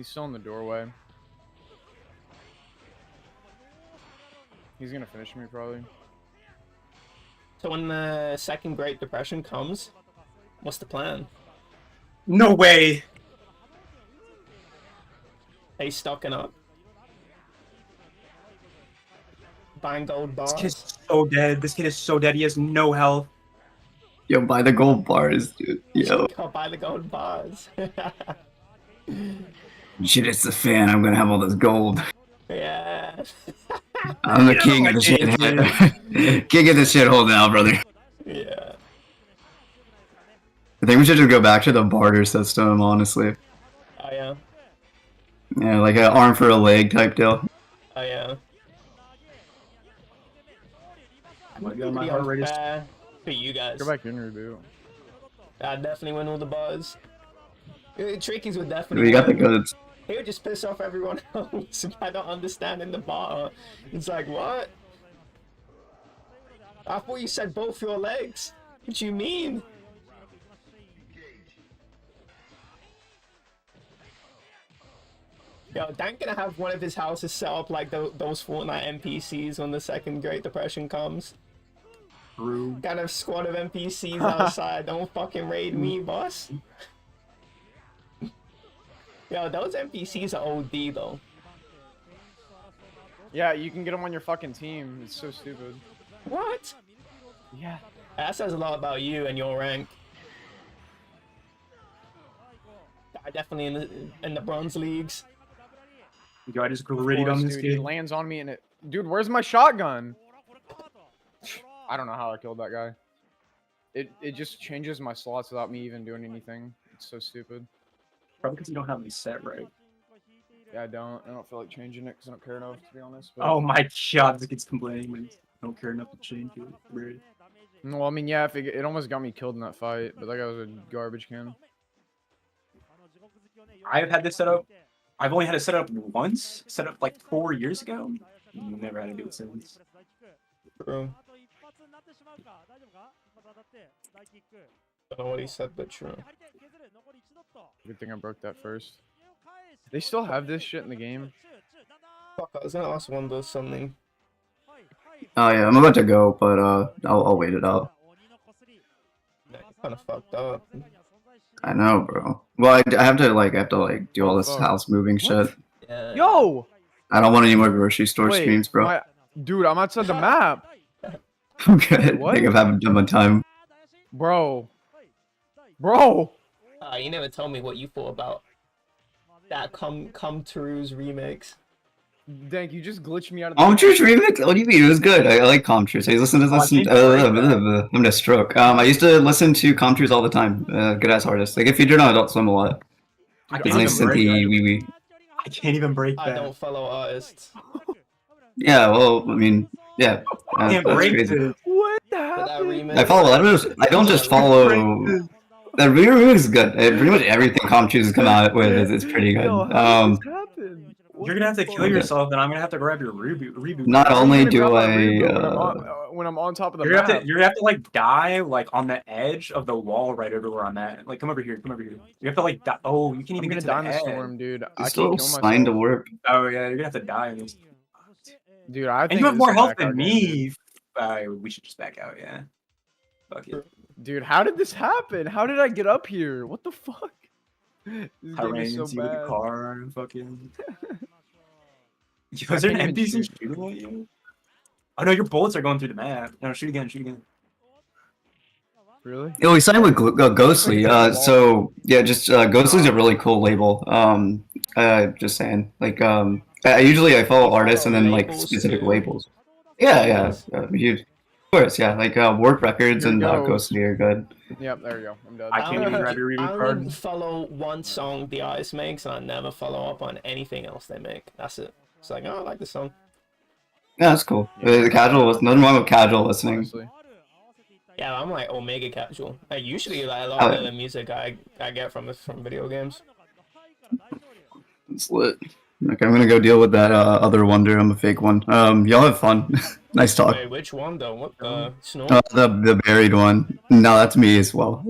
He's still in the doorway. He's gonna finish me probably. So when the second Great Depression comes, what's the plan? No way. Are you stocking up? Buying gold This bars? kid's so dead. This kid is so dead. He has no health. Yo, buy the gold bars, dude. Yo. Go buy the gold bars. Shit, it's the fan. I'm gonna have all this gold. Yeah. I'm the Get out king of of the my shit. King of the shithole now, brother. Yeah. I think we should just go back to the barter system, honestly. Oh yeah. Yeah, like an arm for a leg type deal. Oh yeah. My God, my Pretty heart rate is. unfair for you guys. Go back in reboot. I'd definitely win all the bars. Trickies would We definitely got the win. goods. He would just piss off everyone else by not understanding the bar. It's like, what? I thought you said both your legs. What do you mean? Yo, Dan gonna have one of his houses set up like those Fortnite NPCs when the second Great Depression comes. True. Kind of squad of NPCs outside. Don't fucking raid me, boss. Yo, those NPCs are OD though. Yeah, you can get him on your fucking team. It's so stupid. What? Yeah. That says a lot about you and your rank. I definitely in the bronze leagues. Yo, I just gritted on this Dude, he kid. lands on me and it. Dude, where's my shotgun? I don't know how I killed that guy. It just changes my slots without me even doing anything. It's so stupid. Probably because you don't have me set right. Yeah, I don't feel like changing it because I don't care enough, to be honest. But... Oh my God, this kid's complaining when I don't care enough to change it. Weird. Well, I mean, yeah, if it almost got me killed in that fight, but that guy was a garbage can. I've had this set up. I've only had it set up once. Set up like 4 years ago. Never had to do it since. True. Don't know what he said, but true. Good thing I broke that first. They still have this shit in the game. Fuck, I was gonna ask Wonder something. Oh yeah, I'm about to go, but I'll wait it out. Yeah, kind of fucked up. I know, bro. Well, I have to do all this fuck. house moving shit. Yeah. Yo! I don't want any more grocery store Wait, streams, bro. dude, I'm outside the map. I'm good. What? I think I've haven't done my time. Bro. You never told me what you thought about that Come True's remix. Dank, you just glitched me out of the Comtrue's remix? What do you mean? It was good. I like Comtrue's. I listen to I'm gonna stroke. I used to listen to Comtrue's all the time. Good ass artist. Like if you do know Adult Swim a lot. I Dude, can't Nice even break synthy that. wee wee. I can't even break I that. don't follow artists. Yeah, well, I mean, yeah. I can't that's break crazy. this. What But that happened? remix. I don't just follow. The remix is good. Pretty much everything Comtrue's has come out with is pretty good. Yo, how did this happen? You're gonna have to kill yourself, and I'm gonna have to grab your reboot. Not I'm only gonna do grab my I, reboot when I'm on top of the You're gonna map. have to like die like on the edge of the wall right over where I'm at. Like come over here. You have to like die. Oh, you can't I'm even gonna get to die in the the edge. storm, dude. I it's can't still kill signed to myself. work. Oh yeah, you're gonna have to die in this. Dude, I think And you have this more is health back than out game, me. We should just back out. Yeah. Fuck it. Dude, how did this happen? How did I get up here? What the fuck? This I game ran is so into you with a bad. car and fucking. Yo, I is there an can't even NPC shoot. shooting at you? Oh no, your bullets are going through the map. No, shoot again. Really? Yeah, we signed with Ghostly. So yeah, just Ghostly's a really cool label. Just saying. Like I usually follow artists and then like Labels specific too. labels. Yeah. Of course, yeah. Like Work Records Here and goes. Ghostly are good. Yep, there we go. I'm dead. I can't even grab your I reboot only card. follow one song the artist makes, and I never follow up on anything else they make. That's it. It's like, oh, I like this song. Yeah, that's cool. Yeah. The casual, nothing wrong with casual listening. Honestly. Yeah, I'm like omega casual. I usually like a lot Oh, of the music I get from video games. It's lit. Okay, I'm gonna go deal with that other wonder. I'm a fake one. Y'all have fun. Nice talk. Wait, which one though? What the snow? The buried one. No, that's me as well.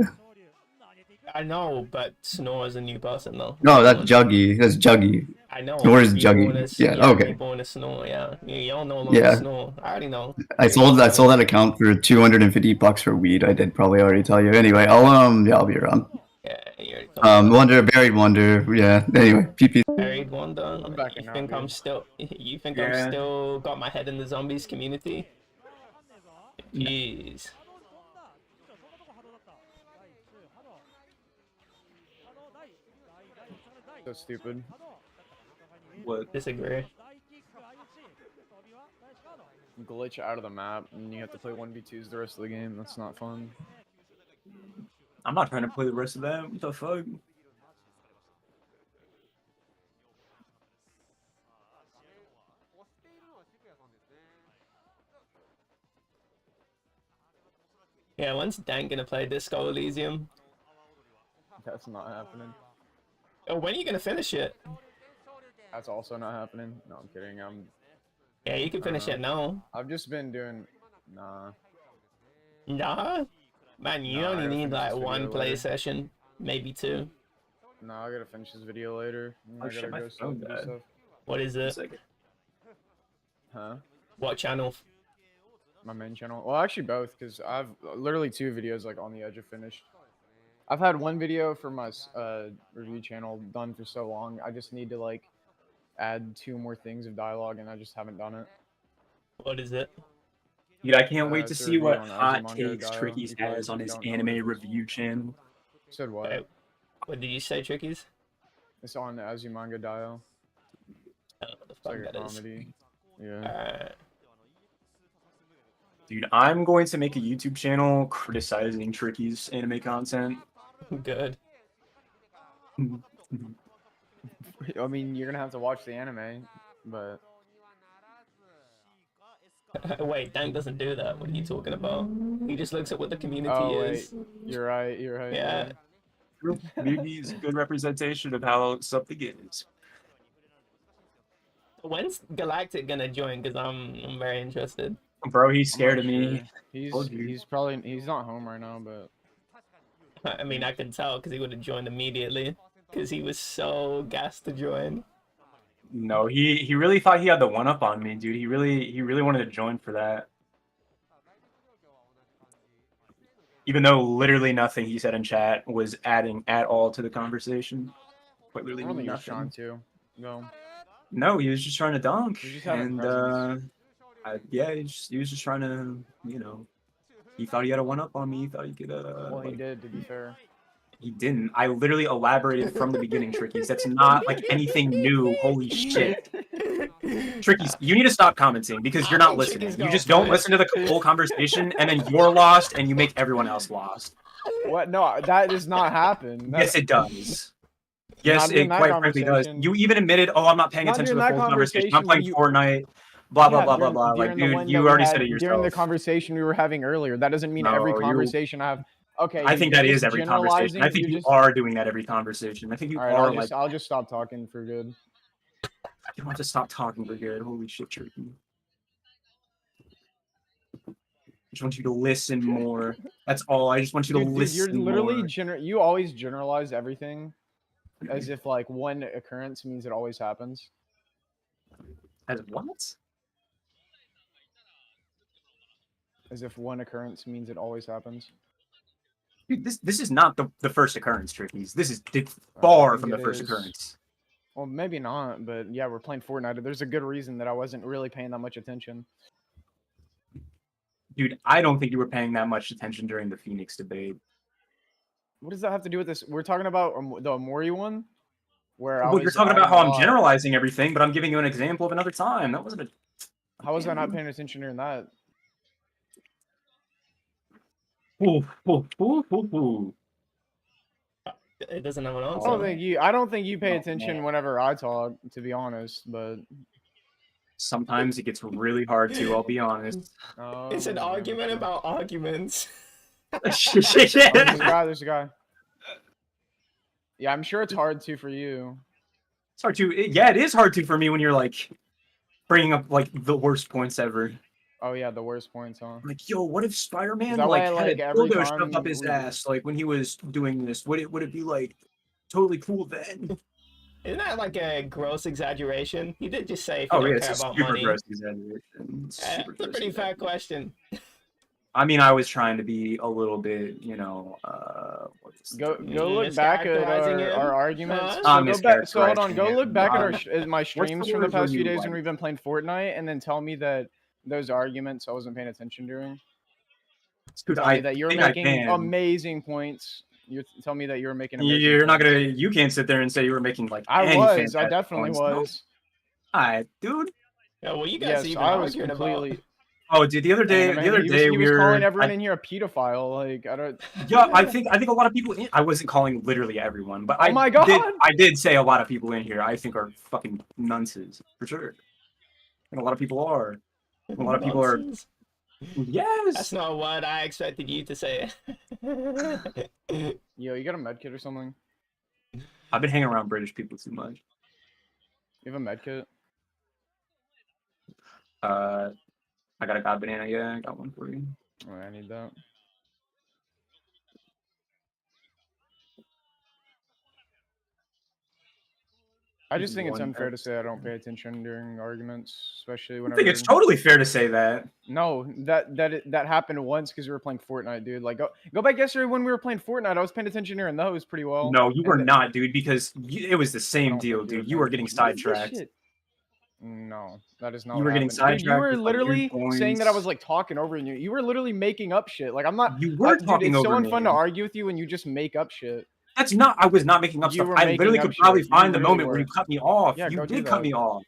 I know, but Snore is a new person though. No, that's Juggy. That's Juggy. I know. Snore is people Juggy. wanna Yeah, okay. People want to Snore. Yeah, you don't know longer Yeah. Snore. I already know. I sold that account for $250 for weed. I did probably already tell you. Anyway, I'll be around. Yeah, you already told me that. Wonder, Buried Wonder. Yeah. Anyway, PP. Buried Wonder. I'm backing You out, think I'm dude. still? You think Yeah. I'm still got my head in the zombies community? Jeez. So stupid. What? Disagree. Glitch out of the map, and you have to play 1v2s the rest of the game. That's not fun. I'm not trying to play the rest of that. What the fuck? Yeah, when's Dan gonna play Disco Elysium? That's not happening. Oh, when are you gonna finish it? That's also not happening. No, I'm kidding. Yeah, you can finish it now. I've just been doing. Nah. Nah, man, you Nah, I only gotta need finish like this one video play later. session, maybe two. No, I gotta finish this video later. Oh, I shit, gotta my go phone do died. stuff. What is One it? second. Huh? What channel? My main channel. Well, actually both, because I've literally 2 videos like on the edge of finished. I've had 1 video for my review channel done for so long. I just need to like add 2 more things of dialogue, and I just haven't done it. What is it? Dude, I can't wait to It's a see review what on hot Azumanga takes Daioh. Tricky's You probably has on his don't know what it anime is. review channel. Said what? Wait, what did you say, Trickies? It's on Azumanga Daioh. I don't know what the It's like fuck a that is. comedy. Yeah. Alright. Dude, I'm going to make a YouTube channel criticizing Tricky's anime content. Good. I mean, you're gonna have to watch the anime, but Wait, Dan doesn't do that. What are you talking about? He just looks at what the community oh wait, is. you're right. You're right. Yeah. Maybe it's a good representation of how something is. When's Galactic gonna join? Cause I'm very interested. Bro, he's I'm scared not of me. sure. He's Told you. he's probably not home right now, but I mean, I can tell because he would have joined immediately. Cause he was so gassed to join. No, he really thought he had the one up on me, dude. He really wanted to join for that. Even though literally nothing he said in chat was adding at all to the conversation. Quite I literally don't think he was trying nothing. to. No. No, he was just trying to dunk. He just had a And presence. yeah, he was just trying to, you know, he thought he had a one up on me. He thought he could Well, he like, did, to be fair. he didn't. I literally elaborated from the beginning, Trickies. That's not like anything new. Holy shit. Trickies, you need to stop commenting because you're not listening. You just don't listen to the whole conversation and then you're lost and you make everyone else lost. What? No, that does not happen. Yes, it does. Yes, Not during it that quite frankly does. conversation. You even admitted, oh, I'm not paying Not attention to during the that full conversation. I'm conversation playing when Fortnite. Blah, blah, Yeah, blah, blah, during- blah. Like, during the dude, one you that we already had- said it yourself. During the conversation we were having earlier, that doesn't mean every No, you- conversation I have. Okay. I think you're that is just every conversation. I generalizing, think you're you just- are doing that every conversation. I think you All right, are I'll like, I'll just stop talking for good. you don't have to stop talking for good. Holy shit, Turkey. I just want you to listen more. That's all. I just want you to Dude, listen you're literally more. you always generalize everything as if like one occurrence means it always happens. As what? As if one occurrence means it always happens. Dude, this is not the first occurrence, Trickies. This is I far think from the it first is. occurrence. Well, maybe not, but yeah, we're playing Fortnite. There's a good reason that I wasn't really paying that much attention. Dude, I don't think you were paying that much attention during the Phoenix debate. What does that have to do with this? We're talking about the Amori one, where I Well, was. you're talking about adding how a I'm lot. generalizing everything, but I'm giving you an example of another time. That wasn't a. How was I not paying attention during that? Ooh, ooh, ooh, ooh, ooh. It doesn't have an I answer. don't think you pay Oh, attention man. whenever I talk, to be honest. But Sometimes it gets really hard to. I'll be honest. It's an yeah, argument sure. about arguments. Oh, there's a guy. There's a guy. Yeah, I'm sure it's hard to for you. It's hard to. Yeah, it is hard to for me when you're like bringing up like the worst points ever. Oh yeah, the worst points, huh? Like, yo, what if Spider-Man that like why, had like, a every dildo time shoved up his we- ass like when he was doing this? Would it be like totally cool then? Isn't that like a gross exaggeration? You did just say if you Oh don't yeah, care it's a about super money. gross exaggeration. Super It's a gross pretty fair exaggeration. question. I mean, I was trying to be a little bit, what's the Go term? look back at Mischaracterizing our him? arguments. Huh? So I'm go back. So hold on. mischaracterizing Go look him. back at my What's streams the from the word when past few you days like? when we've been playing Fortnite, and then tell me that those arguments I wasn't paying attention during. Dude, Tell me I that you're think I making can. amazing points. You tell me that you're making amazing. You're not points. gonna. You can't sit there and say you were making like I any was. I fantastic definitely points. No. was. Alright, dude. Yeah, well, you guys Yes, even I was arguing completely. about. Oh, dude. The other day, He was we calling were. everyone in here a pedophile. Like I don't. Yeah, I think a lot of people. I wasn't calling literally everyone, but Oh my God. I did say a lot of people in here I think are fucking nunces for sure. And a lot of people are. A lot of people are. Nonsense. Yes. That's not what I expected you to say. Yo, you got a med kit or something? I've been hanging around British people too much. You have a med kit? I got a god banana. Yeah, I got one for you. Oh, I need that. I just think it's One unfair to say I don't pay attention during arguments, especially I whenever. think it's totally fair to say that. No, that happened once because we were playing Fortnite, dude. Like, go back yesterday when we were playing Fortnite. I was paying attention during those pretty well. No, you And were then- not, dude, because it was the I same don't deal, think you dude. were You were paying getting attention. What is this sidetracked. shit? No, that is not. You what were getting happened. Dude, you sidetracked were with, like, literally weird saying that I was points. like talking over you. You were literally making up shit. Like I'm not. You were dude, talking it's so over unfun me. to argue with you when you just make up shit. That's not. I was not making up You stuff. were I making literally up could probably shit. You find the really moment where were. you cut me off. Yeah, You go do did cut that. me off.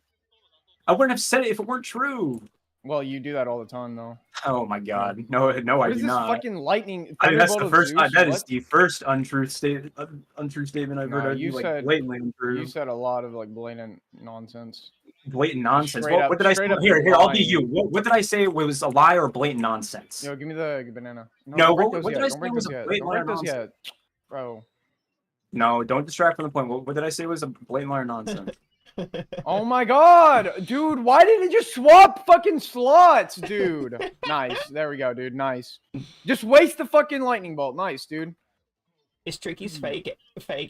I wouldn't have said it if it weren't true. Well, you do that all the time, though. Oh my god. No, I What do is this not. fucking lightning? I mean, that's the Thunderbolt of first time. Zeus? That is What? the first untrue statement I've Nah, heard of you you, like, said- blatantly You untrue. said a lot of like blatant nonsense. Blatant nonsense. straight What did I say? up Here, I'll be lying. you. What did I say was a lie or blatant nonsense? Yo, give me the banana. No, don't break what- those what did yet. I Don't say break was those a yet. blatant Don't break liar those yet, bro. No, don't distract from the point. What did I say was a blatant liar nonsense? Oh my god, dude! Why did it just swap fucking slots, dude? Nice. There we go, dude. Nice. Just waste the fucking lightning bolt. Nice, dude. Is Tricky's fake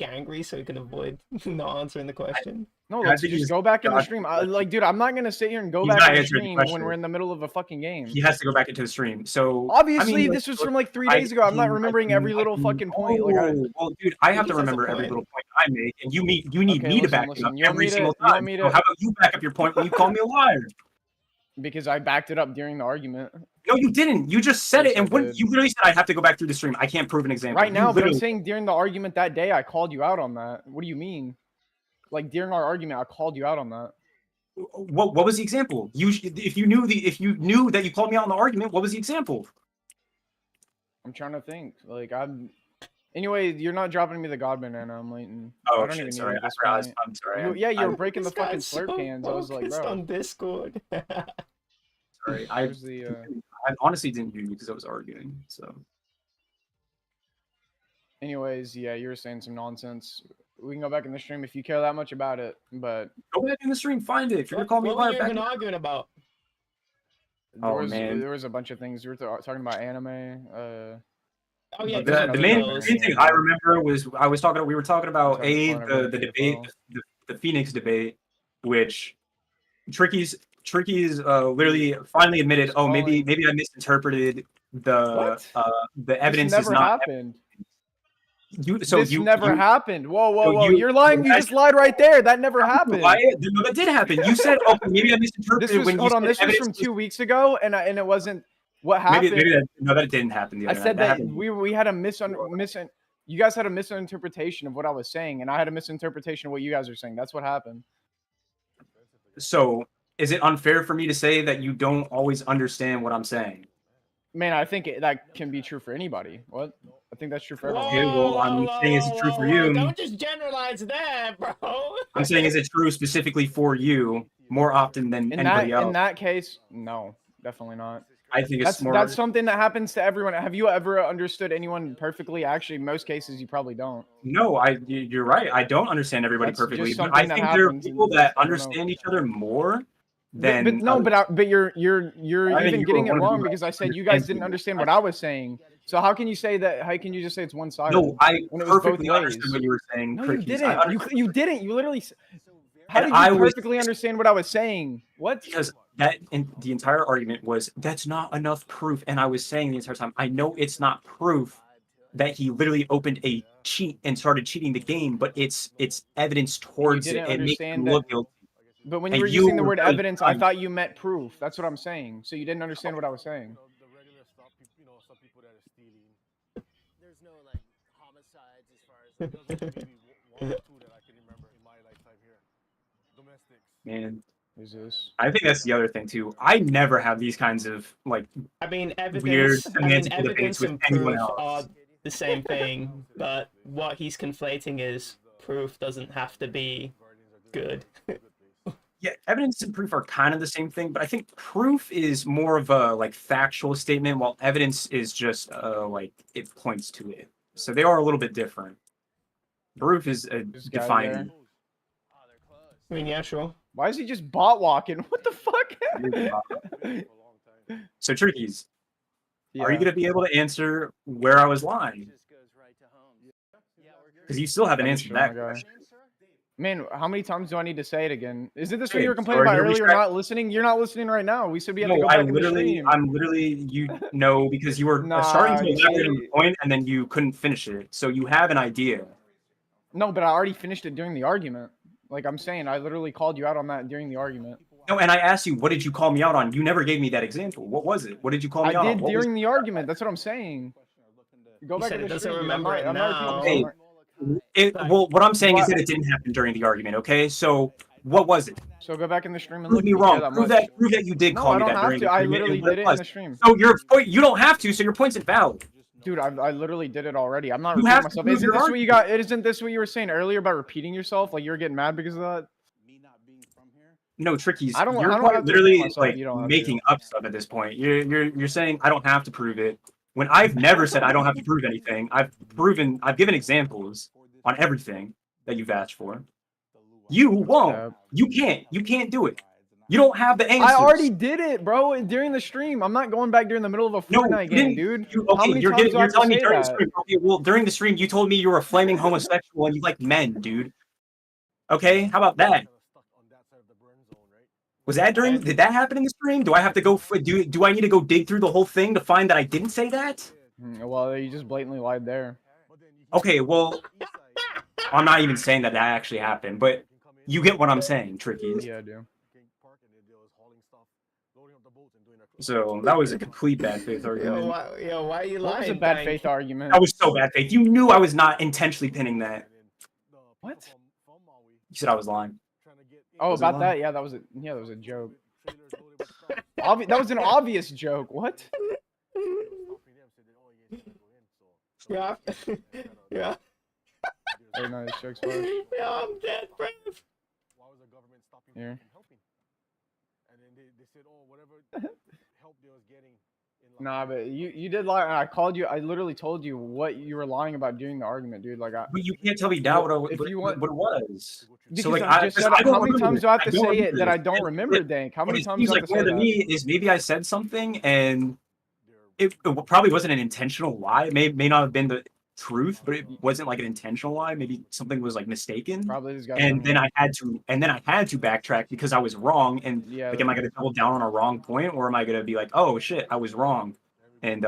angry so he can avoid not answering the question? No, I let's think just he's- go back in the God, stream. Like, dude, I'm not gonna sit here and go He's back not in the answering the stream question. when we're in the middle of a fucking game. He has to go back into the stream. So Obviously, I mean, like, this was from like 3 I days ago. I'm not can- remembering I every can- little fucking point. Like, Oh, well, dude, I have He to has a remember every point. little point I make, and you need me Okay, to back it listen. up You want every me to- single you want time. me So to- how about you back up your point when you call me a liar? because I backed it up during the argument. No, you didn't. You just said Yes, it, and I when did. you literally said I have to go back through the stream, I can't prove an example. Right You now, but I'm literally- saying during the argument that day, I called you out on that. What do you mean? Like during our argument, I called you out on that. what was the example? If you knew that you called me out on the argument, what was the example? I'm trying to think. Like Anyway, you're not dropping me the god banana. I'm waiting. Oh I don't shit! even Sorry, need it at I this forgot. point. I'm sorry. Yeah, you were I'm breaking the This fucking guy's slurp so cans. I was like, focused bro. on Discord. sorry. Where's the, I honestly didn't hear you because I was arguing. So Anyways, yeah, you were saying some nonsense. We can go back in the stream if you care that much about it. But go back in the stream, find it. If you're gonna What, call me a what were liar, you back even it up. arguing about? Man. there was a bunch of things. We were talking about anime. Oh yeah, But The, there's the another main thing. thing I remember was we were talking about Sorry, the calling everyone debate, pedophile. the Phoenix debate, which Tricky's literally finally admitted. Just Oh, maybe calling- I misinterpreted the This evidence is never not. happened. This never happened. Whoa, so whoa! you- You're lying. You I- just lied right there. That never happened. No, that did happen. You said, "Oh, maybe I misinterpreted." This was when you hold on. said This was evidence from 2 weeks ago, and it wasn't what Maybe, happened. that didn't happen. The I other said night. that happened. we had a you guys had a misinterpretation of what I was saying, and I had a misinterpretation of what you guys are saying. That's what happened. So, is it unfair for me to say that you don't always understand what I'm saying? Man, I think that can be true for anybody. What? I think that's true for everyone. Okay, well, I'm saying it's true for you. Don't just generalize that, bro. I'm saying, is it true specifically for you more often than anybody else? In that case, no, definitely not. I think it's more. That's something that happens to everyone. Have you ever understood anyone perfectly? Actually, in most cases, you probably don't. No, you're right. I don't understand everybody That's just perfectly, but something I that think there are happens people and that I don't know. understand each other more then but you're I think even you getting it were one of wrong the because I said you guys didn't understand what I was saying. So how can you say that? How can you just say it's one-sided? No, I when it was both perfectly ways? understood what you were saying. No, you Trickies. I didn't. understood You didn't. You literally. How And did I you was- perfectly understand what I was saying? What? because that the entire argument was that's not enough proof, and I was saying the entire time I know it's not proof that he literally opened a cheat and started cheating the game, but it's evidence towards it. didn't It makes him understand look that- guilty. But when And you were you using the were word really evidence, I trying- thought you meant proof. That's what I'm saying. So you didn't understand what I was saying. The regular stuff, you know, some people that are stealing. There's no like homicides as far as There's only maybe one or two that I can remember in my lifetime here. Domestics. Man, Who's this? I think that's the other thing too. I never have these kinds of like I mean, weird evidence. I mean, semantical debates evidence with and anyone proof else. are the same thing, but what he's conflating is proof doesn't have to be good. Yeah, evidence and proof are kind of the same thing, but I think proof is more of a like factual statement, while evidence is just like it points to it. So they are a little bit different. Proof is a This guy defining. there. I mean, yeah, sure. Why is he just bot walking? What the fuck? So Trickies, Yeah. are you gonna be able to answer where I was lying? just goes right to home. Because you still haven't I'm answered sure, that my guy. question. Man, how many times do I need to say it again? Isn't this what Hey, you were so complaining are about you earlier? retract- Not listening? You're not listening right now. We said we have to No, go I back in the literally, stream. I'm literally, you know, because you were starting to Nah, elaborate on you- the point and then you couldn't finish it. So you have an idea. No, but I already finished it during the argument. Like I'm saying, I literally called you out on that during the argument. No, and I asked you, what did you call me out on? You never gave me that example. What was it? What did you call me I out on? did What was during the argument. That's what I'm saying. Go He back said in it the doesn't stream. Dude. remember it I'm not now. repeating Hey, myself. well, what I'm saying is What? that it didn't happen during the argument, okay? So what was it? So go back in the stream and Prove look. me if you care wrong. that Prove much. that you did No, call I me don't that have during to. the I argument literally and what did it it in was. the stream. So your point, you don't have to, so your point's invalid. Dude, I literally did it already. I'm not You repeating have to myself. prove Isn't your this what you got? Isn't this what you were saying earlier about repeating yourself? Like you were getting mad because of that? No, Trickies, I don't you're have quite to repeat literally myself, like you don't have making to. up stuff at this point. You're saying I don't have to prove it. When I've never said I don't have to prove anything. I've given examples on everything that you've asked for. You won't. cap. You can't do it. You don't have the answers. I already did it, bro, during the stream. I'm not going back during the middle of a No, Fortnite you game, didn't. dude. Okay, How many you're times do I you're have to telling me say during the that? stream. Okay, well, during the stream, you told me you were a flaming homosexual and you like men, dude. Okay, how about that? Was that during? Did that happen in the stream? Do I have to go? Do I need to go dig through the whole thing to find that I didn't say that? Well, you just blatantly lied there. Okay, well, I'm not even saying that actually happened, but you get what I'm saying, Trickies. Yeah, I do. So that was a complete bad faith Yo, argument. why are you What lying? was a bad Dank? faith argument? That was so bad faith. You knew I was not intentionally pinning that. What? You said I was lying. Oh, Was it about lying? that? Yeah, that was a joke. That was an obvious joke. What? Yeah. Yeah. Oh no, this joke's fine. Yeah, I'm dead, bro. Why was the government stopping Here. people from helping? And then they said, oh, whatever help they was getting. In Nah, but you did lie. I called you. I literally told you what you were lying about during the argument, dude. Like But you can't tell me now If you what want- it was. because So like I just 'cause said I it. don't How many remember times this. do I have to don't say remember it that I this. don't remember, Dank? How What many it times seems do I have like to more say to that? me is maybe I said something and it probably wasn't an intentional lie. It may not have been the truth, but it wasn't like an intentional lie. Maybe something was like mistaken. Probably this guy. And then I had to backtrack because I was wrong. And Yeah. like, am I going to double down on a wrong point, or am I going to be like, oh shit, I was wrong, and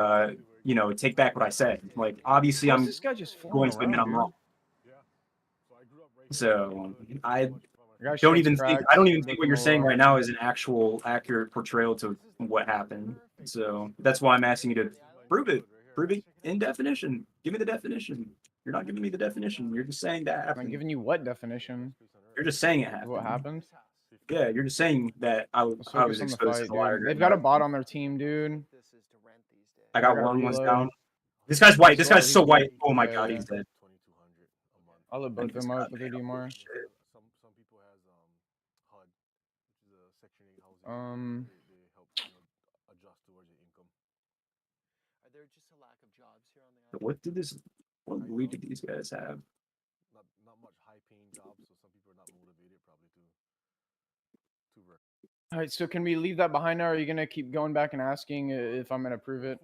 take back what I said? Like, obviously, How's I'm this guy just going flying to admit around, I'm dude? wrong. So I Guy don't shit's even think cracked, I don't even think what looking you're saying low. right now is an actual accurate portrayal to what happened. So that's why I'm asking you to prove it. Prove it in definition. Give me the definition. You're not giving me the definition. You're just saying that I'm happened. giving you what definition? You're just saying it happened. What happened? Yeah, you're just saying that I Let's was focus on the exposed fight, to the liar. dude. They've got a bot on their team, dude. I got I got one one's reload. down. This guy's white. This He's guy's so white. white. Oh my Yeah, god, yeah. he's dead. I'll let both of them up with their DMR. Shit. Some people has HUD, which is a Section 8 housing. They help adjust towards your income. Are there just a lack of jobs here on the But island? what weed did these guys have? Not much high paying jobs, so some people are not motivated probably to work. All right, so can we leave that behind now? Or are you gonna keep going back and asking if I'm gonna prove it?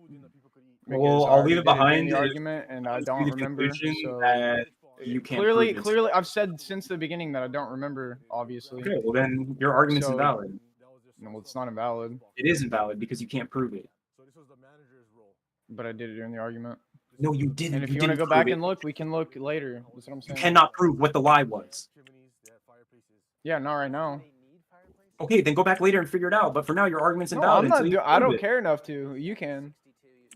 Well, Because I I'll already leave it did during behind the if argument, and I comes to don't the remember. conclusion So that you can't clearly, prove it. I've said since the beginning that I don't remember. Obviously, Okay, well then your argument's So- invalid. no, it's not invalid. It is invalid because you can't prove it. But I did it during the argument. No, you didn't. And if you you want to didn't go back prove and it. look, we can look later. That's what I'm You saying. cannot prove what the lie was. Yeah, not right now. Okay, then go back later and figure it out. But for now, your argument's No, invalid. I'm not. until you I prove don't it. care enough to. You can.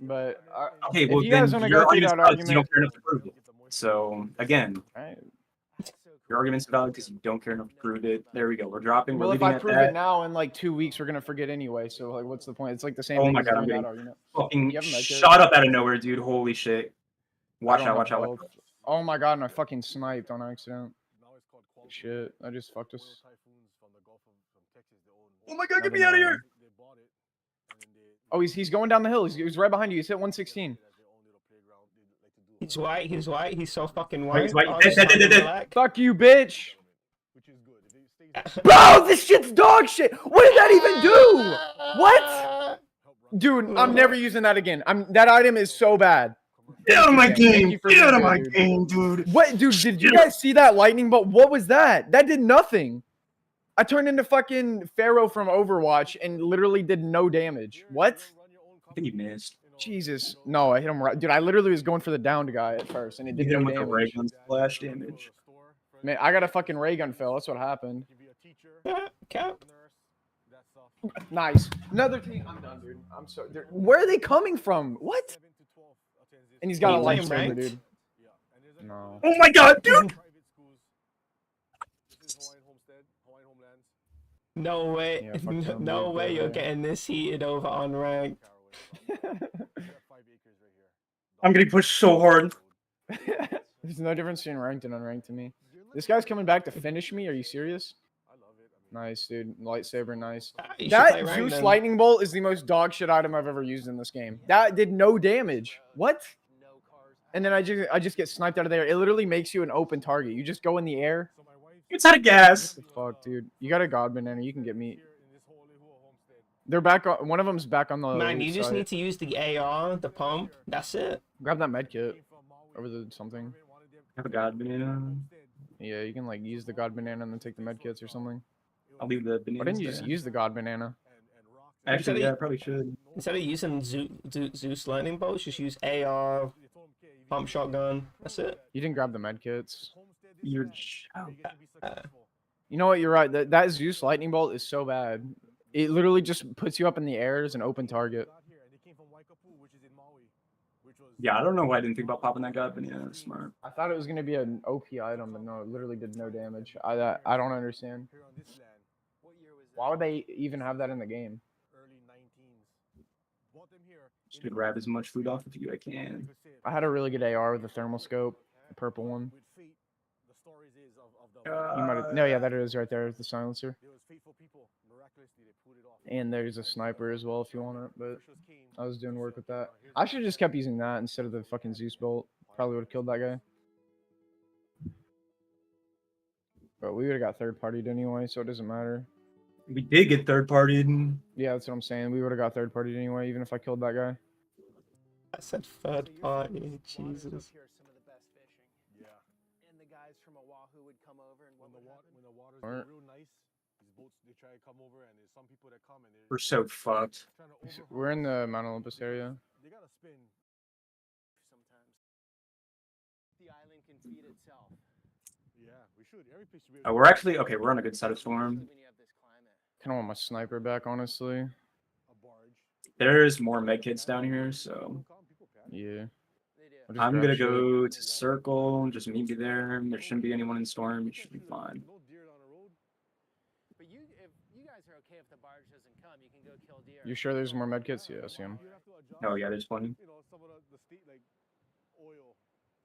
But Okay, if well you then guys want to your go through argument's that valid 'cause you argument, don't care enough to prove it. So again, right. your argument's valid because you don't care enough to prove it. There we go. We're dropping. Well, we're if leaving I at prove that. it now, in like 2 weeks, we're gonna forget anyway. So like, what's the point? It's like the same Oh thing my as God, I'm doing that getting argument. fucking You have a med kit? shot up out of nowhere, dude. Holy shit. I Watch don't out, have watch out, watch health. out. Oh my god, and I fucking sniped on accident. Shit, I just fucked us. Oh my God, get Never me out of mind. here. Oh, he's going down the hill. He's right behind you. He's hit 116. He's white. He's white. He's so fucking Oh, white. he's white. Oh, Dead, it's dead, dead, time dead. to black. Fuck you, bitch. Bro, this shit's dog shit. What did that even do? What? Dude, I'm never using that again. That item is so bad. Get out of my Thank you game. for Get being out of good, my dude. game, dude. What, dude? Did you guys see that lightning bolt? What was that? That did nothing. I turned into fucking Pharaoh from Overwatch and literally did no damage. What? I think you missed. Jesus. No, I hit him right. Dude, I literally was going for the downed guy at first and it You did hit him no with a ray damage. gun splash damage. Man, I got a fucking ray gun fail. That's what happened. Cap. Nice. Another team. I'm done, dude. I'm so. Where are they coming from? What? And he's got Are a you playing lightsaber, ranked? dude. No. Oh my God, dude. No way. Yeah, fuck them, No dude, way go you're away. getting this heated over unranked. I'm getting pushed so hard. There's no difference between ranked and unranked to me. This guy's coming back to finish me. Are you serious? Nice, dude. Lightsaber, nice. You should play That ranked Zeus then. lightning bolt is the most dog shit item I've ever used in this game. That did no damage. What? And then I just get sniped out of there. It literally makes you an open target. You just go in the air. It's out of gas. What the fuck, dude? You got a god banana. You can get me. They're back on. One of them's back on the. Man, you elite just side. need to use the AR, the pump. That's it. Grab that med kit over the something. Have a god banana. Yeah, you can like use the god banana and then take the med kits or something. I'll leave the Why bananas didn't you just there. use the god banana? Actually, yeah, I probably should. Instead of using Zeus lightning bolts, just use AR, pump shotgun. That's it. You didn't grab the med kits. You're. You know what? You're right. That Zeus lightning bolt is so bad. It literally just puts you up in the air as an open target. Yeah, I don't know why I didn't think about popping that god banana. That's smart. I thought it was gonna be an OP item, but no, it literally did no damage. I don't understand. Why would they even have that in the game? Just gonna grab as much food off of you I can. I had a really good AR with the thermal scope, the purple one. You might have, no, yeah, that is right there, the silencer. And there's a sniper as well if you want it, but I was doing work with that. I should have just kept using that instead of the fucking Zeus bolt. Probably would have killed that guy. But we would have got third partied anyway, so it doesn't matter. We did get third partied. Yeah, that's what I'm saying. We would have got third partied anyway, even if I killed that guy. I said third party. Jesus. And the guys from Oahu would come over and When the water's Alright. real nice, these boats they try to come over, and there's some people that come and We're so fucked. trying to We're in the Mount Olympus area. They gotta spin. sometimes. The island can feed itself. Yeah, we should. Every place should be. We're actually okay. We're on a good side of storm. Especially when you have this climate. Kind of want my sniper back, honestly. a barge. There's more medkits down here, so Yeah. They do. I'll just I'm grab gonna shit. go to circle. Just meet me there. There shouldn't be anyone in storm. You should be fine. No deer down the road. But if you guys are okay if the barge doesn't come, you can go kill deer. You sure there's more medkits? Yeah, I see 'em. You have to adjust, Oh yeah, there's plenty. you know, some of the state like oil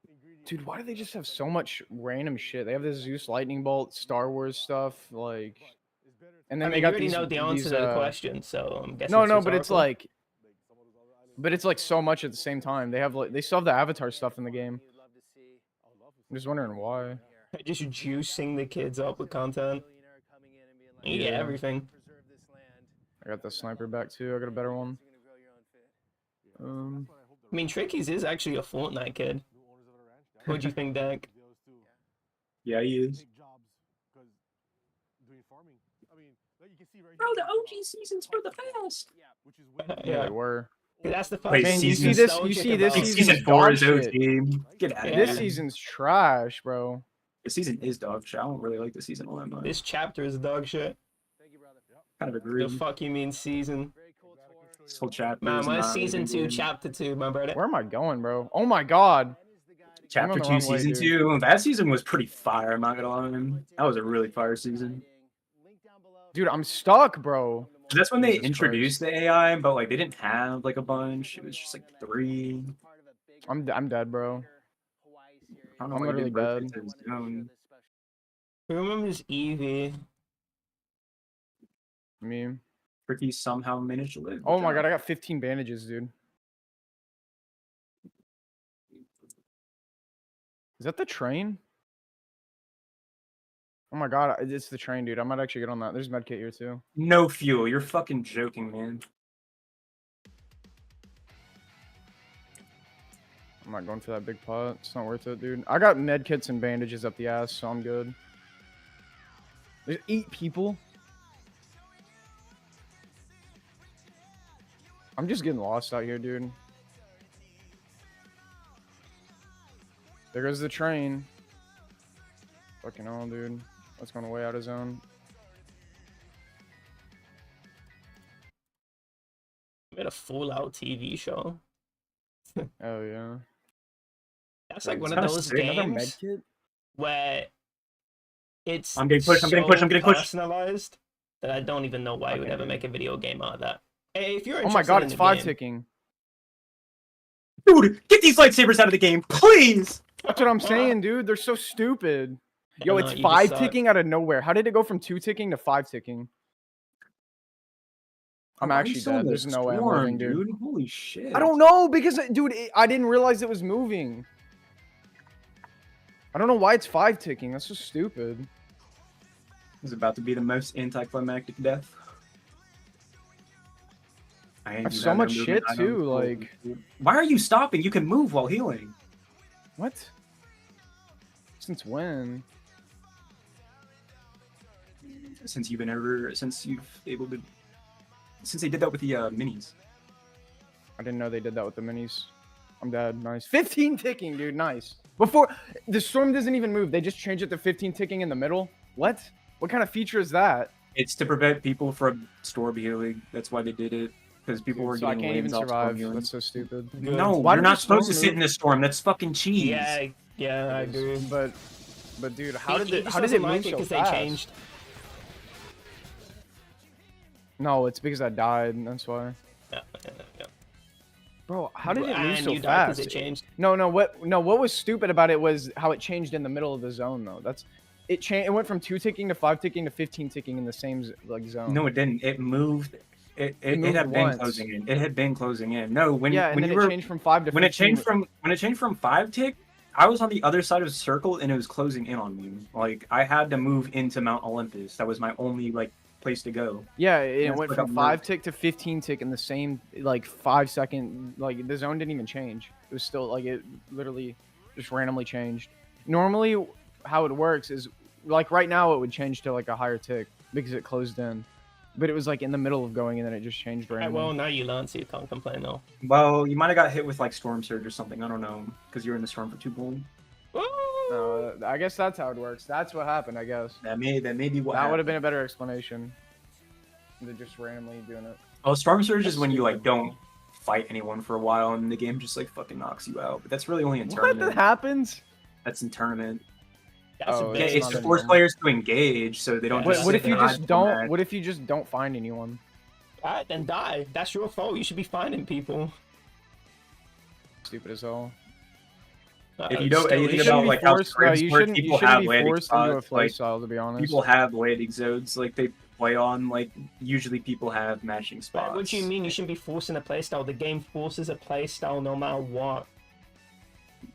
ingredients. Dude, why do they just have so much random shit? They have this Zeus lightning bolt, Star Wars stuff, like, It's better to and I then mean, they you got already these. know the answer these, to the question, so I'm guessing. No, it's no, but it's rhetorical. like, like some of those other islands. but it's like so much at the same time. They have like they still have the Avatar stuff in the game. You'd love to see. I would love to I'm just wondering why. just juicing the kids up with content. Billionaire coming in and being like, You get Yeah. everything. preserve this got the sniper back too. I got a better one. I mean, Tricky's is actually a Fortnite kid. What do you think, Dak? Yeah, he is. Bro, the OG seasons for the best. Yeah, they were. That's the Wait, fucking Man, you season- see this? You see this Like, season's season 4 dog is shit. OG. Get out of Yeah. This season's trash, bro. The season is dog shit. I don't really like the season all that much. This chapter is dog shit. Kind of agree. The fuck you mean season? This whole chapter Man, is where's not season even 2, good. chapter 2, my brother? Where am I going, bro? Oh my god. Chapter the 2, wrong way, season dude. 2. That season was pretty fire. I'm not gonna lie. That was a really fire season. Dude, I'm stuck, bro. That's when they Jesus introduced the AI, but like they didn't have like a bunch. It was just like 3. I'm dead, bro. I don't know I'm why you literally didn't rotate dead. to his zone. Who remembers Eevee? Me. Ricky somehow managed to live. Oh my god, I got 15 bandages, dude. Is that the train? Oh my god, it's the train, dude. I might actually get on that. There's medkit here too. No fuel. You're fucking joking, man. I'm not going for that big pot. It's not worth it, dude. I got medkits and bandages up the ass, so I'm good. There's 8 people. I'm just getting lost out here, dude. There goes the train. Fucking hell, dude. That's going way out of zone. Made a Fallout TV show. Oh yeah. That's like It's one of kinda those sick. Another games medkit? where it's I'm getting pushed, I'm getting pushed, I'm getting pushed. personalized that I don't even know why you would ever make a video game out of that. Hey, if you're Oh my interested god, in it's the 5 game- ticking. Dude, get these lightsabers out of the game, please! That's what I'm saying, dude. They're so stupid. Yo, no, it's you just 5 suck. ticking out of nowhere. How did it go from 2 ticking to 5 ticking? I'm Why are you actually still in dead. the There's no way I'm storm, living, dude. Holy shit. I don't know because, dude, I didn't realize it was moving. I don't know why it's 5 ticking. That's just stupid. This is about to be the most anticlimactic death. I have so much shit, too, like- Why are you stopping? You can move while healing. What? Since when? Since you've since they did that with the minis. I didn't know they did that with the minis. I'm dead. Nice. 15 ticking, dude. Nice. Before, the storm doesn't even move. They just changed it to 15 ticking in the middle. What? What kind of feature is that? It's to prevent people from storm healing. That's why they did it. Because people were So I getting can't even wins off storm survive. healing. That's so stupid. No, Why you're did the not supposed to storm sit in the storm. That's fucking cheese. Yeah, I agree. But dude, how He did it doesn't move like so because fast? they changed. No, it's because I died. That's why. Yeah. Bro, how did it move And so you died 'cause fast? it changed. No, what was stupid about it was how it changed in the middle of the zone though. It went from 2 ticking to 5 ticking to 15 ticking in the same zone. No, it didn't. It moved. It moved had been once. closing in. It had been closing in. No, when yeah, and when then you it were changed from 5 to 15. when it changed from 5 tick, I was on the other side of the circle and it was closing in on me. Like I had to move into Mount Olympus. That was my only like place to go. Yeah, it That's went what from got 5 merged. tick to 15 tick in the same like 5-second. Like the zone didn't even change. It was still like it literally just randomly changed. Normally, how it works is like right now it would change to like a higher tick because it closed in, but it was like in the middle of going and then it just changed randomly. Well, now you learn, so you can't complain though. Well, you might have got hit with like storm surge or something. I don't know because you were in the storm for too long. No, I guess that's how it works. That's what happened. I guess That may be what. that would have happened. been a better explanation than just randomly doing it. Oh, storm surge is when you like don't fight anyone for a while and the game just like fucking knocks you out. But that's really only in What tournament. happens? That's in tournament. That's Oh, a yeah, bit. It's not to force anymore. players to engage, so they don't. What- just What sit if you there and just hide don't? from that. What if you just don't find anyone? Alright, then die. That's your fault. You should be finding people. Stupid as hell. If you know Still, anything you about shouldn't like be how forced, scrims you work, shouldn't, people you shouldn't have be landing forced into a spots. play Like style, to be honest. people have landing zones. Like they play on. Like usually people have matching spots. But what do you mean you shouldn't be forcing a playstyle? The game forces a playstyle no matter what.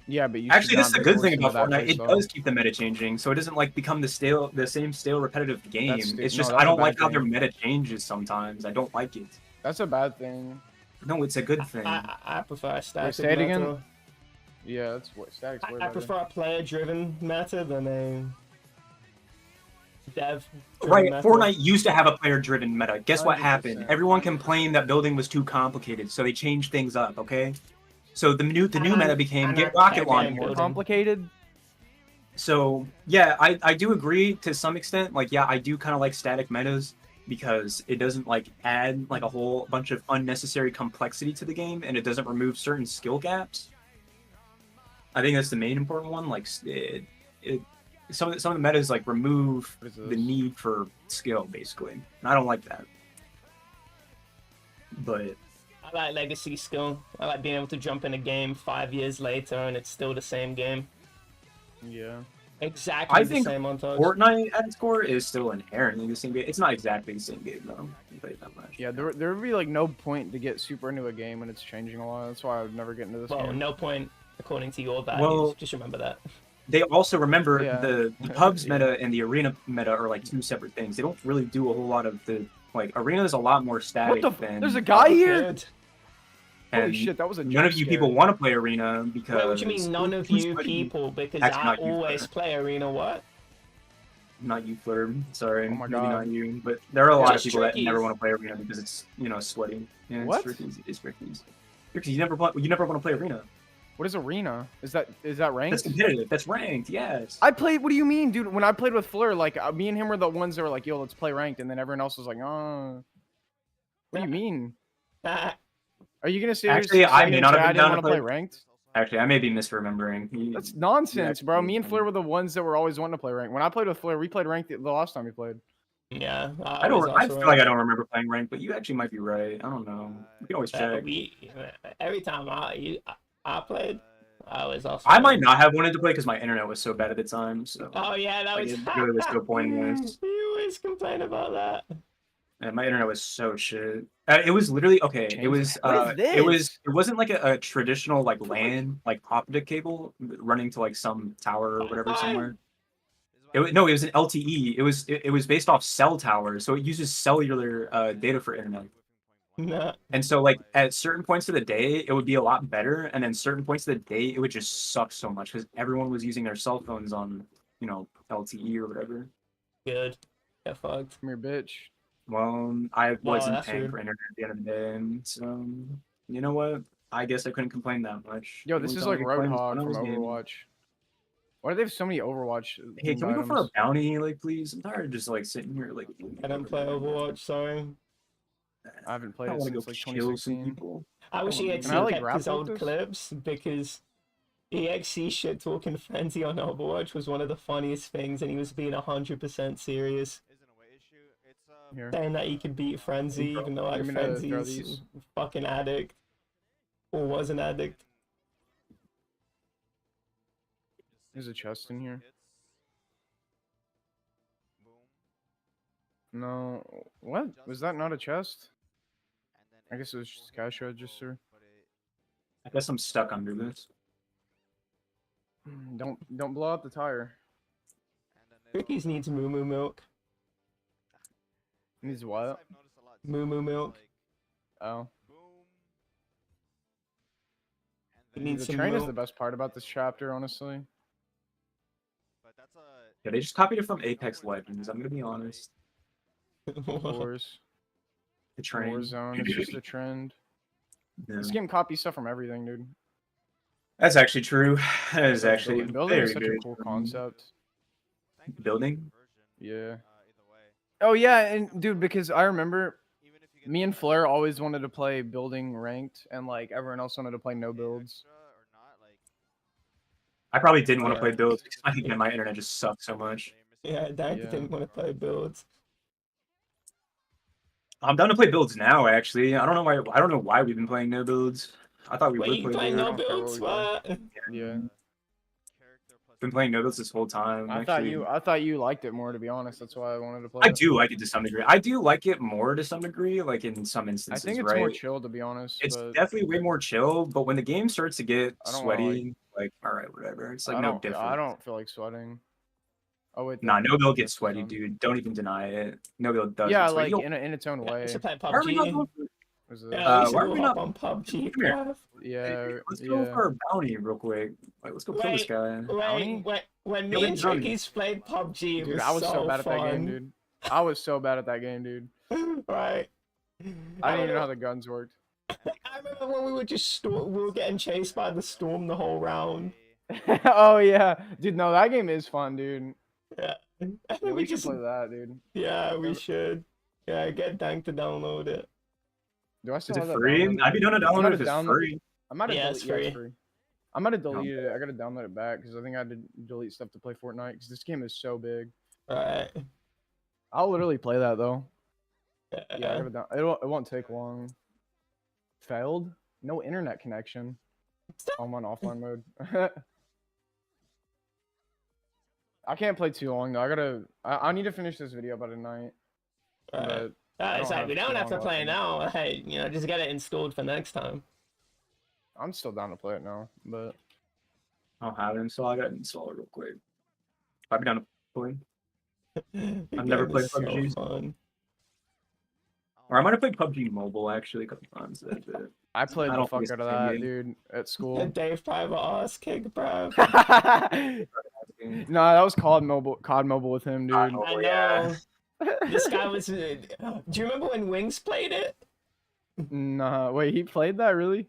Yeah, but you Actually, should this is not a be good thing forced into about that Fortnite. It playstyle. does keep the meta changing, so it doesn't like become the same stale, repetitive game. That's It's no, just that's I a don't like bad how their thing. meta changes sometimes. I don't like it. That's a bad thing. No, it's a good thing. I prefer a static say it again? meta. Yeah, that's what static's way I better. prefer a player-driven meta than a dev. Right, meta. Fortnite used to have a player-driven meta. Guess what happened? 100%. Everyone complained that building was too complicated, so they changed things up. Okay, so the new meta became and get I rocket can't launcher. game More building. complicated? So yeah, I do agree to some extent. Like yeah, I do kind of like static metas because it doesn't like add like a whole bunch of unnecessary complexity to the game, and it doesn't remove certain skill gaps. I think that's the main important one. Like some of the metas like remove What is the this? need for skill basically, and I don't like that. But I like legacy skill. I like being able to jump in a game 5 years later and it's still the same game. Yeah. Exactly I the think same montage. Fortnite at its core is still inherently the same game. It's not exactly the same game though. I play it that much. Yeah, there would be like no point to get super into a game when it's changing a lot. That's why I would never get into this Well, game. no point according to your values. Well, Just remember that. They also remember Yeah. the pubs Yeah. meta and the arena meta are like two separate things. They don't really do a whole lot of the like arena is a lot more What static the? than There's a guy here. Good. Holy and shit, that was a none jump of you scare. people want to play arena because Wait, what do you mean none of who's you putting- people? Because Actually, I not you, always Flirt. play arena. What? Not you, Flurb. Sorry, Oh my maybe God. not you. But there are a lot of Just people that never trickies. want to play arena because it's sweaty. Yeah, What? It's trickies. It's trickies. Trickies. You never want to play arena. What is arena? Is that ranked? That's competitive. That's ranked. Yes. I played. What do you mean, dude? When I played with Fleur, like me and him were the ones that were like, "Yo, let's play ranked," and then everyone else was like, "Oh." What do you mean? Ah, Are you gonna say Actually, I may not have been down to want to play play- ranked? Actually, I may be misremembering. That's nonsense, bro. actually- Me and Fleur were the ones that were always wanting to play ranked. When I played with Fleur, we played ranked the last time we played. yeah. I don't. I feel like I don't remember playing ranked, but you actually might be right. I don't know. You can always check. Every time I played, I was also. I might not have wanted to play because my internet was so bad at the time. So Oh yeah, that like, was. it really was so pointless. You always complain about that. And my internet was so shit. It was literally okay. It was. What is It was. this? It wasn't like a traditional like LAN like optic cable running to like some tower or whatever somewhere. It was an LTE. It was based off cell towers, so it uses cellular data for internet. No. And so like at certain points of the day, it would be a lot better, and then certain points of the day, it would just suck so much because everyone was using their cell phones on LTE or whatever. Good. Get fucked. Come here, bitch. Well, I wasn't that's paying weird. for internet at the end of the day, so you know what? I guess I couldn't complain that much. Yo, The this only is time like I complained was Roadhog when I from was gaming. Overwatch. Why do they have so many Overwatch? Hey, themed can we go for a items? bounty, like, please? I'm tired of just like sitting here, like. I don't play Overwatch. Sorry. I haven't played I it want to go since like kill some 2016. people. I wish Can EXE I, like, kept his grapple old this? clips because EXE shit talking Frenzy on Overwatch was one of the funniest things, and he was being 100% serious, Here. saying that he could beat Frenzy, even though like You want me to throw Frenzy's these? a fucking addict or was an addict. There's a chest in here. No, what? Was that not a chest? I guess it was just cash register. I guess I'm stuck under this. Don't blow out the tire. Ricky's needs moo moo milk. Needs what? Moo moo milk. Oh. It needs The some train is milk. the best part about this chapter, honestly. Yeah, they just copied it from Apex Legends. I'm gonna be honest. Wars, The train. Warzone, it's just a trend. Yeah. This game copies stuff from everything, dude. That's actually true. That is actually Building very, is such very a cool true. concept. Building? Yeah. Oh yeah, and dude, because I remember me and Flair always wanted to play building ranked, and like everyone else wanted to play no builds. I probably didn't want to Yeah. play builds because I think my internet just sucks so much. Yeah, Dank Yeah. didn't want to play builds. I'm down to play builds now. Actually, I don't know why. I don't know why we've been playing no builds. I thought we Wait, would you play playing no builds. builds? what we What? Yeah. Been playing no builds this whole time. I thought you liked it more, to be honest. That's why I wanted to play. I it. do like it to some degree. I do like it more to some degree, like in some I instances, think it's right? more chill, to be honest. It's but definitely way more chill, but when the game starts to get I don't wanna, sweaty, like, all right, whatever. It's like I no don't. different. I don't feel like sweating. Oh wait. Nah, no build gets that's sweaty, done. dude. Don't even deny it. No build does. Yeah, get sweaty. like Yo, in its own Yeah, we way. should play why are we not PUBG. going for, Was it- Yeah, we should why are all we hop not? on PUBG, Come here. bruv. Yeah. Let's go for a bounty real quick. Like, let's go kill this Wait, guy. Bounty? when Yo, me and get bounty. Tricky's played PUBG, it Dude, was I was so bad at that game, fun. dude. I was so bad at that game, dude. Right. I didn't even know how the guns worked. I remember when we were we were getting chased by the storm the whole round. Oh yeah, dude. No, that game is fun, dude. Yeah. And Yeah, then we should play that, dude. Yeah, we should. Yeah, get Dank to download it. Do I Is still it have that free? downloaded? I'd be down to I download might it if have it's downloaded- free. I might have Yeah, it's free. I might have No. deleted it. I gotta download it back because I think I had to delete stuff to play Fortnite because this game is so big. Right. I'll literally play that though. Yeah, I Yeah. gotta it won't take long. Failed? No internet connection. I'm on offline mode. I can't play too long though. I need to finish this video by tonight. Right. But It's don't like we have don't too have to long play left. now. Hey, just get it installed for next time. I'm still down to play it now. But I don't have it installed. I got it installed real quick. I'd be down to play. I've never played PUBG. Fun. Or I might have played PUBG Mobile actually a couple times. That's it. I played I the don't fuck think out it's of the same that, game. dude, at Yeah, school. Dave private ass kick, bro. No, that was COD Mobile with him, dude. I Oh, yeah. know. This guy was. Do you remember when Wings played it? Nah, wait, he played that really?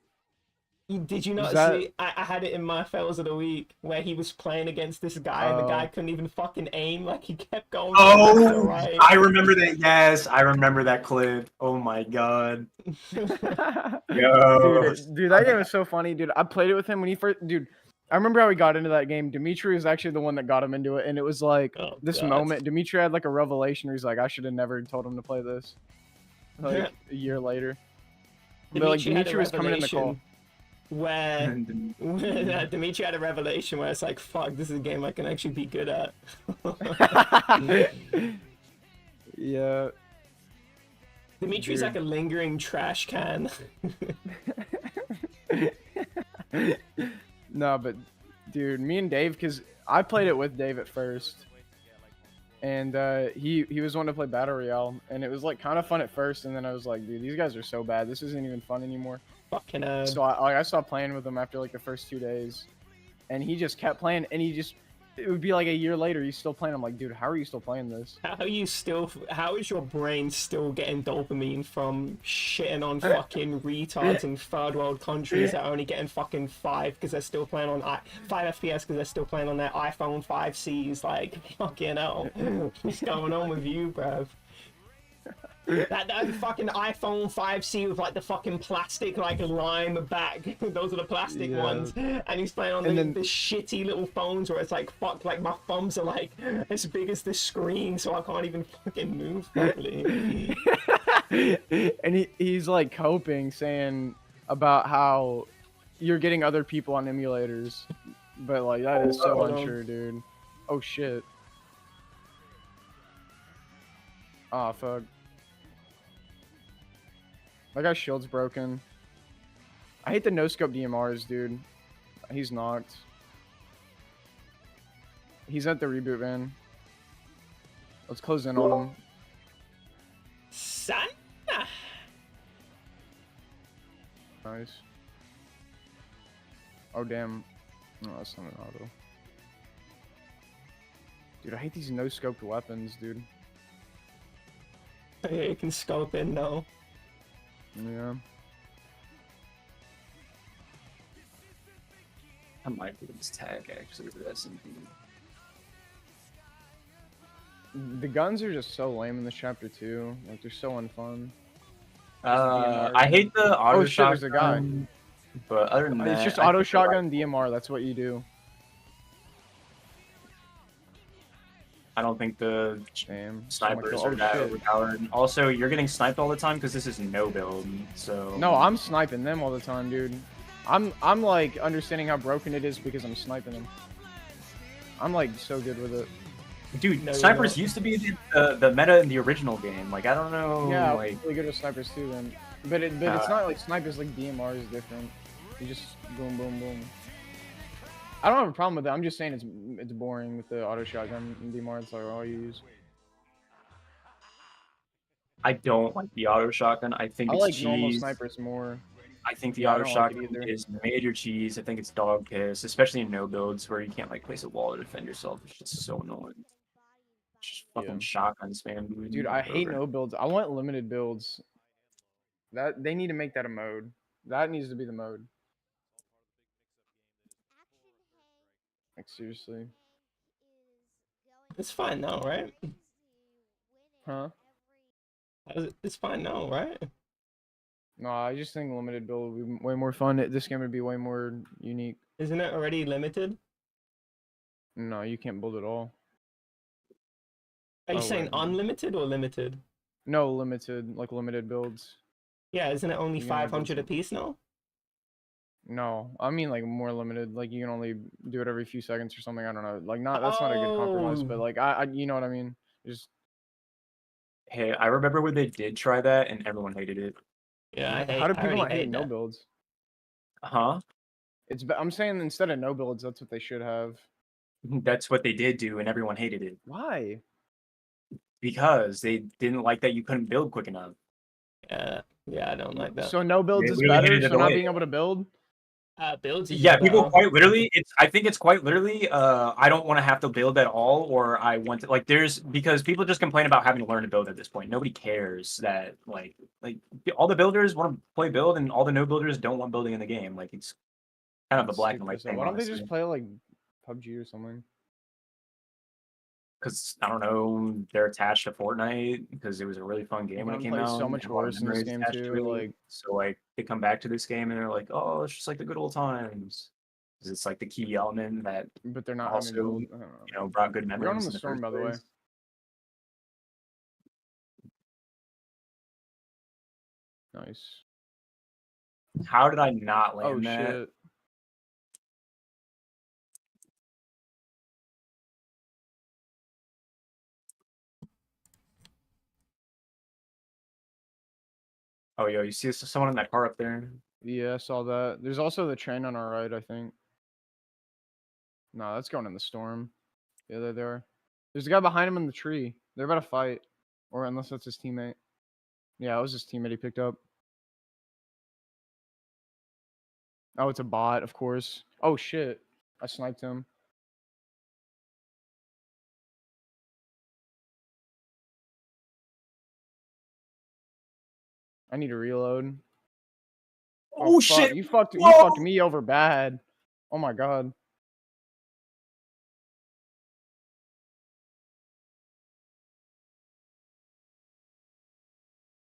Did you not that- see? I had it in my fails of the week where he was playing against this guy and the guy Oh. couldn't even fucking aim. Like he kept going. from left to Oh, right. I remember that. Yes, I remember that clip. Oh my god. Yo. Dude, that game was so funny, dude. I played it with him when he first, dude. I remember how he got into that game. Dimitri was actually the one that got him into it, and it was like Oh, this God. moment. Dimitri had like a revelation where he's like, I should have never told him to play this. Like a year later, but like Dimitri had a Dimitri was coming in the call. revelation Where Dimitri had a revelation where it's like, fuck, this is a game I can actually be good at. Yeah. Dimitri's Dude. like a lingering trash can. No, but dude, me and Dave, because I played it with Dave at first, and he was wanting to play Battle Royale, and it was like kind of fun at first, and then I was like, dude, these guys are so bad. This isn't even fun anymore. Fucking So I stopped playing with him after like the first 2 days, and he just kept playing, and it would be like a year later, he's still playing. I'm like, dude, how are you still playing this? how is your brain still getting dopamine from shitting on fucking retards in third world countries that are only getting fucking 5 because they're still playing on 5 FPS because they're still playing on their iPhone 5Cs? Like, fucking hell. What's going on with you, bruv? That fucking iPhone 5C with like the fucking plastic like lime back. Those are the plastic Yeah. ones. And he's playing on And the, then- the shitty little phones where it's like, fuck, like my thumbs are like as big as the screen so I can't even fucking move properly. And he's like coping, saying about how you're getting other people on emulators, but like that is so Oh, no. untrue, dude. Oh shit. Ah, fuck. That guy's shield's broken. I hate the no-scope DMRs, dude. He's knocked. He's at the reboot van. Let's close in on him. Son? Nice. Oh, damn. No, that's not an auto. Dude, I hate these no-scoped weapons, dude. You can scope in now. Yeah. I might do this tag actually for SMP. The guns are just so lame in this chapter too. Like they're so unfun. I hate the auto Oh, shit, there's a guy. shotgun, but other than that, It's just I auto think they're shotgun DMR. That's what you do. I don't think the Damn. snipers Oh, are that shit. overpowered. Also, you're getting sniped all the time because this is no build. So No, I'm sniping them all the time, dude. I'm like understanding how broken it is because I'm sniping them. I'm like so good with it. dude, No, you're snipers not. used to be the meta in the original game. Like I don't know, Yeah, I'm like really good with snipers too. Then, but it's not like snipers like DMR is different. You just boom, boom, boom. I don't have a problem with it. I'm just saying it's boring with the auto shotgun and DMR. It's like all you use. I don't like the auto shotgun. I think I it's like normal cheese. snipers more. I think the Yeah, I auto don't like it shotgun either. is major cheese. I think it's dog piss, especially in no builds where you can't like place a wall to defend yourself. It's just so annoying. Just fucking Yeah. shotgun spam, Dude, I hate over. no builds. I want limited builds. That they need to make that a mode. That needs to be the mode. Like seriously. It's fine now, right? Huh? It's fine now, right? No, I just think limited build would be way more fun. This game would be way more unique. Isn't it already limited? No, you can't build at all. Are you Oh, saying wait. unlimited or limited? No, limited, like limited builds. Yeah, isn't it only You can only build 500 a some- piece now? No, I mean like more limited. Like you can only do it every few seconds or something. I don't know. Like not that's not a good compromise, but Oh. like I you know what I mean. Just Hey, I remember when they did try that and everyone hated it. Yeah, how do I people already not hate hate no that. builds? Huh? I'm saying instead of no builds, that's what they should have. That's what they did do, and everyone hated it Why? because they didn't like that you couldn't build quick enough. Yeah, I don't like that. So no builds They is literally better. hated it So not away. being able to build. Builds is Yeah, just people better. quite literally. I think it's quite literally. I don't want to have to build at all, or I want to like. There's because people just complain about having to learn to build at this point. Nobody cares that like all the builders want to play build, and all the no builders don't want building in the game. Like it's kind of a That's black and stupid white as hell. thing, Why don't they honestly. just play like PUBG or something? Because I don't know, they're attached to Fortnite because it was a really fun game when it Everyone came plays out. so much and a lot of worse in this memories game attached to too. it. Like So like they come back to this game and they're like, oh, it's just like the good old times. 'Cause it's like the key element that but they're not having also build. I don't know. brought good You're on memories the in the storm, first by the way. place. Nice. How did I not Oh land that? shit. Oh, yo, you see someone in that car up there? Yeah, I saw that. There's also the train on our right, I think. No, that's going in the storm. Yeah, there they are. There's a guy behind him in the tree. They're about to fight. Or unless that's his teammate. Yeah, it was his teammate he picked up. Oh, it's a bot, of course. Oh shit. I sniped him. I need to reload. Oh, fuck. shit! You fucked Whoa! me over bad. Oh my god.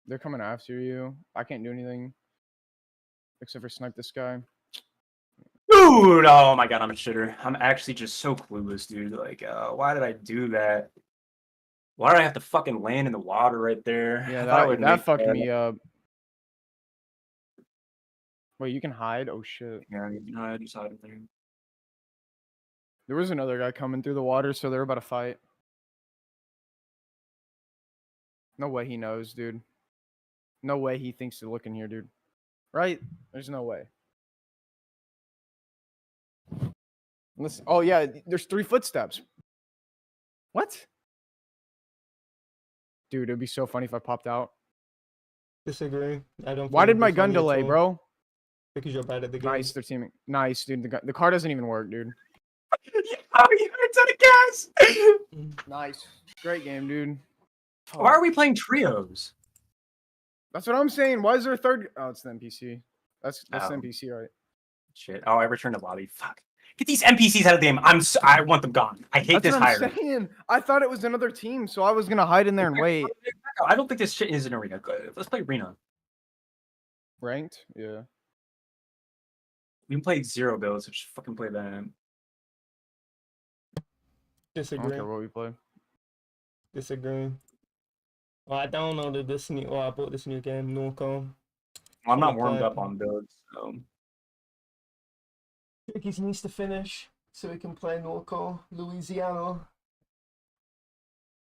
They're coming after you. I can't do anything except for snipe this guy. Dude! Oh my god, I'm a shitter. I'm actually just so clueless, dude. Like, why did I do that? Why did I have to fucking land in the water right there? Yeah, I thought I would that make fucked that. me up. Wait, you can hide? Oh shit. Yeah, no, I decided there. There was another guy coming through the water, so they're about to fight. No way he knows, dude. No way he thinks to look in here, dude. Right? There's no way. Listen. Oh yeah, there's 3 footsteps. What? Dude, it'd be so funny if I popped out. Disagree. I don't. Why think did it'd my be gun funny at delay, all, bro? Because you're bad at the game. Nice, they're teaming. Nice, dude. The car doesn't even work, dude. How you ran out of gas? Nice. Great game, dude. Why are we playing trios? That's what I'm saying. Why is there a third? Oh, it's the NPC. That's the Oh. NPC, right? Shit. Oh, I returned to lobby. Fuck. Get these NPCs out of the game. I want them gone. I hate That's this what I'm hire. saying. I thought it was another team, so I was gonna hide in there and wait. I don't think this shit is an arena. Let's play arena. Ranked? Yeah. We can play 0 builds, so just fucking play that. I don't Disagree. care what we play. Disagree. Well, I downloaded this new. Well, I bought this new game, Norco. Well, I'm not Wanna warmed play up it. on builds, so. He needs to finish so we can play Norco, Louisiana.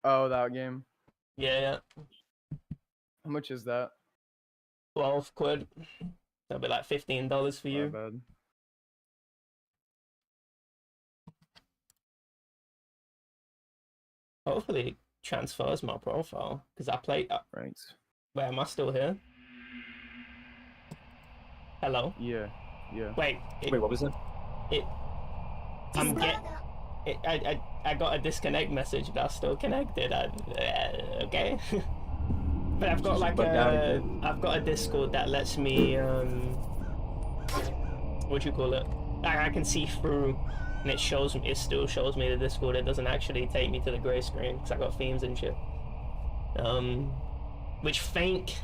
Oh, that game. Yeah, How much is that? 12 quid. That'll be like $15 for Not you. bad. Hopefully it transfers my profile because I played. Right. Wait, am I still here? Hello. Yeah. Yeah. Wait. Wait, what was it? I'm I got a disconnect message, but I'm still connected. Okay. But I've got like I've got a Discord that lets me what do you call it? I can see through, and it shows me. It still shows me the Discord. It doesn't actually take me to the gray screen because I got themes and shit. Which thank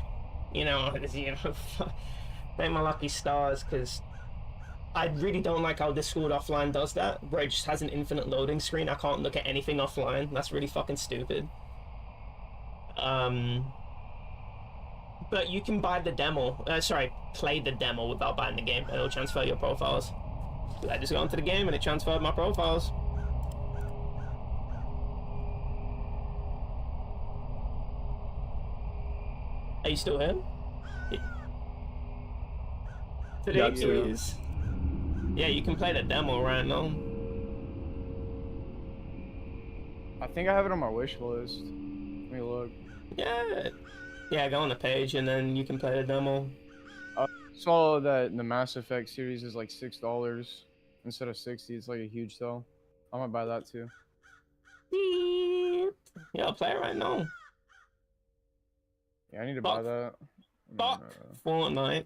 thank my lucky stars, because I really don't like how Discord offline does that, where it just has an infinite loading screen. I can't look at anything offline. That's really fucking stupid. But you can buy the demo. Play the demo without buying the game, and it'll transfer your profiles. I just got into the game and it transferred my profiles. Are you still here? Today is. Yeah, you can play the demo right now. I think I have it on my wish list. Let me look. Yeah, go on the page and then you can play the demo. I saw that the Mass Effect series is like $6 instead of 60. It's like a huge sell. I might buy that too. Yeah, I'll play it right now. Yeah, I need to buy that. Fuck Fortnite.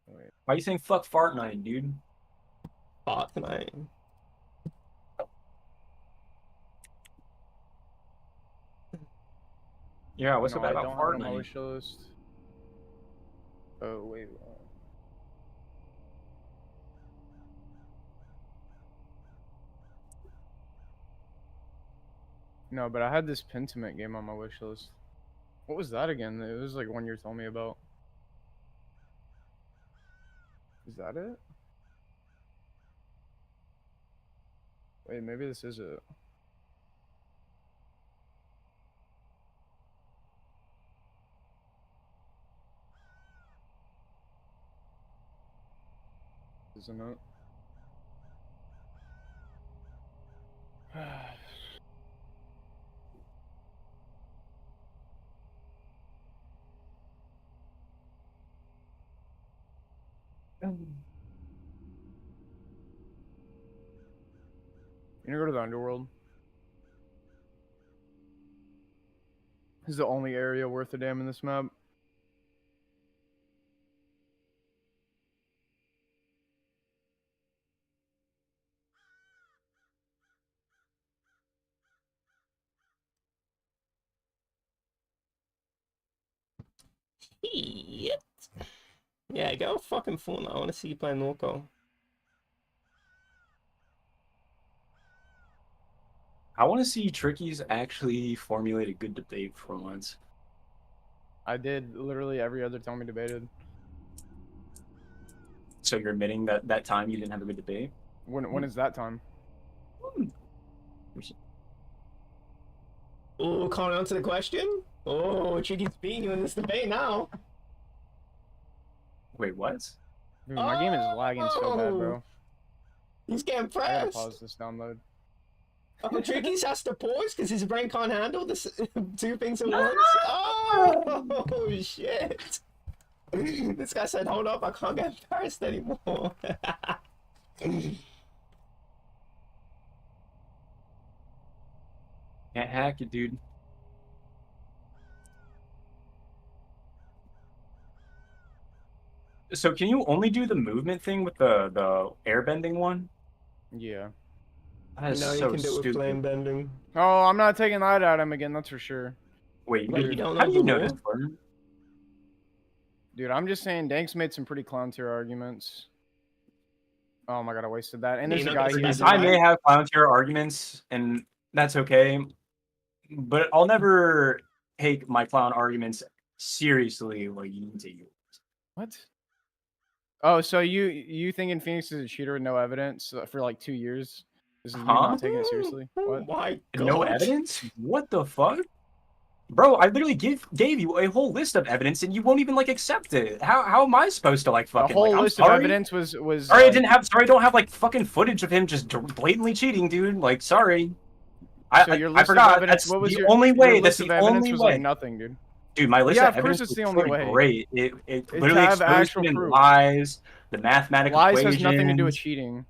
Wait. Why are you saying fuck Fortnite, dude? Fortnite. Yeah, what's No, so bad I about don't have it on my Fortnite? wish list. Oh wait. No, but I had this Pentiment game on my wish list. What was that again? It was like one you're telling me about. Is that it? Wait, maybe this is it. Isn't it? You gonna go to the underworld? This is the only area worth a damn in this map. Shit. Yeah, go fucking Fortnite. I want to see you play Norco. I want to see Tricky's actually formulate a good debate for once. I did literally every other time we debated. So you're admitting that that time you didn't have a good debate? When is that time? Oh, calling on to the question? Oh, Tricky's beating you in this debate now. Wait, what? Dude, my game is lagging so bad, bro. He's getting I gotta pressed. pause this download. Oh, Tricky's has to pause because his brain can't handle this two things at once. Oh, shit. This guy said, hold up, I can't get embarrassed anymore. Can't hack it, dude. So can you only do the movement thing with the airbending one? Yeah. That is You know, so you can do it with stupid. flame bending. Oh, I'm not taking that at him again, that's for sure. Wait, But you don't how know do you the know law? this, Gordon? Dude, I'm just saying Dank's made some pretty clown tier arguments. Oh my god, I wasted that. And Yeah, there's you're a not guy gonna here. specify. I may have clown tier arguments, and that's okay. But I'll never take my clown arguments seriously like you need to. What? Oh, so you thinking Phoenix is a cheater with no evidence for like 2 years? This is you Huh? not taking it seriously? Oh What? my god. No evidence? What the fuck? Bro, I literally gave you a whole list of evidence and you won't even like accept it. How am I supposed to like A fucking whole like? I'm list of sorry. evidence was Sorry, I like, didn't have. Sorry, I don't have like fucking footage of him just blatantly cheating, dude. Like, sorry. so your I list of forgot. evidence. That's What was the your only your way. That's list of the evidence only was like way. nothing, dude. Dude, my list Yeah, of of course evidence it's was the only pretty way. great. It To literally have exposed actual him in proof. lies, the mathematical Lies equations. has nothing to do with cheating.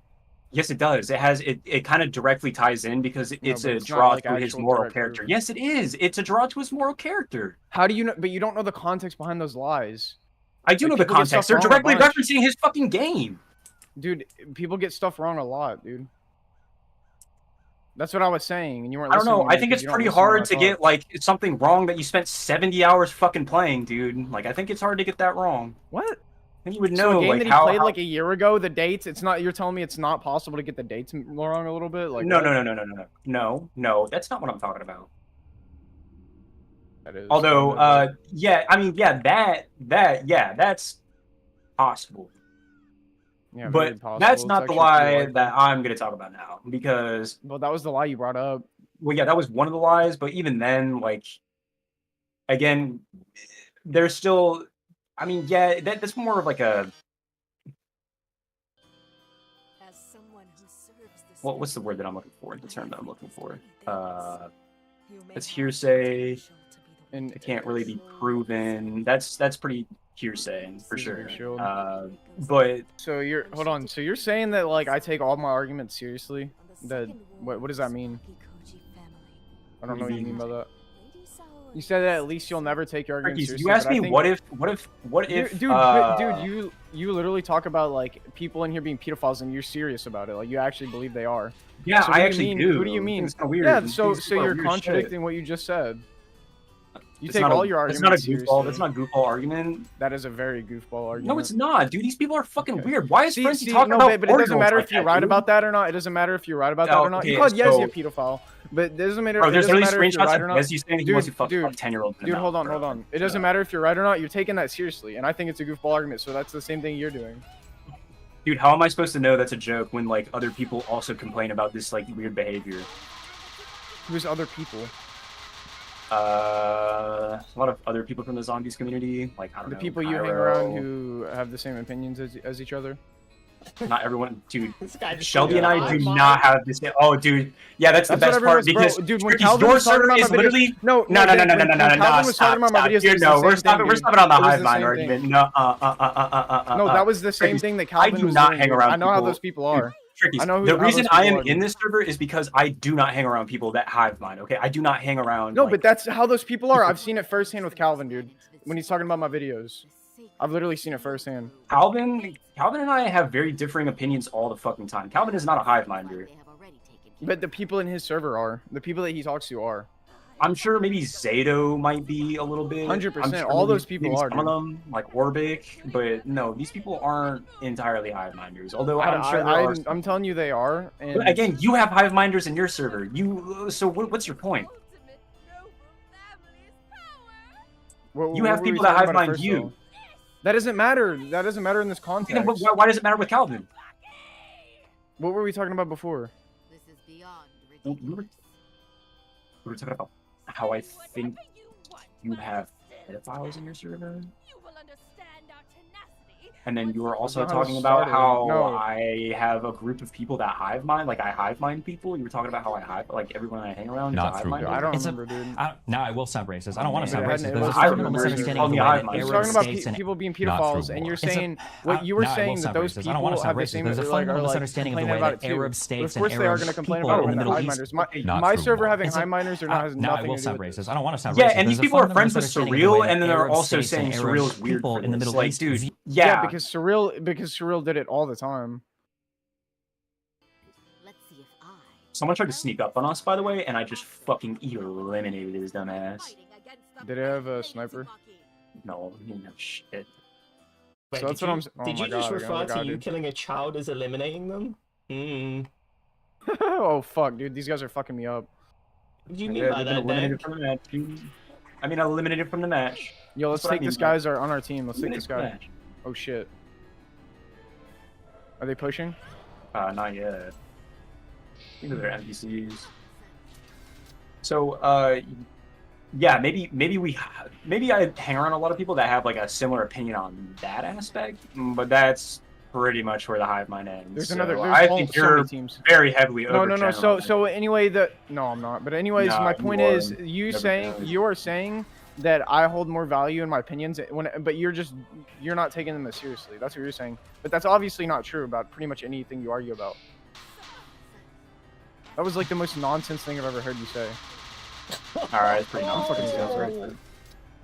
Yes, it does. It has it kind of directly ties in because No, it's but a it's not draw like to his actual moral direct character. proof. Yes, it is. It's a draw to his moral character. How do you know? But you don't know the context behind those lies. I do Like, know the people get context. stuff They're wrong a directly bunch. referencing his fucking game. Dude, people get stuff wrong a lot, dude. That's what I was saying, and you weren't I don't listening know. to I me think 'cause it's you don't pretty listen when I hard to get talk. like something wrong that you spent 70 hours fucking playing, dude. Like I think it's hard to get that wrong. What? And you would So know a game like that he how, played how... like a year ago, the dates, it's not. You're telling me it's not possible to get the dates wrong a little bit? Like No, what? no, no, no, no, no, no, no. That's not what I'm talking about. That is Although, kind of, yeah, I mean, yeah, yeah, that's possible. yeah, very But possible. that's It's not the actually pretty lie likely. that I'm going to talk about now because, Well, that was the lie you brought up. well, yeah, that was one of the lies. But even then, like, again, there's still, I mean, yeah, that's more of like a, well, what's the word that I'm looking for? The term that I'm looking for. It's hearsay. And It can't really be proven. That's pretty hearsay for He's a big sure. shield. But so you're hold on. So you're saying that like I take all my arguments seriously? That what does that mean? I don't know what you mean by that. You said that at least you'll never take your arguments Ricky, seriously. you asked but I me think- what if dude, you literally talk about like people in here being pedophiles and you're serious about it. Like you actually believe they are. yeah, So what I do you actually mean- do. Who do you mean? It's kind of weird. Yeah, These so people so are you're weird shit. contradicting what you just said. You It's take not all a, your That's not a arguments goofball. seriously. That's not a goofball argument. That is a very goofball argument. No, it's not, dude. These people are fucking Okay. we're Why is Frenzy talking no, about but it doesn't ordinals matter like if you're that, right dude? about that or not. It doesn't matter if you're right about that or not. You Okay, called Yezi so- a pedophile, but it doesn't matter. Bro, It there's doesn't literally matter if you're screenshots right or of not. Desi saying he wants to fuck Dude, 10-year-olds. Dude, hold on. It doesn't matter if you're right or not. You're taking that seriously, and I think it's a goofball argument. So that's the same thing you're doing. Dude, how am I supposed to know that's a joke when like other people also complain about this like weird behavior? Who's other people? A lot of other people from the zombies community, like I don't The know, people you hang Cairo. around who have the same opinions as each other. Not everyone, dude. This guy just Shelby and I called do it a not have this. Oh, dude, yeah, that's the That's what best part everyone's- bro, because dude, when Tricky, Calvin your was talking server about is my videos- literally No, no, Calvin was stop, talking about my stop. videos, it Dude, was no, the we're same stopping. thing, We're dude. stopping on the It was hive the mind same argument. thing. No, No, that was the same Tricky, thing that I Calvin do was not doing, hang dude. around I know how people- those people are. Tricky. I know The how reason those I people am are, in dude. this server is because I do not hang around people that hive mind. Okay, I do not hang around. No, like, but that's how those people are. I've seen it firsthand with Calvin, dude. When he's talking about my videos, I've literally seen it firsthand. Calvin and I have very differing opinions all the fucking time. Calvin is not a hive minder. But the people in his server are. The people that he talks to are. I'm sure maybe Zato might be a little bit. 100%, I'm sure all maybe- those people maybe are, some of them, like Orbic, but no, these people aren't entirely hive minders. Although I'm sure there are. I'm telling you they are. And But again, you have hive minders in your server. So what's your point? You have what were we people that talking hive about at mind first, you. though? That doesn't matter. That doesn't matter in this Then context. why does it matter with Calvin? What were we talking about before? We were talking about how I think you have pedophiles in your server. And then you were also That's not how talking it about started. how No. I have a group of people that hive mind, like I hive mind people. You were talking about how I hive, like everyone I hang around is a Not hive true, mind. dude. I don't It's a- remember, dude. Now I will sound racist. I don't want to sound But it racist. hadn't- But it there's a wasn't- fundamental I remember you misunderstanding called of me the a way hive that mind. He was Arab talking about states and people being not true, pedophiles, and War. you're It's a- saying what you were now I will saying that sound those racist. I people don't want to sound have the racist. same There's a like, fundamental are, like, misunderstanding of the complaining way about that it too. Arab But states of course and they are Arab going to complain people about it in when the they're Middle hive East. minders. My, Not my true, server War. having It's a- hive minders or not has now I nothing will to do sound with it. racist. I don't want to sound Yeah, racist. and these There's a people are fundamental friends with misunderstanding of the way Surreal, that and then they're Arab also states and saying Arab Surreal's weird people for in the this. Middle Like, East. dude, Yeah, yeah. because Surreal did it all the time. Someone tried to sneak up on us, by the way, and I just fucking eliminated his dumb ass. Did it have a sniper? No, he didn't have shit. Wait, So that's did what you, I'm s- oh did my you just God, refer oh my to God, you dude. killing a child as eliminating them? Hmm. Oh fuck, dude, these guys are fucking me up. What do you mean Yeah, by they've been that, eliminated Dak? from the match. Dude. I mean, eliminated from the match. Yo, let's That's what I take this mean by- guys are on our team. Let's take this Eliminated guy. from Oh shit. Are they pushing? the match. Not yet. I think they're NPCs. So, yeah, maybe I hang around a lot of people that have like a similar opinion on that aspect, but that's pretty much where the hive mind ends. There's so another. There's I so think many you're teams. very heavily No, no, no. So, overgeneralizing. anyway, no, I'm not. But anyways, No, my you point are. is, Overgeneralizing. you are saying that I hold more value in my opinions but you're not taking them as seriously. That's what you're saying. But that's obviously not true about pretty much anything you argue about. That was like the most nonsense thing I've ever heard you say. All right, it's pretty nonsense. Right.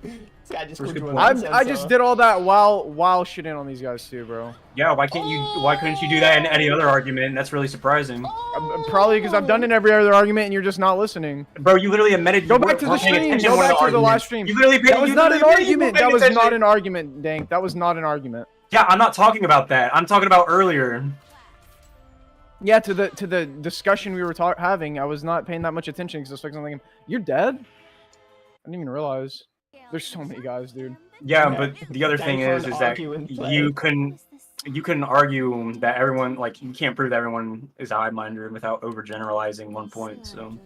This guy just Where's called you good a point? nonsense, I just did all that while shitting on these guys too, bro. Yeah, why couldn't you do that in any other argument? That's really surprising. Probably because I've done it in every other argument and you're just not listening. Bro, you literally admitted Go you back to the weren't paying stream. attention Go to one of back to the live arguments. stream. You literally That was not an argument. That was not an argument, Dank. That was not an argument. Yeah, I'm not talking about that. I'm talking about earlier. Yeah, to the discussion we were having, I was not paying that much attention because I was thinking, you're dead? I didn't even realize. There's so many guys, dude. Yeah, Yeah. but the other thing Thanks is for that arguing, play. you couldn't argue that everyone, like, you can't prove that everyone is a hive-minder without overgeneralizing one point, so.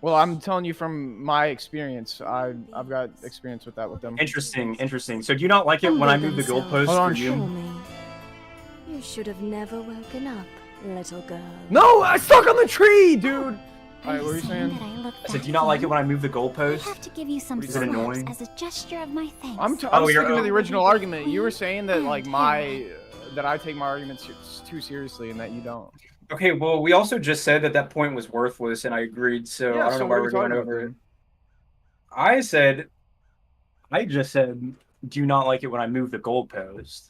Well, I'm telling you from my experience. I've got experience with that with them. Interesting. So do you not like it when I move the goalposts Hold on, for you? You should have never woken up, little girl. No, I stuck on the tree, dude. Alright, what were you saying? I said, do you not like it when I move the goalposts? I have to give you some Is it annoying? slaps as a gesture of my thanks. I'm Oh, you're sticking to the over- original argument. You were saying that like that I take my arguments too seriously and that you don't. Okay, well, we also just said that point was worthless, and I agreed, so Yeah, I don't know what why are we we're going talking about over it. then? I just said, do you not like it when I move the goalpost?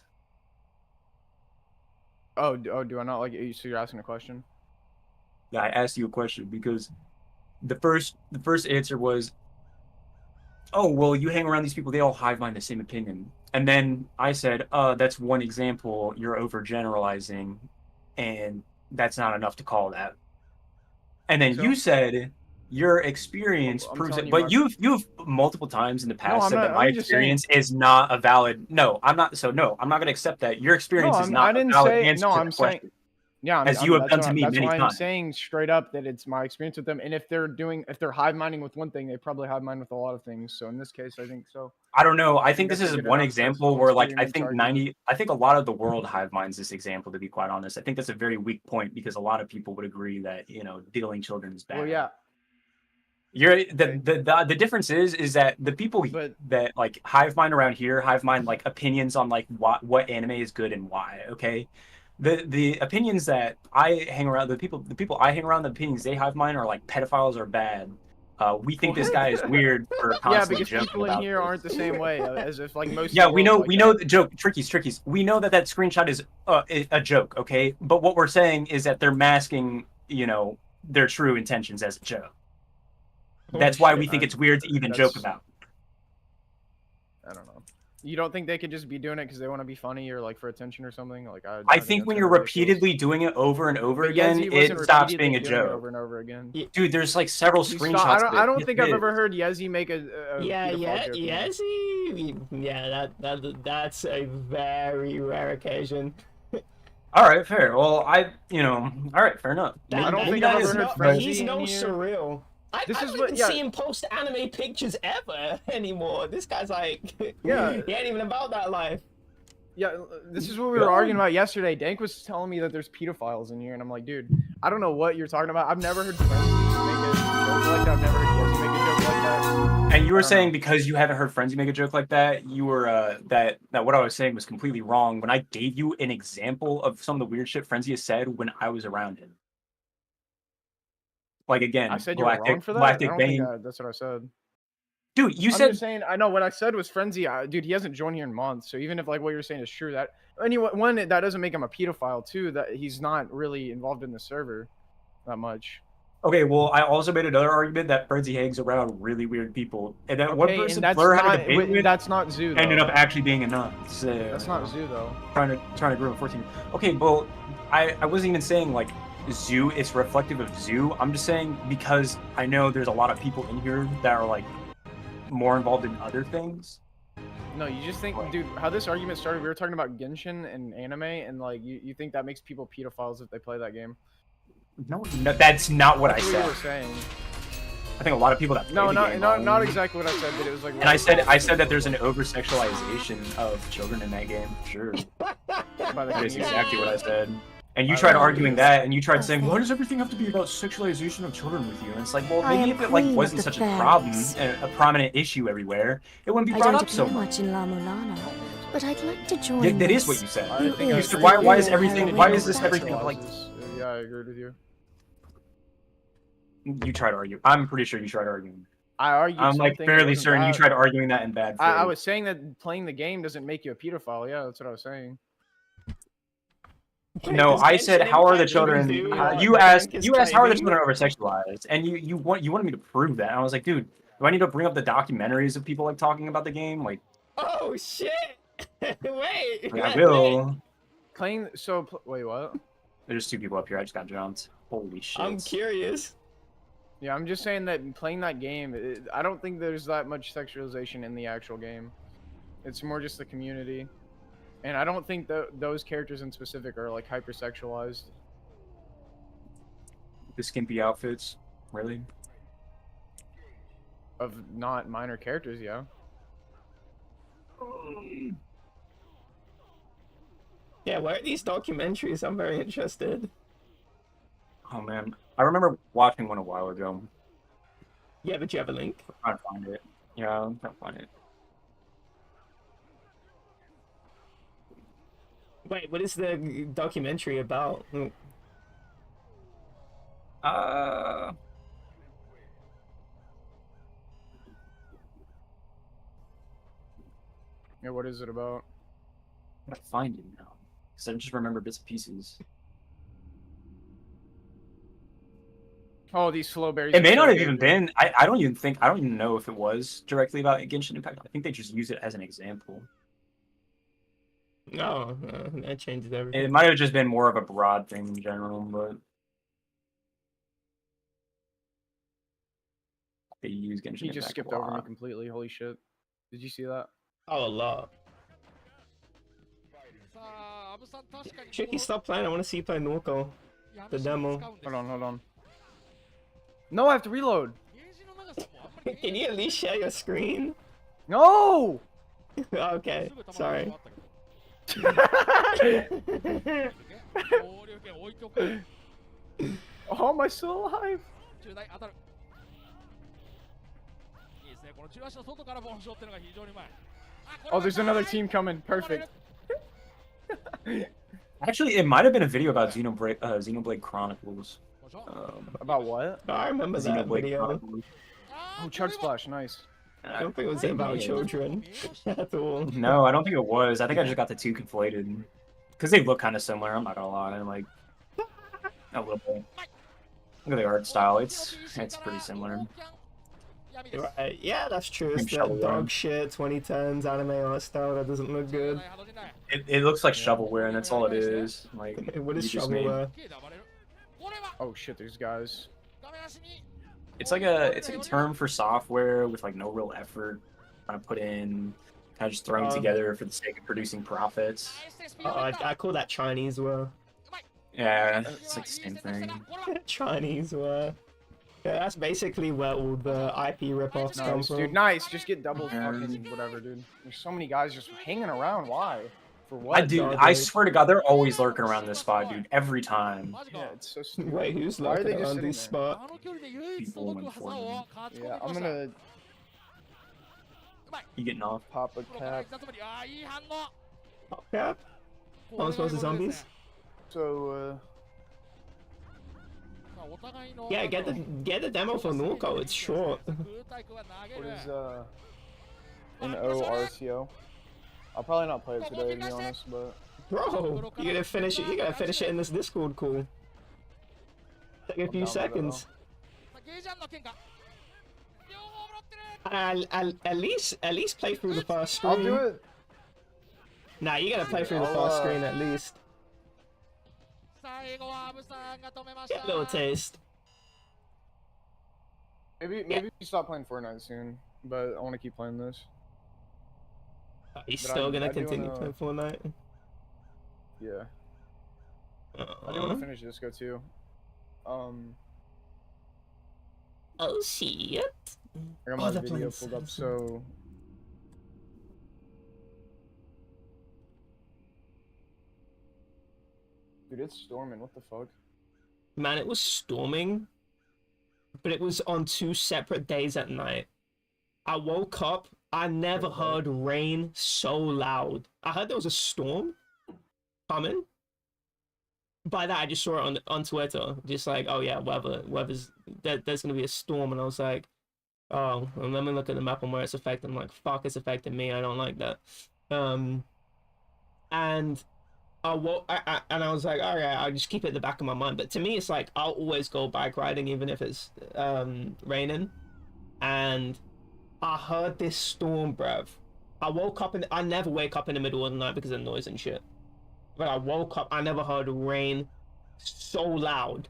Oh, do I not like it? So you're asking a question? Yeah, I asked you a question because the first answer was, oh, well, you hang around these people, they all hive mind the same opinion. And then I said, that's one example, you're overgeneralizing, and that's not enough to call that. And then you said your experience I'm proves telling it, you, but you've multiple times in the past said that my I'm just saying. experience is not a valid. No, I'm not. So no, I'm not going to accept that. Your experience is I not a didn't valid say. answer No, to I'm the saying. question. Yeah, As you have done to me that's many why I'm times. saying straight up that it's my experience with them. And if they're hive minding with one thing, they probably hive mind with a lot of things. So in this case, I think so. I don't know. I think this that's a is good one enough example personal where, like, I experience think a lot of the world hive minds this example. To be quite honest, I think that's a very weak point because a lot of people would agree that dealing children is bad. Well, yeah. The difference is that the people that like hive mind around here hive mind like opinions on like what anime is good and why. Okay, the opinions that I hang around, the people I hang around, the opinions they hive mind are like pedophiles are bad. We think this guy is weird for constantly because people in here aren't the same way. As if like most. Yeah, we know the joke. Trickies. We know that screenshot is a joke. Okay, but what we're saying is that they're masking their true intentions as a joke. That's why we think it's weird to even joke about. I don't know. You don't think they could just be doing it because they want to be funny or like for attention or something? Like I think when you're repeatedly doing it over and over again, it stops being a joke. Over and over again. Dude, there's like several screenshots. I don't think I've ever heard Yezi make a Yezi. Yeah, that's a very rare occasion. All right, fair. Well, all right, fair enough. I don't think I've ever heard Frenzy. He's no surreal. I don't even see him post anime pictures ever anymore. This guy's like, yeah, he ain't even about that life. Yeah, this is what we were arguing about yesterday. Dank was telling me that there's pedophiles in here, and I'm like, dude, I don't know what you're talking about. I've never heard Frenzy make a joke like that. I've never heard Yezi make a joke like that. And you were saying because you haven't heard Frenzy make a joke like that, you were that what I was saying was completely wrong when I gave you an example of some of the weird shit Frenzy has said when I was around him. Like again, I said you were wrong for that. I don't think that's what I said. Dude, you said. I'm just saying. I know what I said was Frenzy. Dude, he hasn't joined here in months. So even if like what you're saying is true, that anyway, one that doesn't make him a pedophile. Two, that he's not really involved in the server that much. Okay, well, I also made another argument that Frenzy hangs around really weird people, and that one person Blur had a debate with. That's not Zoo. Ended up actually being a nun. So, that's not Zoo though. Trying to grow a 14. Okay, well, I wasn't even saying like. Zoo, it's reflective of Zoo. I'm just saying because I know there's a lot of people in here that are like more involved in other things. No, you just think, dude, how this argument started, we were talking about Genshin and anime, and like you think that makes people pedophiles if they play that game? No, that's not what I said. What you were saying. I think a lot of people that play No, the game not exactly what I said, but it was like. And I said that there's an over-sexualization of children in that game. Sure, by the that is community. exactly what I said. And you I tried know. arguing that, and you tried saying, "Why does everything have to be about sexualization of children with you?" And it's like, well, I maybe am if it like queen of wasn't the such a problem, fairies. a prominent issue everywhere, it wouldn't be I brought don't up so appear much. much in La Mulana, but I'd like to join. Yeah, that is this. what you said. I think You I is said, the why is real everything? Why heroine is of this that everything like? Yeah, I agree with you. You tried to argue. I'm pretty sure you tried arguing. I argued. I'm like something, it fairly wasn't certain you bad. tried arguing that in bad faith. I was saying that playing the game doesn't make you a pedophile. Yeah, that's what I was saying. No, Does I said, Genshin how are the Impact even children? do, You rank asked, is you asked, how are the trading? children over sexualized? And you wanted me to prove that. And I was like, dude, do I need to bring up the documentaries of people like talking about the game? Like, Oh shit! Wait, I will. Playing. So wait, what? There's 2 people up here. I just got jumped. Holy shit! I'm curious. Yeah, I'm just saying that playing that game, I don't think there's that much sexualization in the actual game. It's more just the community, and I don't think those characters in specific are like hypersexualized. The skimpy outfits, really? Of not minor characters, yeah. Yeah, where are these documentaries? I'm very interested. Oh man, I remember watching one a while ago. Yeah, but you have a link? I'm trying to find it. Yeah, I'm trying to find it. Wait, what is the documentary about? Yeah, what is it about? I gotta find it now because I just remember bits and pieces. Oh, these slow berries. It may are not so have good, even dude. been. I don't even think. I don't even know if it was directly about Genshin Impact. I think they just used it as an example. No, that changes everything. It might have just been more of a broad thing in general, but they use Genshin He just Impact skipped a over me lot. completely. Holy shit! Did you see that? Oh, a lot. Tricky, stop playing. I want to see you play Norco. The demo. Hold on. No, I have to reload. Can you at least share your screen? No. Okay, sorry. Oh, am I still alive? Oh, there's another team coming. Perfect. Actually, it might have been a video about Xenoblade Chronicles. About what? I remember that Xenoblade video. Chronicles. Oh, Chug Splash. Nice. I don't think it was about children at all. No, I don't think it was. I think I just got the 2 conflated. Because they look kind of similar, I'm not gonna lie. Like, a little bit. Look at the art style. It's pretty similar. Right. Yeah, that's true. It's Shovelware. that dog shit 2010s anime art style that doesn't look good. It looks like shovelware, and that's all it is. Like, What is you just made- shovelware? Oh shit, there's guys. It's like a term for software with like no real effort, kind of put in, kind of just thrown together for the sake of producing profits. I call that Chinese ware. Yeah, it's like the same thing. Chinese ware. Yeah, that's basically where all the IP ripoffs come Nice, from. dude. Nice. Just get double fucking whatever, dude. There's so many guys just hanging around. Why? For what? I swear to God, they're always lurking around this spot, dude. Every time. Yeah, it's so stupid. Wait, who's Why are lurking they just around sitting this there? spot? People in Fortnite. Yeah, I'm gonna You getting off? pop a cap. Pop cap? Almost supposed to zombies? So, Yeah, get the demo for Norco. It's short. what is, an ORCO? I'll probably not play it today, to be honest, but... Bro, you gotta finish it. You gotta finish it in this Discord call. Take a few down with it, seconds. At least play through the first screen. I'll do it! Nah, you gotta play through the I'll, first screen at least. Get a little taste. Maybe we stop playing Fortnite soon, but I want to keep playing this. He's But still I gonna do continue wanna- playing Fortnite. Yeah. I do want to finish Disco too. Oh shit. I got Oh, my the video plane's pulled up, so- so dude, it's storming. What the fuck? Man, it was storming, but it was on 2 separate days at night. I woke up, I never Okay. heard rain so loud. I heard there was a storm coming. By that, I just saw it on Twitter, just like, oh yeah, weather's there's gonna be a storm, and I was like, oh, well, let me look at the map and where it's affecting. I'm like, fuck, it's affecting me. I don't like that. And and I was like, all right, I'll just keep it in the back of my mind. But to me, it's like I'll always go bike riding even if it's raining. And I heard this storm, bruv. I never wake up in the middle of the night because of noise and shit. But I woke up, I never heard rain so loud.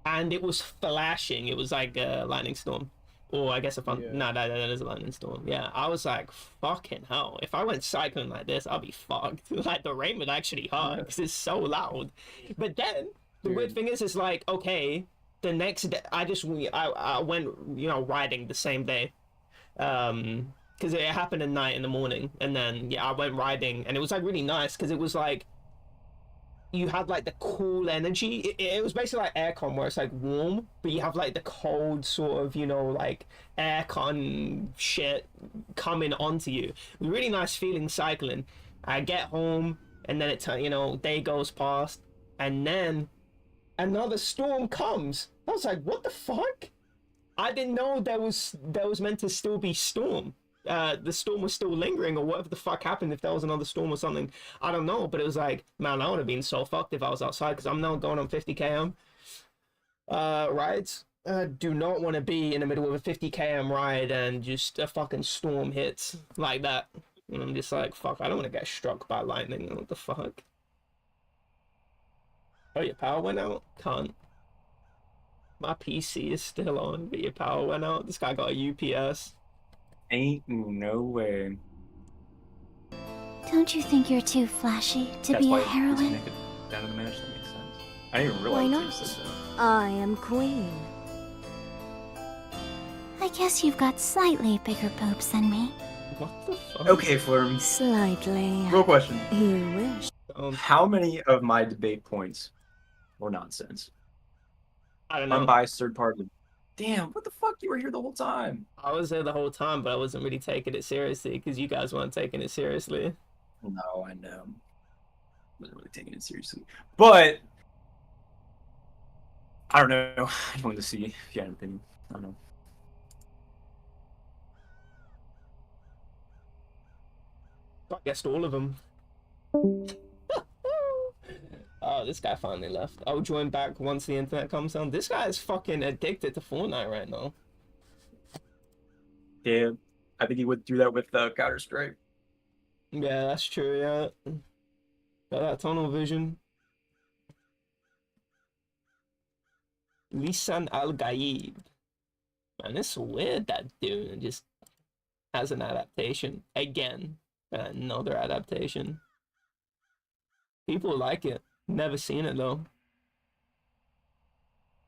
And it was flashing. It was like a lightning storm. Or I guess no, that is a lightning storm. Yeah, I was like, fucking hell. If I went cycling like this, I'll be fucked. Like, the rain would actually hurt because it's so loud. But then, the weird thing is like, okay, the next day, I went, riding the same day. Because it happened at night in the morning. And then, yeah, I went riding. And it was, like, really nice because it was, like, you had like the cool energy. It was basically like aircon where it's like warm, but you have like the cold sort of, like aircon shit coming onto you. It was really nice feeling cycling. I get home and then day goes past and then another storm comes. I was like, what the fuck? I didn't know there was meant to still be storm. The storm was still lingering or whatever the fuck happened, if there was another storm or something. I don't know, but it was like, man, I would have been so fucked if I was outside because I'm now going on 50 km rides. Do not want to be in the middle of a 50 km ride and just a fucking storm hits like that. And I'm just like, fuck, I don't want to get struck by lightning. What the fuck? Oh, your power went out? Can't. My PC is still on, but your power went out. This guy got a UPS. Ain't no way. Don't you think you're too flashy to That's be why a it's heroine? connected down to the match. That makes sense. I didn't even Why realize not? you said that. I am queen. I guess you've got slightly bigger boobs than me. What the fuck? Okay, Flurm. Slightly. Real question. You wish. How many of my debate points were nonsense? I don't know. Unbiased third party. Damn, what the fuck? You were here the whole time. I was there the whole time, but I wasn't really taking it seriously because you guys weren't taking it seriously. No, I know. Wasn't really taking it seriously. But I don't know. I just wanted to see if you had an opinion. I don't know. I guessed all of them. Oh, this guy finally left. I'll join back once the internet comes on. This guy is fucking addicted to Fortnite right now. Yeah, I think he went through that with Counter Strike. Yeah, that's true, yeah. Got that tunnel vision. Lisan Al Gaib. Man, it's weird that dude just has an adaptation. Again, another adaptation. People like it. Never seen it though.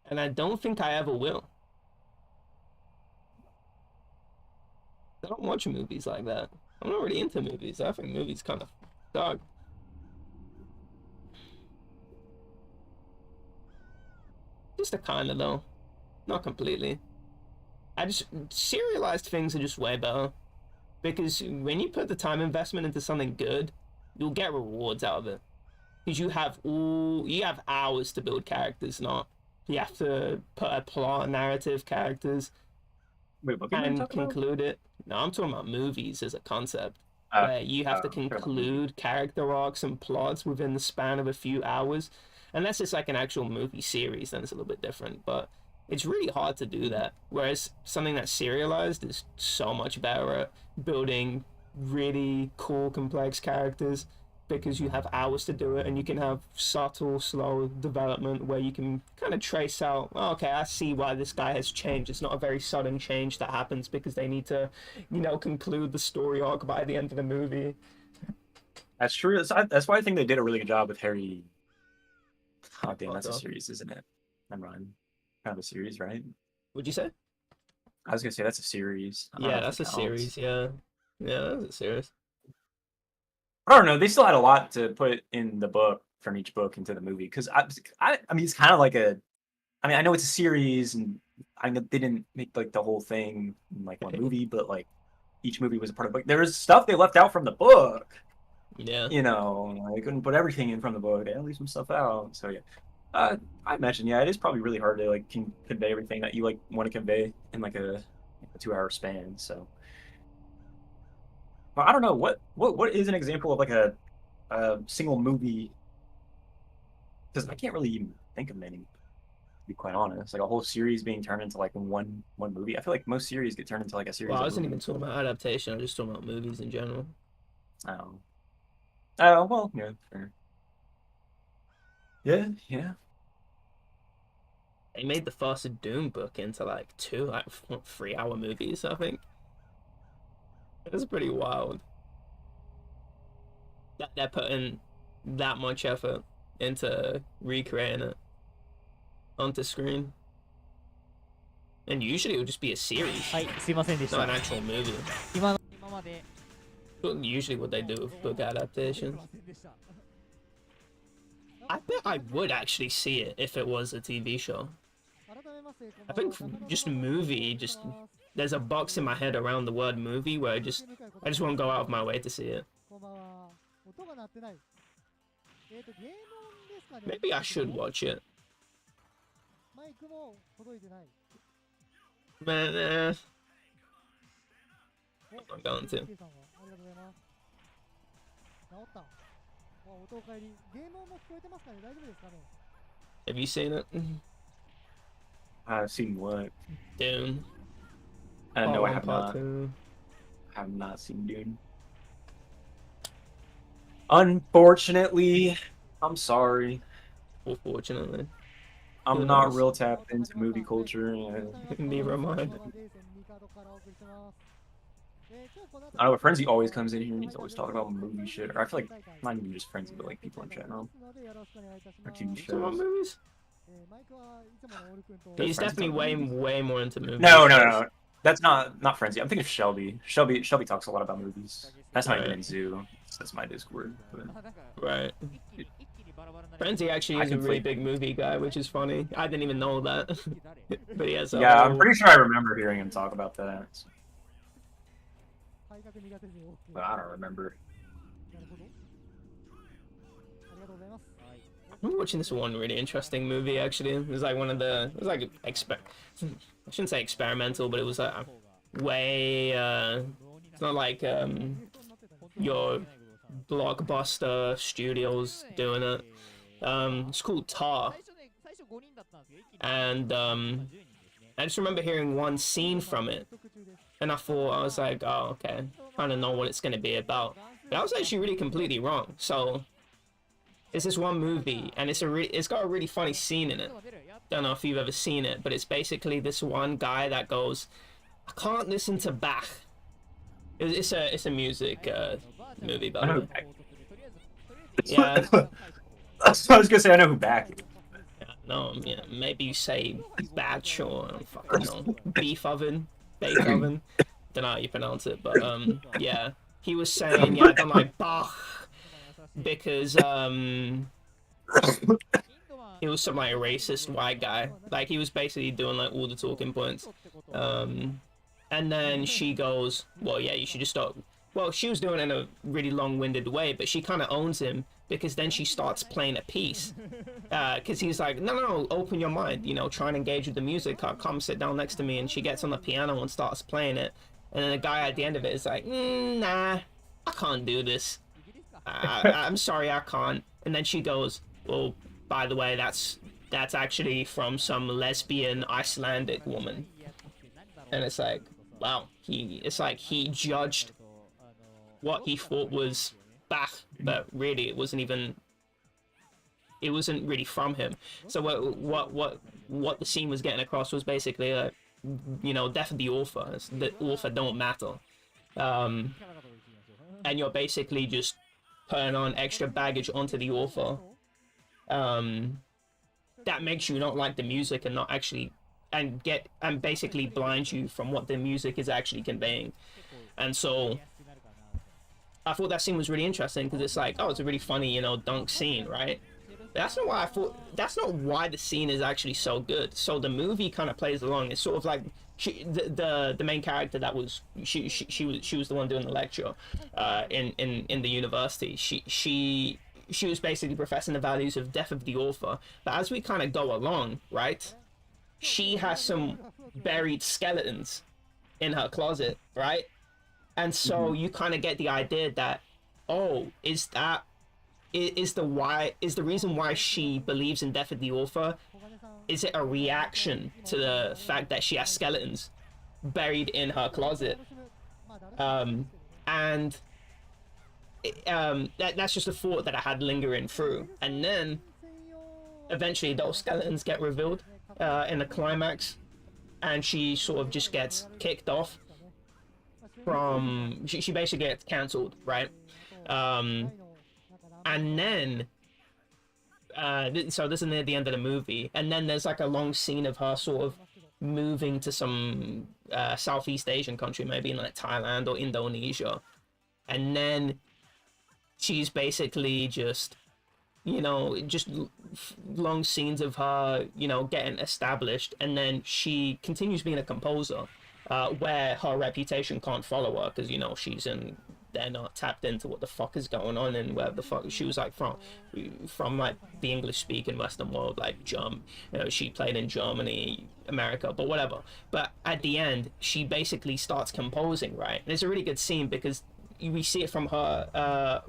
And I don't think I ever will. I don't watch movies like that. I'm not really into movies. I think movies kind of dog. Just a kind of though. Not completely. Serialized things are just way better. Because when you put the time investment into something good, you'll get rewards out of it. Because you have hours to build characters, not you have to put a plot, narrative, characters, Wait, what game are you and talking about? conclude it. No, I'm talking about movies as a concept. Where you have to conclude character arcs and plots within the span of a few hours. Unless it's like an actual movie series, then it's a little bit different. But it's really hard to do that. Whereas something that's serialized is so much better at building really cool, complex characters because you have hours to do it, and you can have subtle, slow development where you can kind of trace out, oh, okay, I see why this guy has changed. It's not a very sudden change that happens because they need to, conclude the story arc by the end of the movie. That's true. That's why I think they did a really good job with Harry. Oh, damn, that's a Potter. series, isn't it? Never mind. Kind of a series, right? What'd you say? I was gonna say that's a series. I don't know Yeah, if that's it a counts. series. Yeah, yeah, that's a series. I don't know. They still had a lot to put in the book from each book into the movie because I mean, it's kind of like a. I mean, I know it's a series, and I know they didn't make like the whole thing in like one movie, but like each movie was a part of the book. There was stuff they left out from the book. Yeah. You know, they couldn't put everything in from the book. They had to leave some stuff out. So yeah, I imagine it is probably really hard to like convey everything that you like want to convey in like a 2 hour span. So, but I don't know what is an example of like a single movie because I can't really even think of many. To be quite honest, like a whole series being turned into like one movie. I feel like most series get turned into like a series Well, I of wasn't even movies. talking about adaptation. I was just talking about movies in general. Oh, oh well, yeah, fair. Yeah, yeah. They made the first Doom book into like 2 like 3 hour movies, I think. It's pretty wild that they're putting that much effort into recreating it onto screen. And usually it would just be a series, はい、すいませんでし not た an。actual movie. 今まで But usually what they do with book adaptations. I bet I would actually see it if it was a TV show. I think just movie, there's a box in my head around the word movie where I just won't go out of my way to see it. Maybe I should watch it. Man, I'm not going to. Have you seen it? I've seen what? Dune. No, I Part have 1, Part not. 2. I have not seen Dune. Unfortunately, I'm sorry. Unfortunately. I'm Who not knows? real tapped into movie culture. Neither am I. I know Frenzy always comes in here and he's always talking about movie shit. Or I feel like not even just Frenzy, but like people in general. Or TV Talking about shows. movies? He's Frenzy definitely talking way more into movies. No. That's not Frenzy. I'm thinking of Shelby. Shelby talks a lot about movies. That's not even in Zoo. That's my Discord. But Right. Frenzy actually I is a can really play- big movie guy, which is funny. I didn't even know that. But he has a yeah, I'm whole... pretty sure I remember hearing him talk about that. But I don't remember. I'm watching this one really interesting movie actually. It was like one of the, it was like I shouldn't say experimental, but it was way it's not like your blockbuster studios doing it. It's called Tar, and I just remember hearing one scene from it, and I was like, oh okay, kind of know what it's gonna be about. But I was actually really completely wrong. So it's this one movie, and it's got a really funny scene in it. Don't know if you've ever seen it, but it's basically this one guy that goes, I can't listen to Bach. It's a music movie, by I the know way. who Yeah. That's what I was gonna say. I know who back is. No, yeah, maybe you say batch or I don't fucking know, beef oven, bake oven. Don't know how you pronounce it, but yeah, he was saying, yeah, I don't like Bach because he was some like racist white guy. Like he was basically doing like all the talking points. And then she goes, well, yeah, you should just stop. Well, she was doing it in a really long-winded way, but she kind of owns him because then she starts playing a piece. Because he's like, no, open your mind, you know, try and engage with the music. Come sit down next to me. And she gets on the piano and starts playing it. And then the guy at the end of it is like, nah, I can't do this. I'm sorry, I can't. And then she goes, well, by the way, that's actually from some lesbian Icelandic woman. And it's like, wow, it's like he judged what he thought was Bach, but really it wasn't really from him. So what the scene was getting across was basically like, you know, death of the author. The author don't matter. And you're basically just putting on extra baggage onto the author. That makes you not like the music and not actually and basically blind you from what the music is actually conveying. And so I thought that scene was really interesting because it's like, oh, it's a really funny, you know, dunk scene, right? That's not why I thought. That's not why the scene is actually so good. So the movie kind of plays along. It's sort of like the main character that was she was the one doing the lecture, in the university. She was basically professing the values of death of the author. But as we kind of go along, right, she has some buried skeletons in her closet, right? And so you kind of get the idea that, oh, is the reason why she believes in death of the author, is it a reaction to the fact that she has skeletons buried in her closet? That's just a thought that I had lingering through. And then eventually those skeletons get revealed in the climax, and she sort of just gets kicked off from, she basically gets cancelled, right? And then so this is near the end of the movie, and then there's like a long scene of her sort of moving to some Southeast Asian country, maybe in like Thailand or Indonesia, and then she's basically just, you know, just long scenes of her, you know, getting established, and then she continues being a composer, where her reputation can't follow her because, you know, they're not tapped into what the fuck is going on and where the fuck she was like from like the English speaking Western world, like you know, she played in Germany, America, but whatever. But at the end, she basically starts composing, right? And it's a really good scene because we see it from her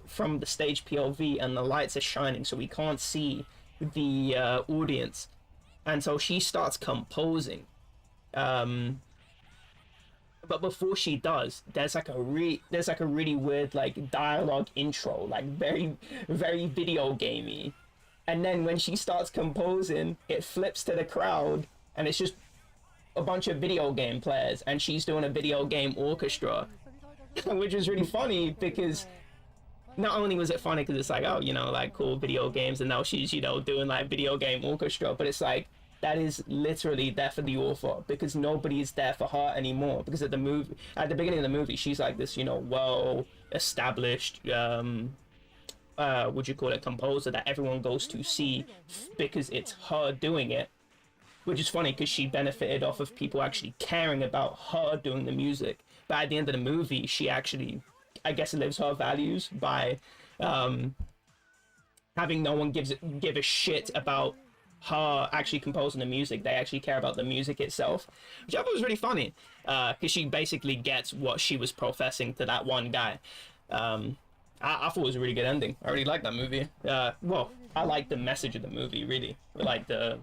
from the stage POV, and the lights are shining, so we can't see the audience, and so she starts composing. But before she does, there's like a really weird like dialogue intro, like very very video gamey, and then when she starts composing, it flips to the crowd, and it's just a bunch of video game players, and she's doing a video game orchestra, which is really funny because not only was it funny because it's like, oh, you know, like cool video games, and now she's, you know, doing like video game orchestra, but it's like, that is literally there for the author, because nobody is there for her anymore. Because at the beginning of the movie, she's like this, you know, well established would you call it, composer that everyone goes to see because it's her doing it, which is funny because she benefited off of people actually caring about her doing the music. But at the end of the movie, she actually, I guess, lives her values by having no one give a shit about her actually composing the music. They actually care about the music itself, which I thought was really funny, because she basically gets what she was professing to that one guy. I thought it was a really good ending. I really liked that movie. Well, I like the message of the movie, really. Like the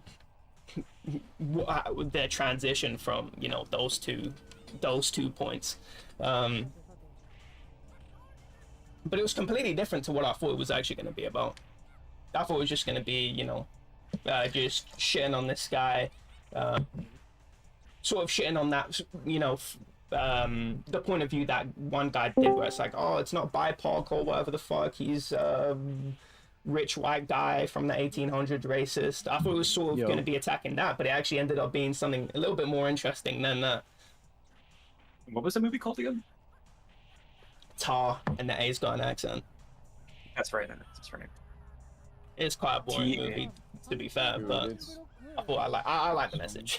transition from, you know, those two points. But it was completely different to what I thought it was actually going to be about. I thought it was just going to be, you know, just shitting on this guy, sort of shitting on that, you know, the point of view that one guy did, where it's like, oh, it's not BIPOC or whatever the fuck, he's rich white guy from the 1800s, racist. I thought it was sort of going to be attacking that, but it actually ended up being something a little bit more interesting than that. What was the movie called again? Tar, and the A's got an accent. That's right. That's right. It's quite a boring movie, to be fair, but I thought I like the message.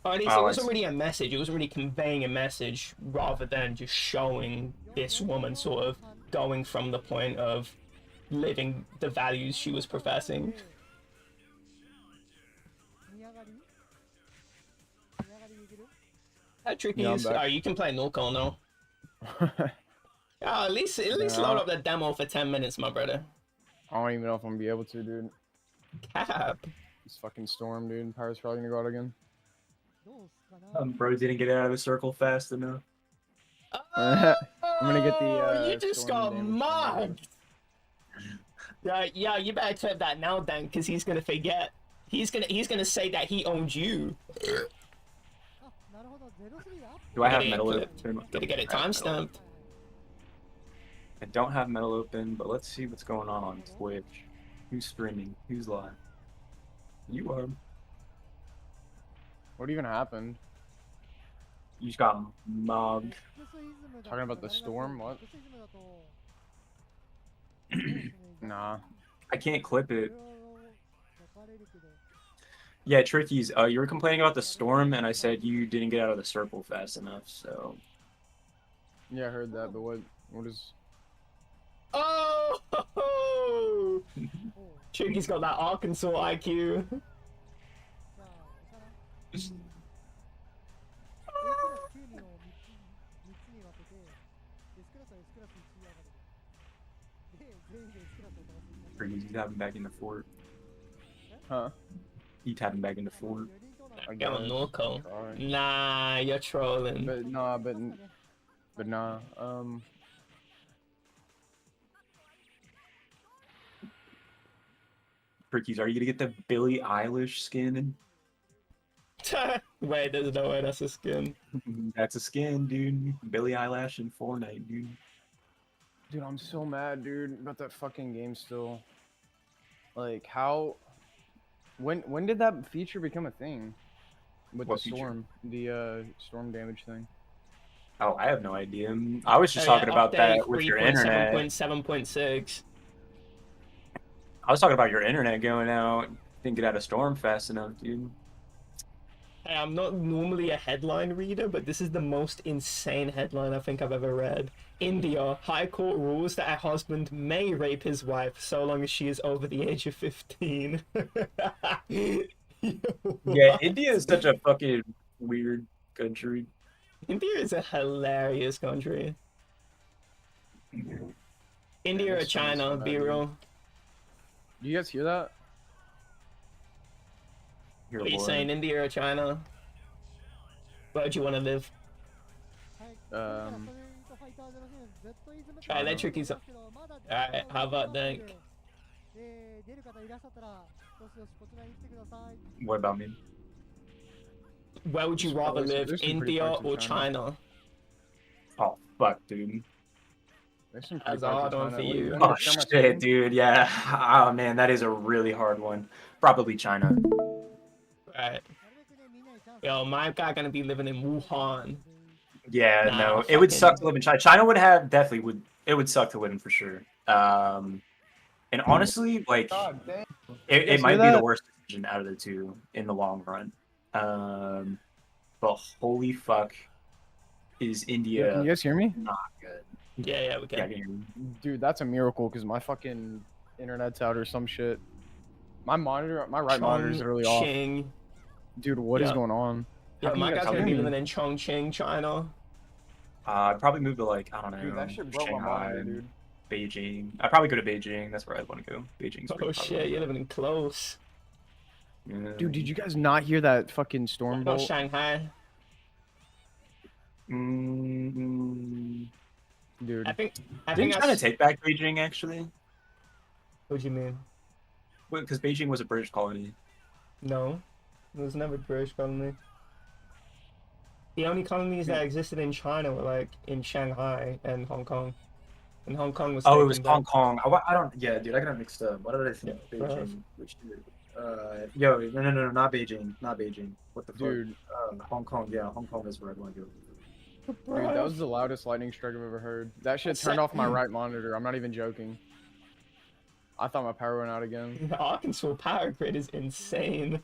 Or at least it wasn't really a message, it wasn't really conveying a message, rather than just showing this woman sort of going from the point of living the values she was professing. How tricky is... Oh, you can play Null now. At least load up the demo for 10 minutes, my brother. I don't even know if I'm gonna be able to, dude. Cap. This fucking storm, dude. Power's probably gonna go out again. Bro didn't get out of the circle fast enough. I'm gonna get the. You just got mugged. Yeah, you better clip that now, then, because he's gonna forget. He's gonna say that he owns you. Do I have metal open? Gotta get it timestamped. I don't have metal open, but let's see what's going on Twitch. Who's streaming? Who's live? You are. What even happened? You just got mobbed. Talking about the storm? What? Nah. I can't clip it. Yeah, Trickies, you were complaining about the storm, and I said you didn't get out of the circle fast enough, so... Yeah, I heard that, but what is... Oh! Tricky's got that Arkansas IQ. Trickies, you tapping back in the fort. Huh? You tapping back in the fort. Get on Norco. Try. Nah, you're trolling. But nah, but nah. Trickies, are you gonna get the Billie Eilish skin? Wait, there's no way that's a skin. That's a skin, dude. Billie Eilish in Fortnite, dude. Dude, I'm so mad, dude, about that fucking game still. Like, how... When did that feature become a thing? With What the feature? storm. The, storm damage thing. Oh, I have no idea. I was just Oh, yeah, talking about update that with your internet. 3.7.6. I was talking about your internet going out. Didn't get out of storm fast enough, dude. Hey, I'm not normally a headline reader, but this is the most insane headline I think I've ever read. India, High Court rules that a husband may rape his wife so long as she is over the age of 15. Yeah, India is such a fucking weird country. India is a hilarious country. India or there's so much China, on that, be dude. real. Do you guys hear that? Here, What are you boy. saying, India or China? Where would you want to live? Try electric is... Alright, how about that? What about me? Where would you There's rather probably some- live, there's some pretty India parts of or China. China? Oh, fuck, dude. There's some That's pretty a parts hard of one China. for What, you. wanna Oh, share my shit, screen? dude, yeah. Oh, man, that is a really hard one. Probably China. Right. Yo, my guy gonna be living in Wuhan. Yeah, Nah, no, it would fucking- suck to live in China. China would have, definitely would, it would suck to live in for sure. And honestly, like, God damn. it guys might hear be the that? worst decision out of the two in the long run. But holy fuck, is Yo, India can you guys hear me? not good? Yeah, we Yeah, can. I can hear you. Dude, that's a miracle because my fucking internet's out or some shit. My right monitor is literally off. Chongqing. Dude, what is Yeah. going on? Yeah, How can my you guys guy's hear gonna be me? living in Chongqing, China. I'd probably move to, like, I don't know, Dude, that shit broke my Shanghai, monitor, dude. Beijing. I'd probably go to Beijing. That's where I'd want to go. Beijing's Oh pretty shit, popular. you're living in close. Yeah. Dude, did you guys not hear that fucking storm Not bolt? Shanghai. Dude, I think Didn't China that's... take back Beijing, actually? What do you mean? Because Beijing was a British colony. No, it was never British colony. The only colonies that existed in China were like in Shanghai and Hong Kong. And Hong Kong was Oh, it taken was back. Hong Kong. I don't. Yeah, dude, I got it mixed up. What did I think? Yeah, Beijing. Which dude? Yo, no, not Beijing. Not Beijing. What the fuck? dude, Hong Kong. Yeah, Hong Kong is where I want to go. dude, that was the loudest lightning strike I've ever heard. That shit turned off my right monitor. I'm not even joking. I thought my power went out again. The Arkansas power grid is insane.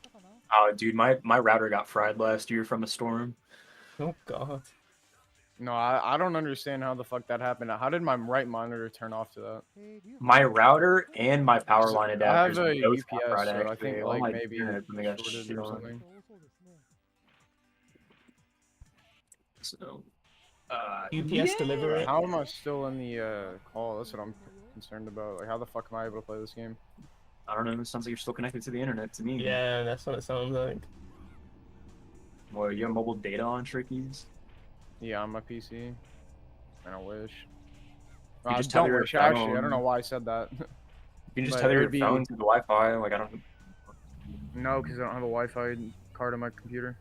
Oh, dude, my router got fried last year from a storm. Oh god. No, I don't understand how the fuck that happened. How did my right monitor turn off to that? My router and my power So, line I adapters have a both got UPS, fried, so I actually. think Oh like my maybe goodness, when they got shorted shit or on. something. So, UPS delivery. How am I still in the call? That's what I'm concerned about. Like, how the fuck am I able to play this game? I don't know. It sounds like you're still connected to the internet to me. Yeah, that's what it sounds like. Well, you have mobile data on Trickies? Yeah, on my PC. And I wish. You I just tether don't your wish, actually. I phone. don't know why I said that. You can just But tether it your would be- phone to the Wi-Fi. Like, I don't. No, because I don't have a Wi-Fi card on my computer.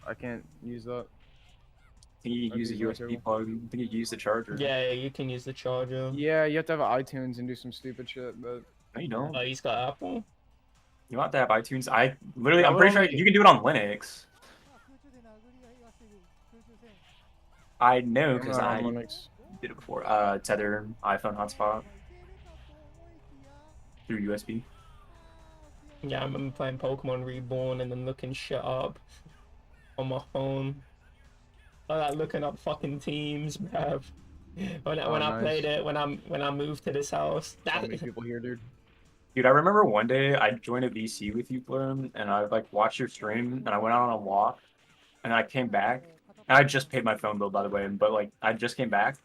I can't use that. I think you That'd use a be my USB cable. plug. I think you use the charger. Yeah, you can use the charger. Yeah, you have to have iTunes and do some stupid shit, but No, you don't. Oh, he's got Apple? You don't have to have iTunes. I'm pretty would sure only- you can do it on Linux. I know because I'm I on Linux. did it before. Tether iPhone hotspot through USB. Yeah, I remember playing Pokemon Reborn and then looking shit up on my phone. I like looking up fucking teams, bruv. When I Nice. played it, when I moved to this house, So that many people here, dude. Dude, I remember one day I joined a VC with you, Blum, and I like watched your stream, and I went out on a walk, and I came back, and I just paid my phone bill, by the way, but like I just came back,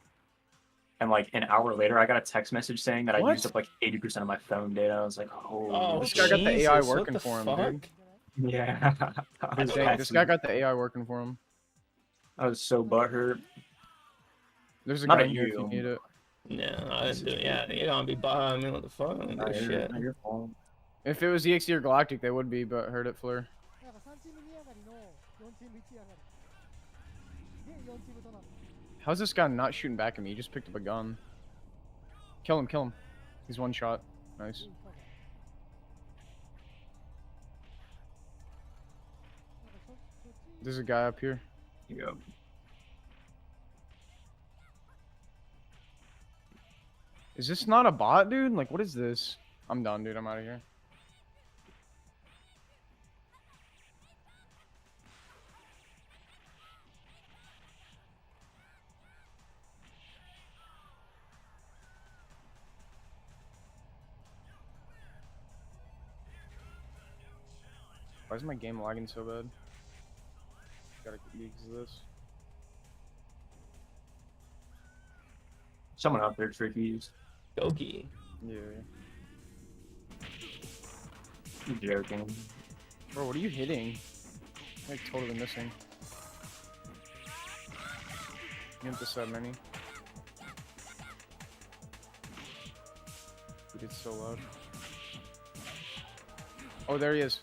and like an hour later, I got a text message saying that I What? used up like 80% of my phone data. I was like, oh, This guy got the AI Jesus, what working the for him, fuck? dude. yeah. This guy got the AI working for him. I was so butthurt. There's a Not gun at here if you. you need it. Yeah, I didn't do it. Yeah, you're gonna be behind me. What the fuck? I don't do shit. Not your fault. If it was EXE or Galactic, they would be, but heard it Fleur. How's this guy not shooting back at me? He just picked up a gun. Kill him, kill him. He's one shot. Nice. There's a guy up here. Here you go. Is this not a bot, dude? Like, what is this? I'm done, dude. I'm out of here. Why is my game lagging so bad? Gotta use this. Someone out there, Trickies. Goki. Yeah. You're joking. Bro, what are you hitting? Like, totally missing. You hit the so many. Dude, it's so loud. Oh, there he is.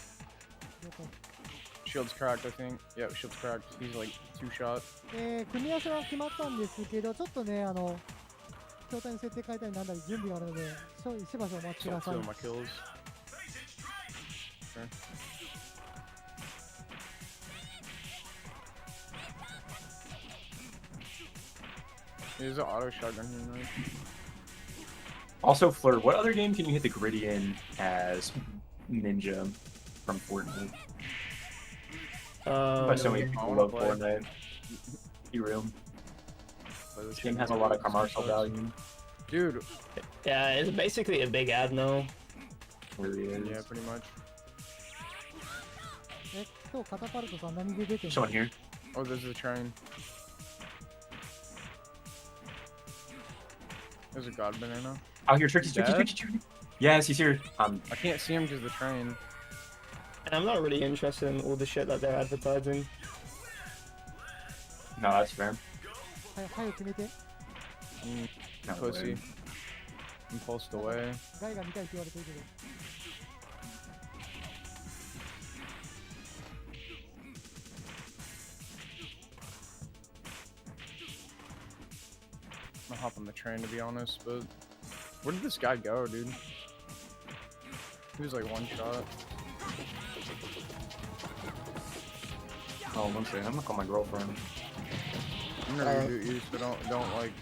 Shield's cracked, I think. Yeah, shield's cracked. He's like 2 shot. 組み合わせは決まったんですけど、ちょっとね、筐体の設定変えたりなんだり準備があるので、しばしお待ちください。 Kill my kills. Sure. There's an auto shotgun here, right? Also, Fleur, what other game can you hit the gritty in as Ninja from Fortnite? But so many people love Fortnite. Be real. This game has a lot of commercial value. Dude. Yeah, it's basically a big ad now. Really is. Yeah, pretty much. Someone here. Oh, there's a train. There's a god banana. Oh, here, Tricky. Yes, he's here. I can't see him because the train. And I'm not really interested in all the shit that they're advertising. No, that's fair. No Pussy. way. Impulsed away. I'll hop on the train to be honest, but where did this guy go, dude? He was like 1 shot. Oh, one second. I'm gonna call my girlfriend. I'm gonna reboot you, so don't like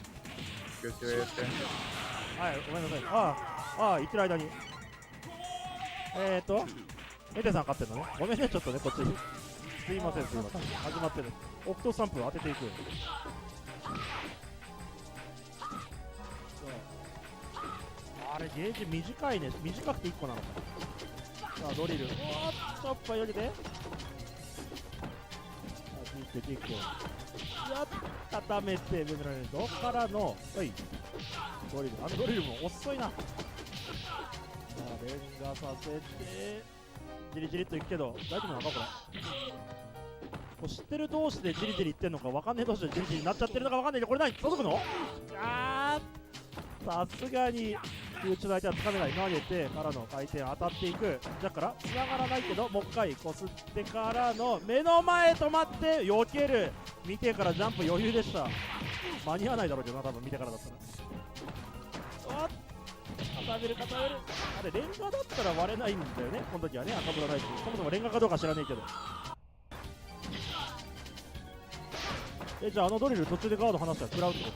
go through AFK. はい、ごめんなさい。言ってる間に。メテさん勝ってんのね。ごめんね、ちょっとね、こっち。すいません。始まってる。オクトサンプル当てていく。あれ、ゲージ短いね。短くて1個なのか。さあ、ドリル。チョッパーよりで。キック。やっ、固めて、ベブラネットからの、はい。ドリル。ドリルも遅いな。さあ、連打させて、じりじりっといくけど、大丈夫なのか、これ。知ってる同士でじりじりいってんのか、わかんねえ同士でじりじりになっちゃってるのかわかんないけど、これ何届くの？さすがに空中の相手はつかめない。投げてからの回転当たっていく。だからつながらないけど、もう一回こすってからの目の前止まって避ける。見てからジャンプ余裕でした。間に合わないだろうけどな、多分見てからだったら。固める。あれ、レンガだったら割れないんだよね、この時はね、赤村大地。そもそもレンガかどうか知らねえけど。じゃあドリル途中でガード離したら食らうってこ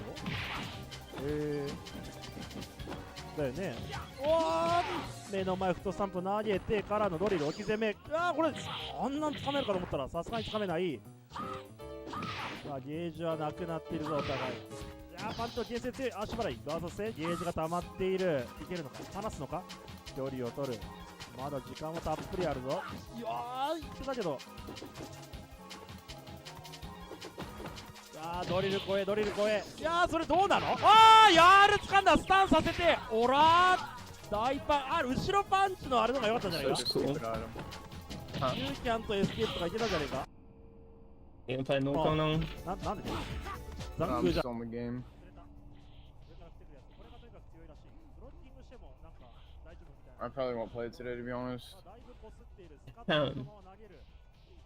とだよね。おー、目の前フットスタンプ投げてからのドリル置き攻め。これあんなん掴めるかと思ったらさすがに掴めない。さあゲージはなくなっているぞお互い。パンチの建設強い足払い。そしてゲージが溜まっている。いけるのか離すのか。距離を取る。まだ時間はたっぷりあるぞ。いやーいってたけど。ドリル越えドリル越え。それどうなの。やる掴んだ。スタンさせておらー大パン。後ろパンチのあれのが良かったんじゃないか。ユーキャンとエスケープとかいけたんじゃないか。Gameplay ノーかな。なんで残空じゃん。I probably won't play it today, to be honest.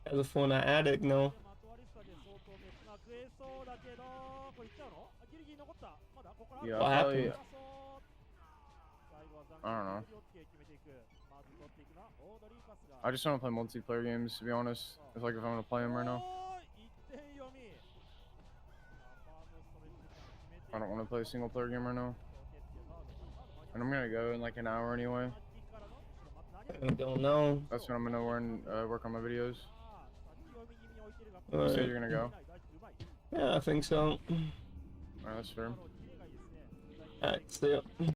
As a Fortnite addict, no. Yeah, What probably, happened? I don't know. I just want to play multiplayer games, to be honest. It's like if I'm gonna play them right now. I don't want to play a single player game right now. And I'm gonna go in like an hour anyway. I don't know. That's when I'm gonna work on my videos. All You say right. you're gonna go? Yeah, I think so. Alright, that's fair. Alright, see ya.